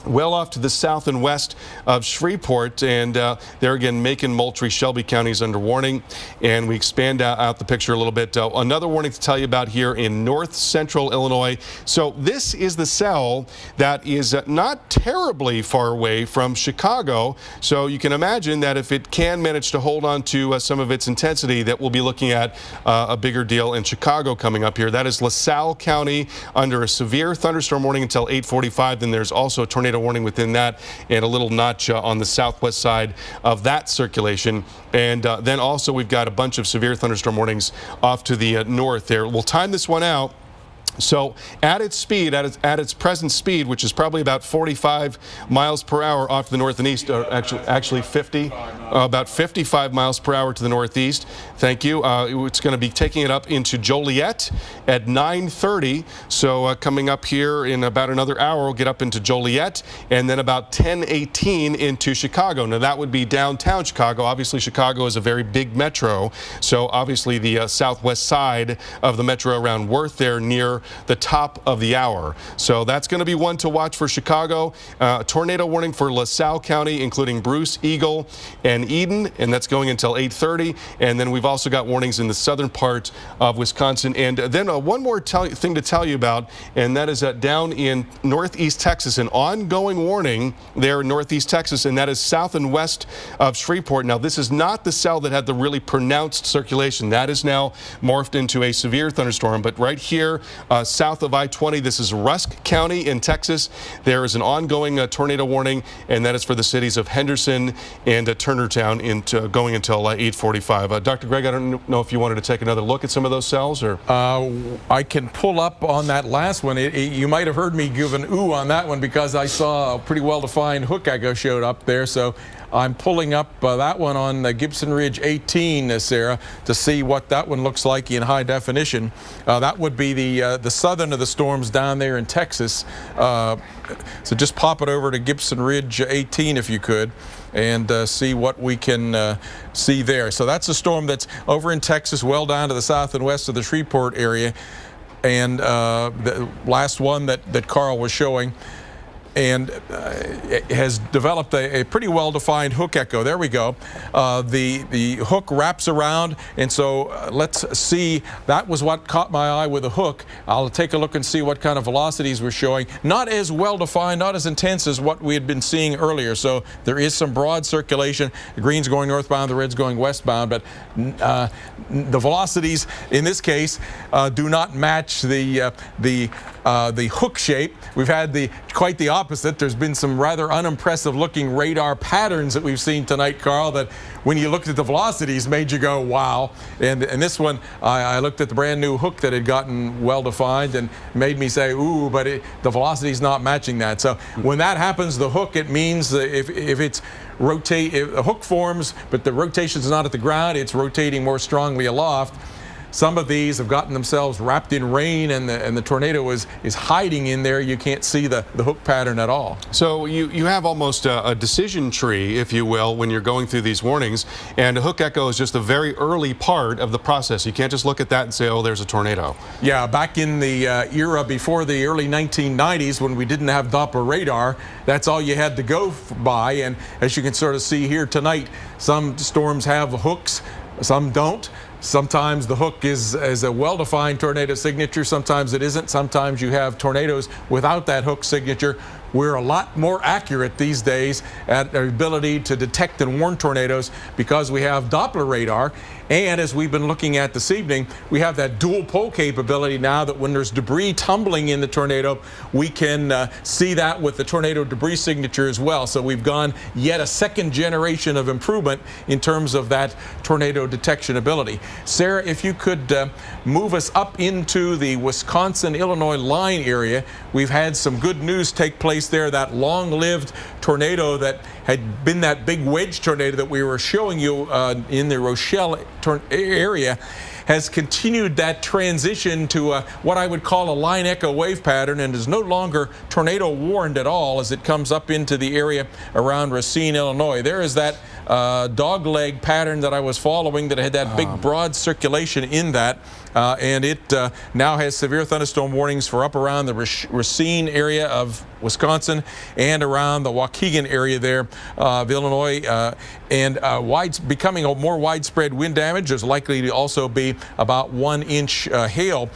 well off to the south and west of Shreveport, and there again, Macon, Moultrie, Shelby counties under warning. And we expand out the picture a little bit. Another warning to tell you about here in north central Illinois. So this is the cell that is not terribly far away from Chicago. So you can imagine that if it can manage to hold on to some of its intensity, that we'll be looking at a bigger deal in Chicago coming up here. That is LaSalle County under a severe thunderstorm warning until 8:45. Then there's also a tornado warning within that, and a little notch on the southwest side of that circulation. And then also we've got a bunch of severe thunderstorm warnings off to the north there. We'll time this one out. So at its speed, at its present speed, which is probably about 45 miles per hour off to the north and east, actually 50, about 55 miles per hour to the northeast. Thank you. It's going to be taking it up into Joliet at 9:30. So coming up here in about another hour, we'll get up into Joliet, and then about 10:18 into Chicago. Now that would be downtown Chicago. Obviously, Chicago is a very big metro, so obviously the southwest side of the metro around Worth there near the top of the hour. So that's going to be one to watch for Chicago. Tornado warning for LaSalle County, including Bruce, Eagle, and Eden, and that's going until 8:30. And then we've also got warnings in the southern part of Wisconsin. And then one more thing to tell you about, and that is that down in northeast Texas, an ongoing warning there in northeast Texas, and that is south and west of Shreveport. Now, this is not the cell that had the really pronounced circulation. That is now morphed into a severe thunderstorm, but right here south of I-20. This is Rusk County in Texas. There is an ongoing tornado warning, and that is for the cities of Henderson and Turnertown going until 8:45. Dr. Greg, I don't know if you wanted to take another look at some of those cells, or I can pull up on that last one. You might have heard me give an ooh on that one because I saw a pretty well-defined hook echo showed up there. So I'm pulling up that one on Gibson Ridge 18, Sarah, to see what that one looks like in high definition. That would be the southern of the storms down there in Texas. So just pop it over to Gibson Ridge 18 if you could, and see what we can see there. So that's a storm that's over in Texas, well down to the south and west of the Shreveport area. And the last one that Carl was showing, and it has developed a pretty well-defined hook echo. There we go. The hook wraps around, and so let's see. That was what caught my eye with the hook. I'll take a look and see what kind of velocities we're showing. Not as well-defined, not as intense as what we had been seeing earlier. So there is some broad circulation. The green's going northbound, the red's going westbound, but the velocities in this case do not match the hook shape. We've had quite the opposite. There's been some rather unimpressive looking radar patterns that we've seen tonight, Carl, that when you looked at the velocities made you go, wow. And this one, I looked at the brand new hook that had gotten well defined and made me say, ooh, but the velocity's not matching that. So when that happens, the hook, it means that if it's if a hook forms, but the rotation's not at the ground, it's rotating more strongly aloft. Some of these have gotten themselves wrapped in rain, and the tornado is hiding in there. You can't see the hook pattern at all. So you have almost a decision tree, if you will, when you're going through these warnings, and a hook echo is just a very early part of the process. You can't just look at that and say, oh, there's a tornado. Yeah, back in the era before the early 1990s, when we didn't have Doppler radar, that's all you had to go by. And as you can sort of see here tonight, some storms have hooks, some don't. Sometimes the hook is a well-defined tornado signature. Sometimes it isn't. Sometimes you have tornadoes without that hook signature. We're a lot more accurate these days at our ability to detect and warn tornadoes because we have Doppler radar. And as we've been looking at this evening, we have that dual pole capability now that when there's debris tumbling in the tornado, we can see that with the tornado debris signature as well. So we've gone yet a second generation of improvement in terms of that tornado detection ability. Sarah, if you could move us up into the Wisconsin-Illinois line area, we've had some good news take place there. That long-lived tornado that had been that big wedge tornado that we were showing you in the Rochelle area has continued that transition to what I would call a line echo wave pattern, and is no longer tornado warned at all as it comes up into the area around Racine, Illinois. There is that dog leg pattern that I was following that had that big broad circulation in that, and it now has severe thunderstorm warnings for up around the Racine area of Wisconsin and around the Waukegan area there of Illinois, and becoming a more widespread wind damage. There's likely to also be about 1 inch hail